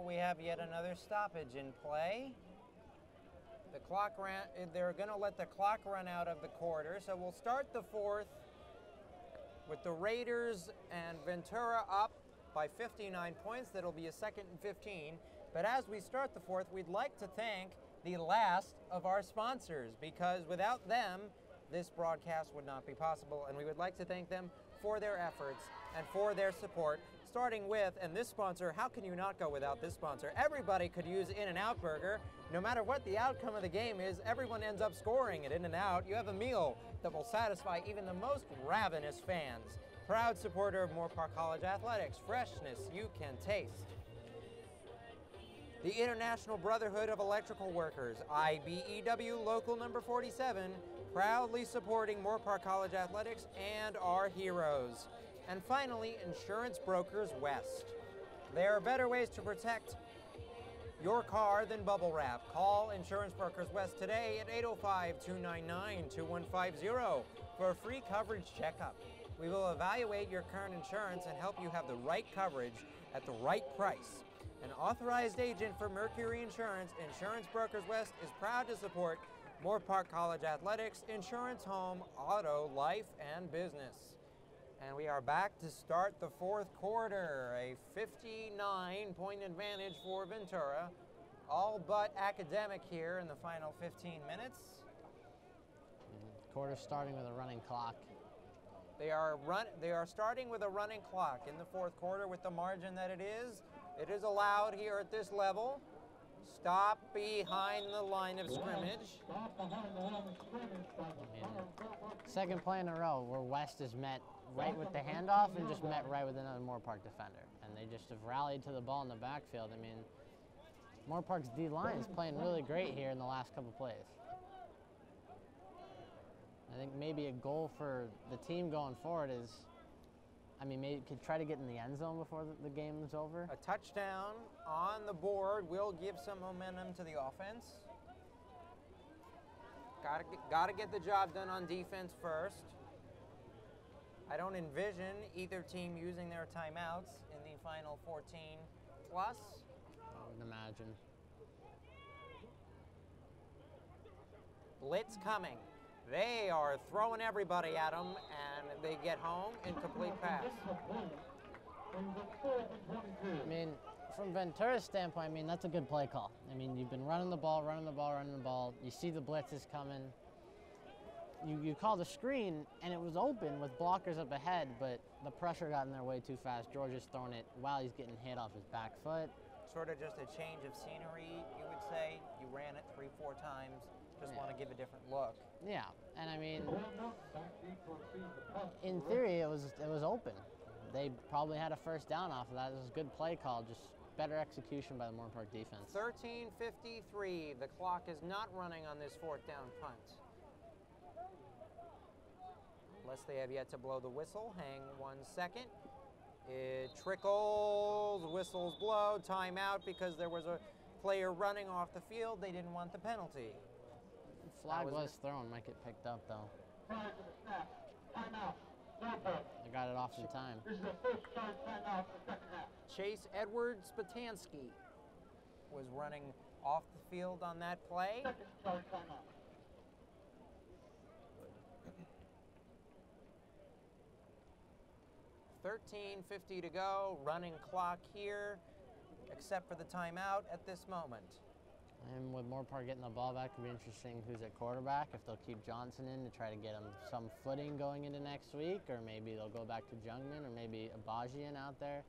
We have yet another stoppage in play. The clock they're going to let the clock run out of the quarter, so we'll start the 4th with the Raiders and Ventura up by 59 points. That'll be a 2nd and 15. But as we start the 4th, we'd like to thank the last of our sponsors, because without them, this broadcast would not be possible, and we would like to thank them for their efforts and for their support. Starting with, and this sponsor, how can you not go without this sponsor? Everybody could use In-N-Out Burger. No matter what the outcome of the game is, everyone ends up scoring at In-N-Out. You have a meal that will satisfy even the most ravenous fans. Proud supporter of Moorpark College Athletics. Freshness you can taste. The International Brotherhood of Electrical Workers, IBEW Local Number 47, proudly supporting Moorpark College Athletics and our heroes. And finally, Insurance Brokers West. There are better ways to protect your car than bubble wrap. Call Insurance Brokers West today at 805-299-2150 for a free coverage checkup. We will evaluate your current insurance and help you have the right coverage at the right price. An authorized agent for Mercury Insurance, Insurance Brokers West is proud to support Moorpark College Athletics, insurance, home, auto, life, and business. And we are back to start the 4th quarter, a 59-point advantage for Ventura. All but academic here in the final 15 minutes. Quarter starting with a running clock. They are starting with a running clock in the 4th quarter with the margin that it is. It is allowed here at this level. Stop behind the line of scrimmage. Second play in a row where West is met right with the handoff and just met right with another Moorpark defender. And they just have rallied to the ball in the backfield. I mean, Moorpark's D-line is playing really great here in the last couple plays. I think maybe a goal for the team going forward is, I mean, maybe could try to get in the end zone before the game is over. A touchdown on the board will give some momentum to the offense. Gotta get the job done on defense first. I don't envision either team using their timeouts in the final 14 plus. I would imagine. Blitz coming. They are throwing everybody at them, and they get home, incomplete pass. I mean, from Ventura's standpoint, I mean, that's a good play call. I mean, you've been running the ball. You see the blitzes coming. You call the screen, and it was open with blockers up ahead, but the pressure got in their way too fast. George is throwing it while he's getting hit off his back foot. Sort of just a change of scenery, you would say. You ran it 3-4 times. Just want to give a different look. Yeah, and I mean, in theory, it was open. They probably had a first down off of that. It was a good play call, just better execution by the Moorpark defense. 13:53. The clock is not running on this 4th down punt. Unless they have yet to blow the whistle. Hang 1 second. It trickles, whistles blow, timeout because there was a player running off the field, they didn't want the penalty. Flag was thrown, might get picked up though. Prior to the snap, timeout, Moorpark. They got it off in time. This is the first charge timeout for the second half. Chase Edwards Spatansky was running off the field on that play. Second charge timeout. 13:50 to go, running clock here, except for the timeout at this moment. And with Moorpark getting the ball back, it'll be interesting who's at quarterback, if they'll keep Johnson in to try to get him some footing going into next week, or maybe they'll go back to Jungman, or maybe Abajian out there.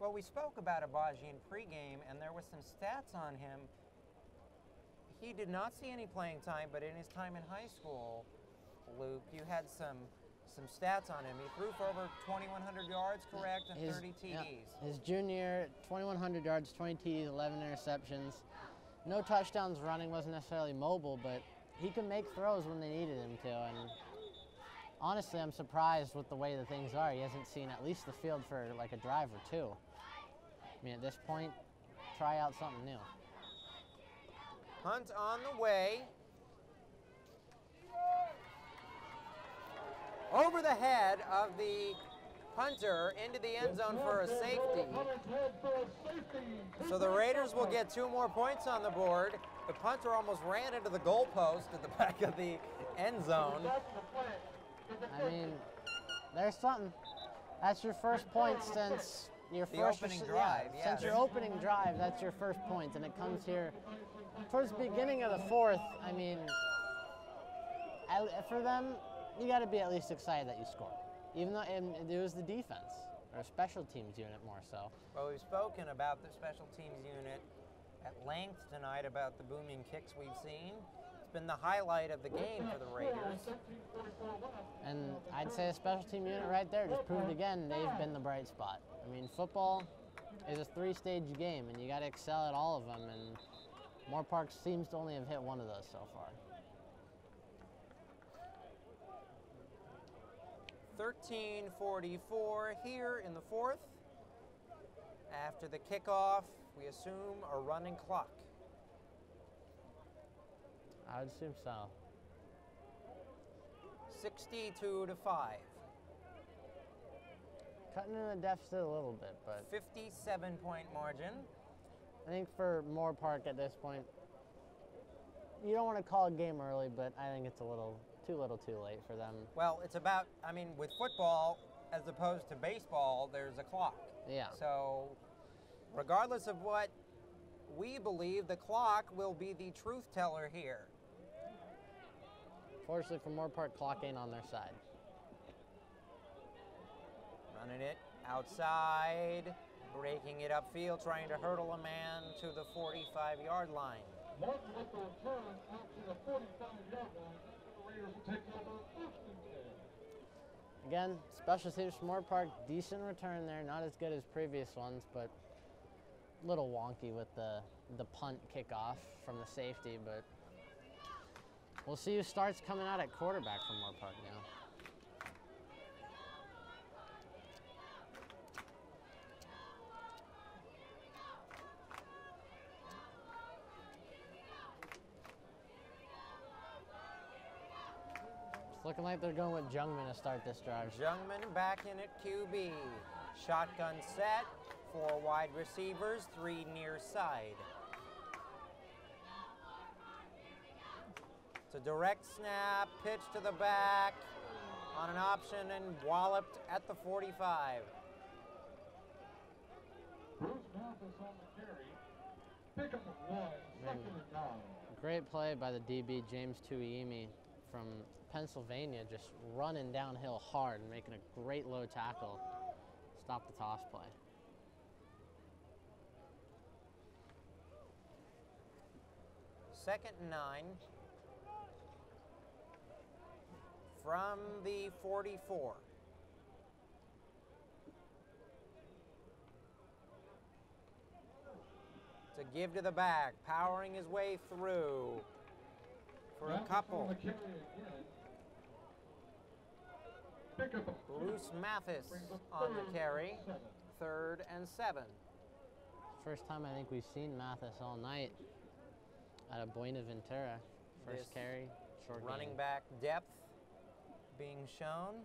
Well, we spoke about Abajian pregame, and there was some stats on him. He did not see any playing time, but in his time in high school, Luke, you had some stats on him. He threw for over 2,100 yards, correct, and 30 TDs. Yeah, his junior year, 2,100 yards, 20 TDs, 11 interceptions. No touchdowns running, wasn't necessarily mobile, but he could make throws when they needed him to. And honestly, I'm surprised with the way that things are. He hasn't seen at least the field for like a drive or two. I mean, at this point, try out something new. Hunt on the way. Over the head of the punter into the end zone for a safety. So the Raiders will get 2 more points on the board. The punter almost ran into the goalpost at the back of the end zone. I mean, there's something. That's your first point since your first opening drive. Yeah, since your opening drive, that's your first point, and it comes here towards the beginning of the fourth. I mean, for them, you got to be at least excited that you scored, even though it was the defense or special teams unit more so. Well, we've spoken about the special teams unit at length tonight about the booming kicks we've seen. It's been the highlight of the game for the Raiders. And I'd say a special team unit right there just proved again they've been the bright spot. I mean, football is a 3-stage game, and you got to excel at all of them, and Moorpark seems to only have hit one of those so far. 13:44 here in the fourth. After the kickoff, we assume a running clock. I would assume so. 62-5. Cutting in the deficit a little bit, but 57-point margin. I think for Moorpark at this point, you don't want to call a game early, but I think it's a little too late for them. Well, it's about, I mean, with football, as opposed to baseball, there's a clock. Yeah. So, regardless of what we believe, the clock will be the truth teller here. Fortunately for Moorpark, clock ain't on their side. Running it outside, breaking it upfield, trying to hurdle a man to the 45-yard line. Martin with the return out to the 45-yard line. The Raiders will take over 1st and 10. Again, special teams for Moorpark, decent return there, not as good as previous ones, but a little wonky with the punt kickoff from the safety, but we'll see who starts coming out at quarterback for Moorpark now. It's looking like they're going with Jungman to start this drive. Jungman back in at QB. Shotgun set, 4 wide receivers, 3 near side. It's a direct snap, pitch to the back on an option and walloped at the 45. Bruce Mathis on the carry. Pick up the 1, 2nd and 9. Great play by the DB, James Tuiimi from Pennsylvania, just running downhill hard and making a great low tackle. Stop the toss play. Second and 9 from the 44. To give to the back, powering his way through for a couple. Pickup Bruce Mathis on the carry, 3rd and 7. first time I think we've seen Mathis all night out of Ventura. First This carry, short running gain. back depth being shown.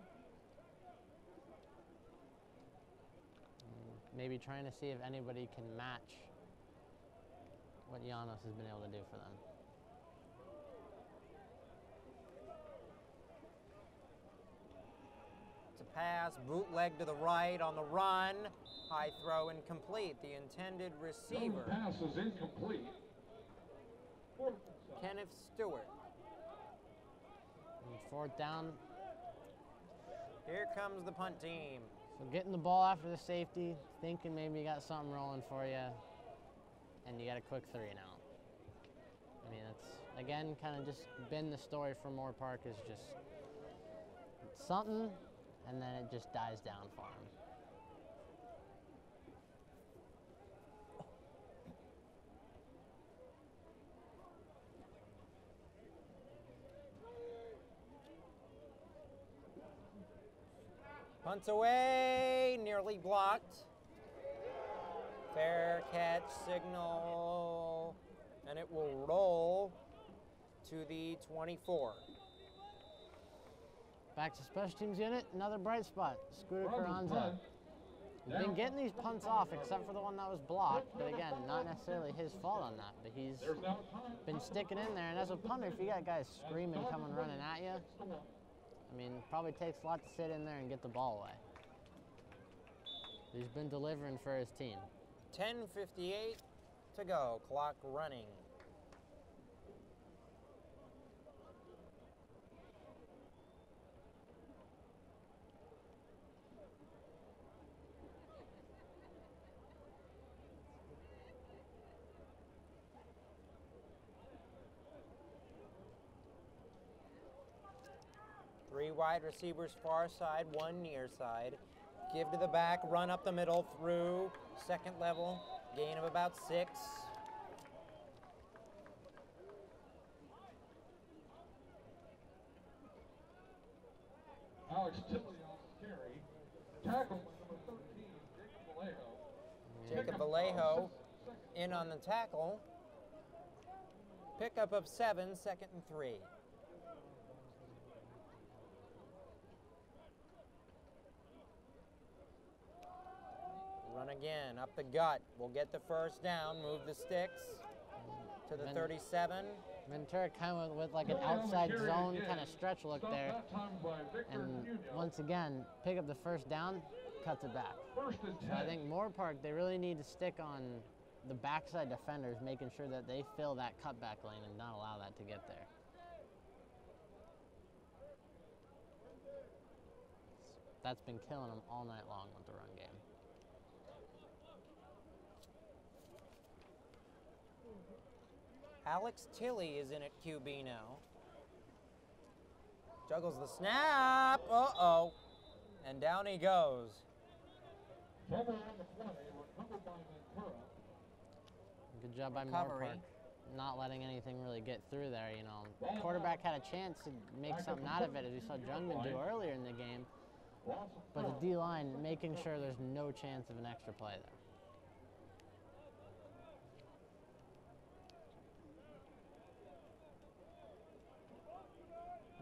Maybe trying to see if anybody can match what Janos has been able to do for them. It's a pass, bootleg to the right on the run. High throw incomplete. The intended receiver, Pass is incomplete. Kenneth Stewart. And fourth down, Here comes the punt team. so getting the ball after the safety, thinking maybe you got something rolling for you, and you got a quick 3 and out. I mean, it's, again, kind of just been the story for Moorpark, is just something, and then it just dies down for him. Punts away, nearly blocked. Fair catch signal, and it will roll to the 24. Back to special teams unit, another bright spot, Scooter Run the Carranza. punt. He's been getting these punts off, except for the one that was blocked, but again, not necessarily his fault on that, but he's There's now a time. been sticking in there, and as a punter, if you got guys screaming, coming, running at you, I mean, probably takes a lot to sit in there and get the ball away. He's been delivering for his team. 10:58 to go, clock running. Three wide receivers far side, one near side. Give to the back, run up the middle, through, second level, gain of about 6. Alex Tilley on the carry. Tackle by number 13, Jacob Vallejo. Jacob Vallejo in on the tackle. Pickup of 7, 2nd and 3. Run again, up the gut. We'll get the first down, move the sticks to the 37. Ventura kind of with like an outside zone kind of stretch look there, and once again, pick up the first down, cuts it back. So I think Moorpark, they really need to stick on the backside defenders, making sure that they fill that cutback lane and not allow that to get there. That's been killing them all night long with the run game. Alex Tilley is in at QB now. Juggles the snap. Uh-oh. And down he goes. Fumble on the play, recovered by Ventura. Good job by Recovery. Moorpark, not letting anything really get through there. You know, quarterback had a chance to make something out of it, as we saw Jungman do earlier in the game. But the D-line making sure there's no chance of an extra play there.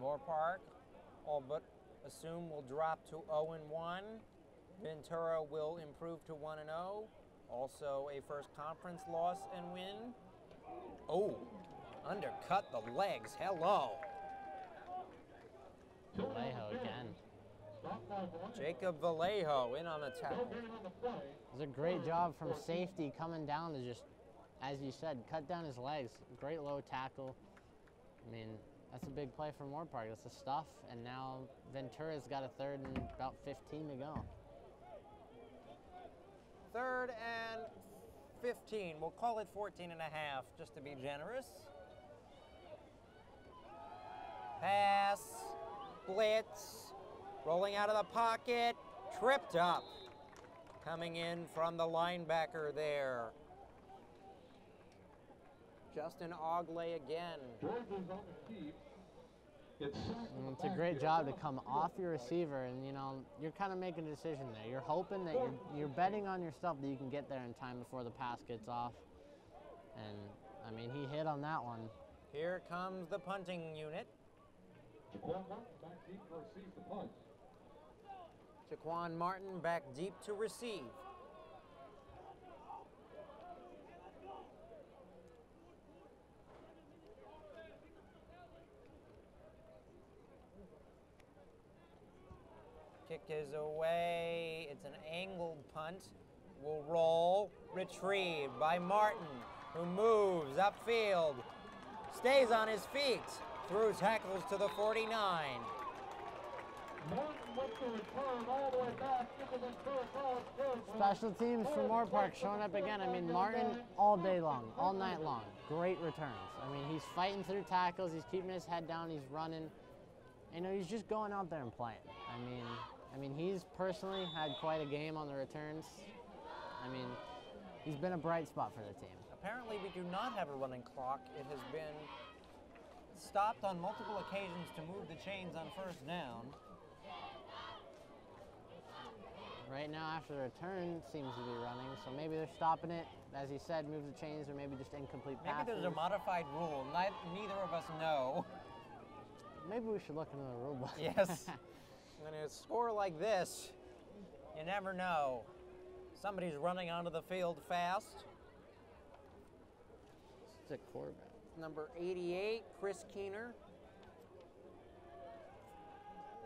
Moorpark, all but assume will drop to 0-1. Ventura will improve to 1-0. Also a first conference loss and win. Oh, undercut the legs. Hello. Vallejo again. Jacob Vallejo in on the tackle. It was a great job from safety coming down to just, as you said, cut down his legs. Great low tackle. I mean, that's a big play for Moorpark. That's the stuff. And now Ventura's got a 3rd and about 15 to go. 3rd and 15. We'll call it 14 and a half, just to be generous. Pass, blitz, rolling out of the pocket, tripped up. Coming in from the linebacker there. Justin Ogley again. George is on the keep. It's It's a great job to come off your receiver, and you know you're kind of making a decision there. You're hoping that you're betting on yourself that you can get there in time before the pass gets off. And I mean, he hit on that one. Here comes the punting unit. Jaquan Martin back deep to receive the punt. Jaquan Martin back deep to receive. Kick is away. It's an angled punt. Will roll. Retrieved by Martin, who moves upfield. Stays on his feet. Through tackles to the 49. Martin went to return all the way back into the College territory. Special teams for Moorpark showing up again. I mean, Martin all day long, all night long. Great returns. I mean, he's fighting through tackles. He's keeping his head down. He's running. You know, he's just going out there and playing. I mean, he's personally had quite a game on the returns. I mean, he's been a bright spot for the team. Apparently, we do not have a running clock. It has been stopped on multiple occasions to move the chains on first down. Right now, after the return seems to be running, so maybe they're stopping it. As he said, move the chains, or maybe just incomplete passes. Maybe there's a modified rule. Neither of us know. Maybe we should look into the rule book. Yes. When a score like this, you never know. Somebody's running onto the field fast. It's a quarterback. Number 88, Chris Keener.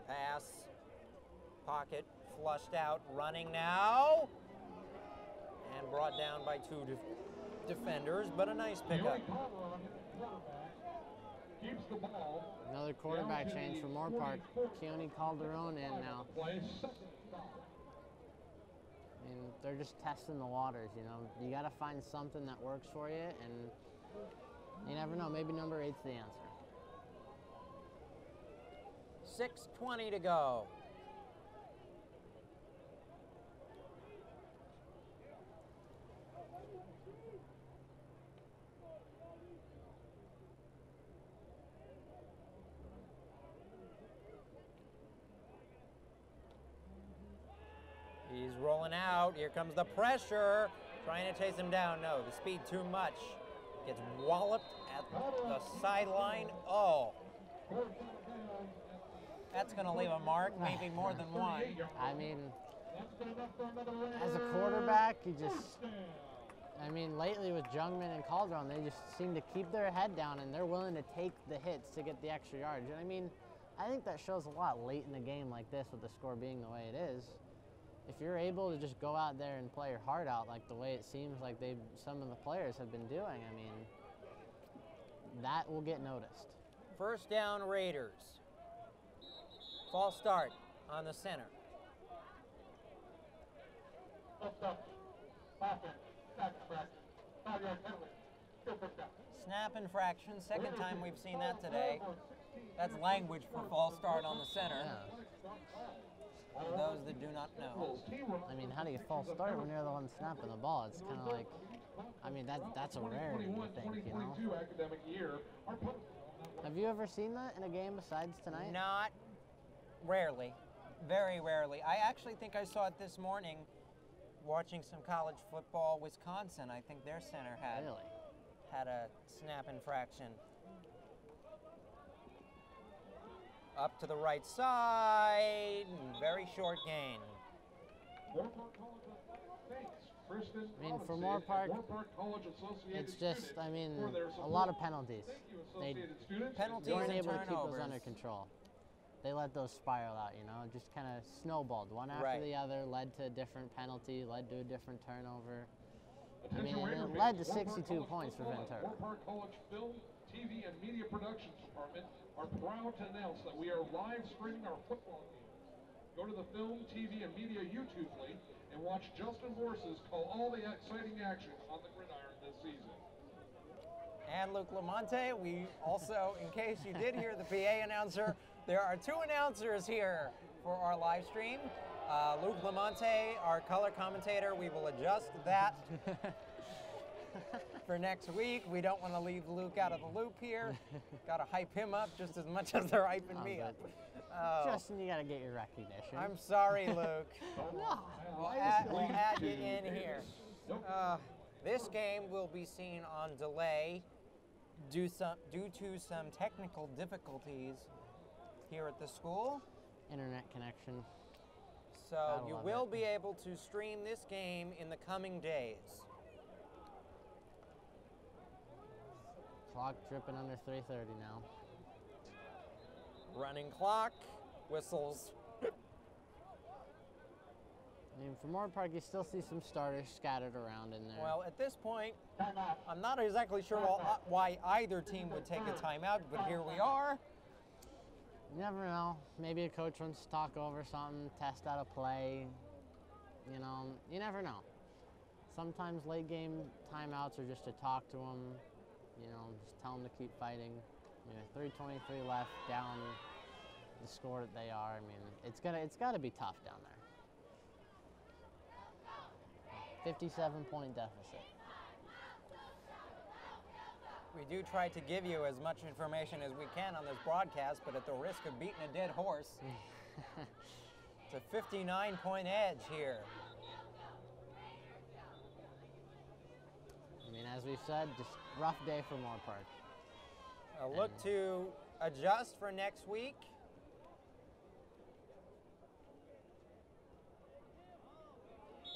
Pass. Pocket flushed out. Running now. And brought down by two defenders, but a nice pickup. Keeps the ball. Another quarterback change for Moorpark. Keone Calderon in now. I mean, they're just testing the waters, you know. You got to find something that works for you, and you never know. Maybe number 8's the answer. 6:20 to go. He's rolling out. Here comes the pressure. Trying to chase him down. No, the speed too much. Gets walloped at the sideline. Oh. That's going to leave a mark, maybe more than one. I mean, as a quarterback, you just, I mean, lately with Jungman and Calderon, they just seem to keep their head down, and they're willing to take the hits to get the extra yardage. And I mean, I think that shows a lot late in the game like this, with the score being the way it is. If you're able to just go out there and play your heart out like the way it seems like some of the players have been doing, I mean, that will get noticed. First down, Raiders. False start on the center. Snap infraction, second time we've seen that today. That's language for false start on the center. Yeah. For those that do not know. I mean, how do you false start when you're the one snapping the ball? It's kind of like, I mean, that's a rarity, I think, you know? Have you ever seen that in a game besides tonight? Not rarely. Very rarely. I actually think I saw it this morning watching some college football. Wisconsin, I think their center had a snap infraction. Up to the right side, very short gain. I mean, for Moorpark, it's just, I mean, a lot of penalties. They weren't able to keep those under control. They let those spiral out, you know, just kind of snowballed. One after the other, led to a different penalty, led to a different turnover. I mean, it led to 62 points for Ventura. Moorpark College Film, TV, and Media Productions Department are proud to announce that we are live streaming our football games. Go to the Film, TV, and Media YouTube link and watch Justin Bors's call all the exciting action on the gridiron this season. And Luke Lamonte, we also, in case you did hear the PA announcer, there are two announcers here for our live stream. Luke Lamonte, our color commentator, we will adjust that. for next week. We don't want to leave Luke out of the loop here. Got to hype him up just as much as they're hyping me up. Oh. Justin, you got to get your recognition. I'm sorry, Luke. No. We'll add you in here. This game will be seen on delay due to some technical difficulties here at the school. Internet connection. So you will be able to stream this game in the coming days. Clock dripping under 3:30 now. Running clock, whistles. I mean, for Moorpark, you still see some starters scattered around in there. Well, at this point, I'm not exactly sure why either team would take a timeout, but here we are. You never know. Maybe a coach wants to talk over something, test out a play. You know, you never know. Sometimes late game timeouts are just to talk to them, you know, just tell them to keep fighting. I mean, 3:23 left, down the score that they are. I mean, it's gotta be tough down there. 57-point deficit. We do try to give you as much information as we can on this broadcast, but at the risk of beating a dead horse, it's a 59-point edge here. I mean, as we've said, just rough day for Moorpark. Look to adjust for next week.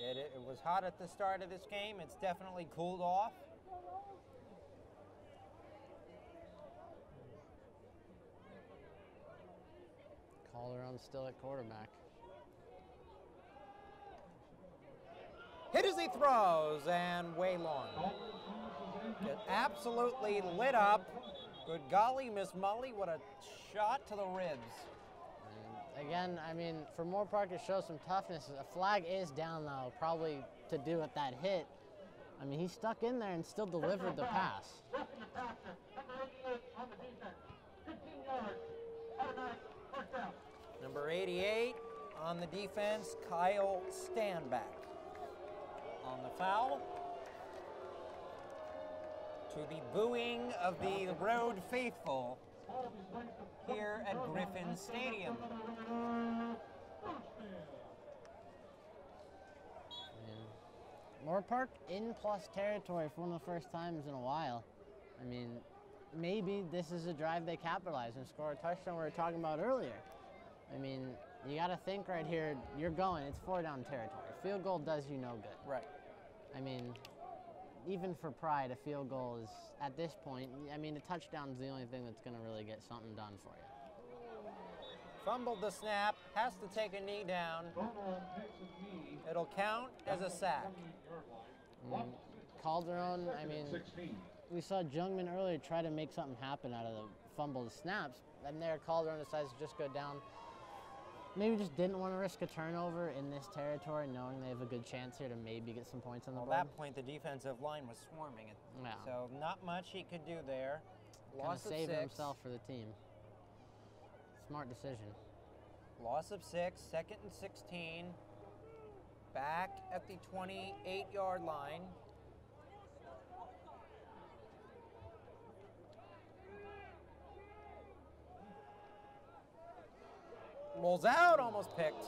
It was hot at the start of this game. It's definitely cooled off. Calderon still at quarterback. Hit as he throws, and way long. Get absolutely lit up. Good golly, Miss Mully, what a shot to the ribs. And again, I mean, for Moorpark, it shows some toughness. A flag is down, though, probably to do with that hit. I mean, he stuck in there and still delivered the pass. Number 88 on the defense, Kyle Standback. On the foul, to the booing of the road faithful here at Griffin Stadium. Moorpark in plus territory for one of the first times in a while. I mean, maybe this is a drive they capitalize and score a touchdown we were talking about earlier. I mean, you got to think right here, you're going, it's 4-down territory. Field goal does you no good. Right. I mean, even for pride, a field goal is, at this point, I mean, a touchdown is the only thing that's going to really get something done for you. Fumbled the snap, has to take a knee down. It'll count as a sack. Calderon, I mean, we saw Jungman earlier try to make something happen out of the fumbled snaps, and there Calderon decides to just go down. Maybe just didn't want to risk a turnover in this territory, knowing they have a good chance here to maybe get some points on the board. At that point, the defensive line was swarming it, yeah. So not much he could do there. Loss of 6. Saving himself for the team. Smart decision. Loss of 6, 2nd and 16. Back at the 28-yard line. Rolls out, almost picked.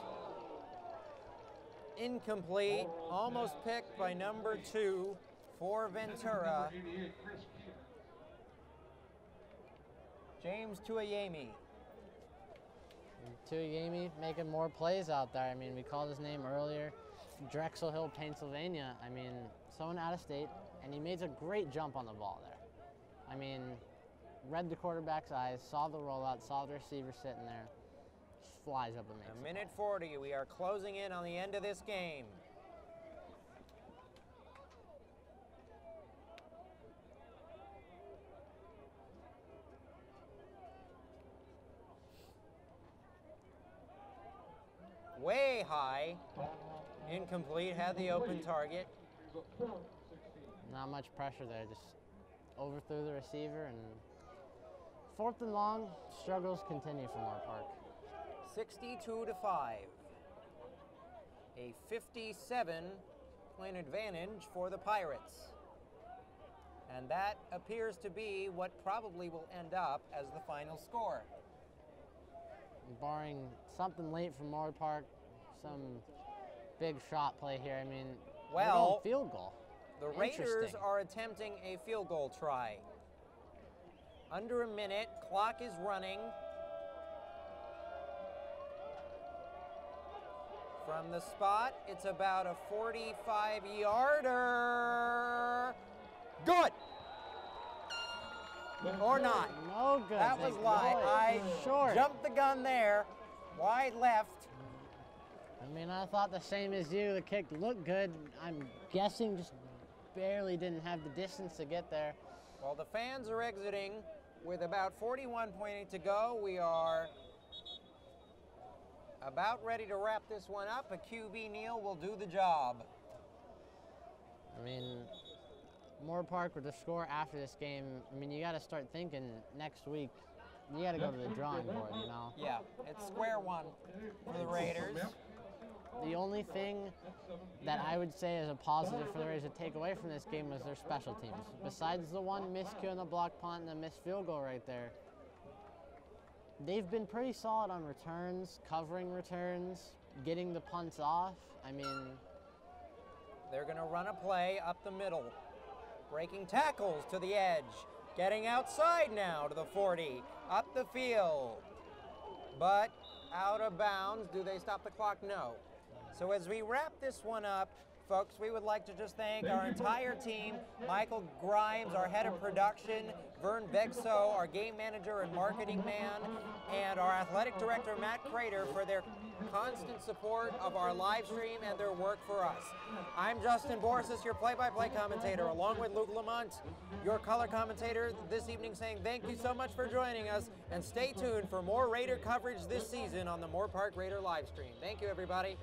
Incomplete, almost picked by number 2 for Ventura. James Tuayemi. Tuayemi making more plays out there. I mean, we called his name earlier. Drexel Hill, Pennsylvania. I mean, someone out of state, and he made a great jump on the ball there. I mean, read the quarterback's eyes, saw the rollout, saw the receiver sitting there. Just flies up and makes a minute 40. We are closing in on the end of this game. Way high. Incomplete, had the open target. Not much pressure there, just overthrew the receiver, and 4th and long, struggles continue for Moorpark. 62-5. A 57-point advantage for the Pirates. And that appears to be what probably will end up as the final score. Barring something late from Moorpark, some big shot play here. I mean, we're going field goal. The Raiders are attempting a field goal try. Under a minute, clock is running. From the spot, it's about a 45-yarder. Good. Or not. No good. That was wide. I jumped the gun there. Wide left. I mean, I thought the same as you. The kick looked good. I'm guessing just barely didn't have the distance to get there. Well, the fans are exiting with about 41.8 to go. We are about ready to wrap this one up. A QB Neal will do the job. I mean, Moorpark with the score after this game, I mean, you got to start thinking next week. You got to go to the drawing board, you know? Yeah, it's square one for the Raiders. The only thing that I would say is a positive for the Raiders to take away from this game was their special teams. Besides the one miscue on the block punt and the missed field goal right there, they've been pretty solid on returns, covering returns, getting the punts off. I mean, they're going to run a play up the middle. Breaking tackles to the edge. Getting outside now to the 40. Up the field. But out of bounds. Do they stop the clock? No. So as we wrap this one up, folks, we would like to just thank our entire team. Michael Grimes, our head of production, Vern Begso, our game manager and marketing man, and our athletic director, Matt Crater, for their constant support of our live stream and their work for us. I'm Justin Borsis, your play-by-play commentator, along with Luke Lamont, your color commentator this evening, saying thank you so much for joining us, and stay tuned for more Raider coverage this season on the Moorpark Raider live stream. Thank you, everybody.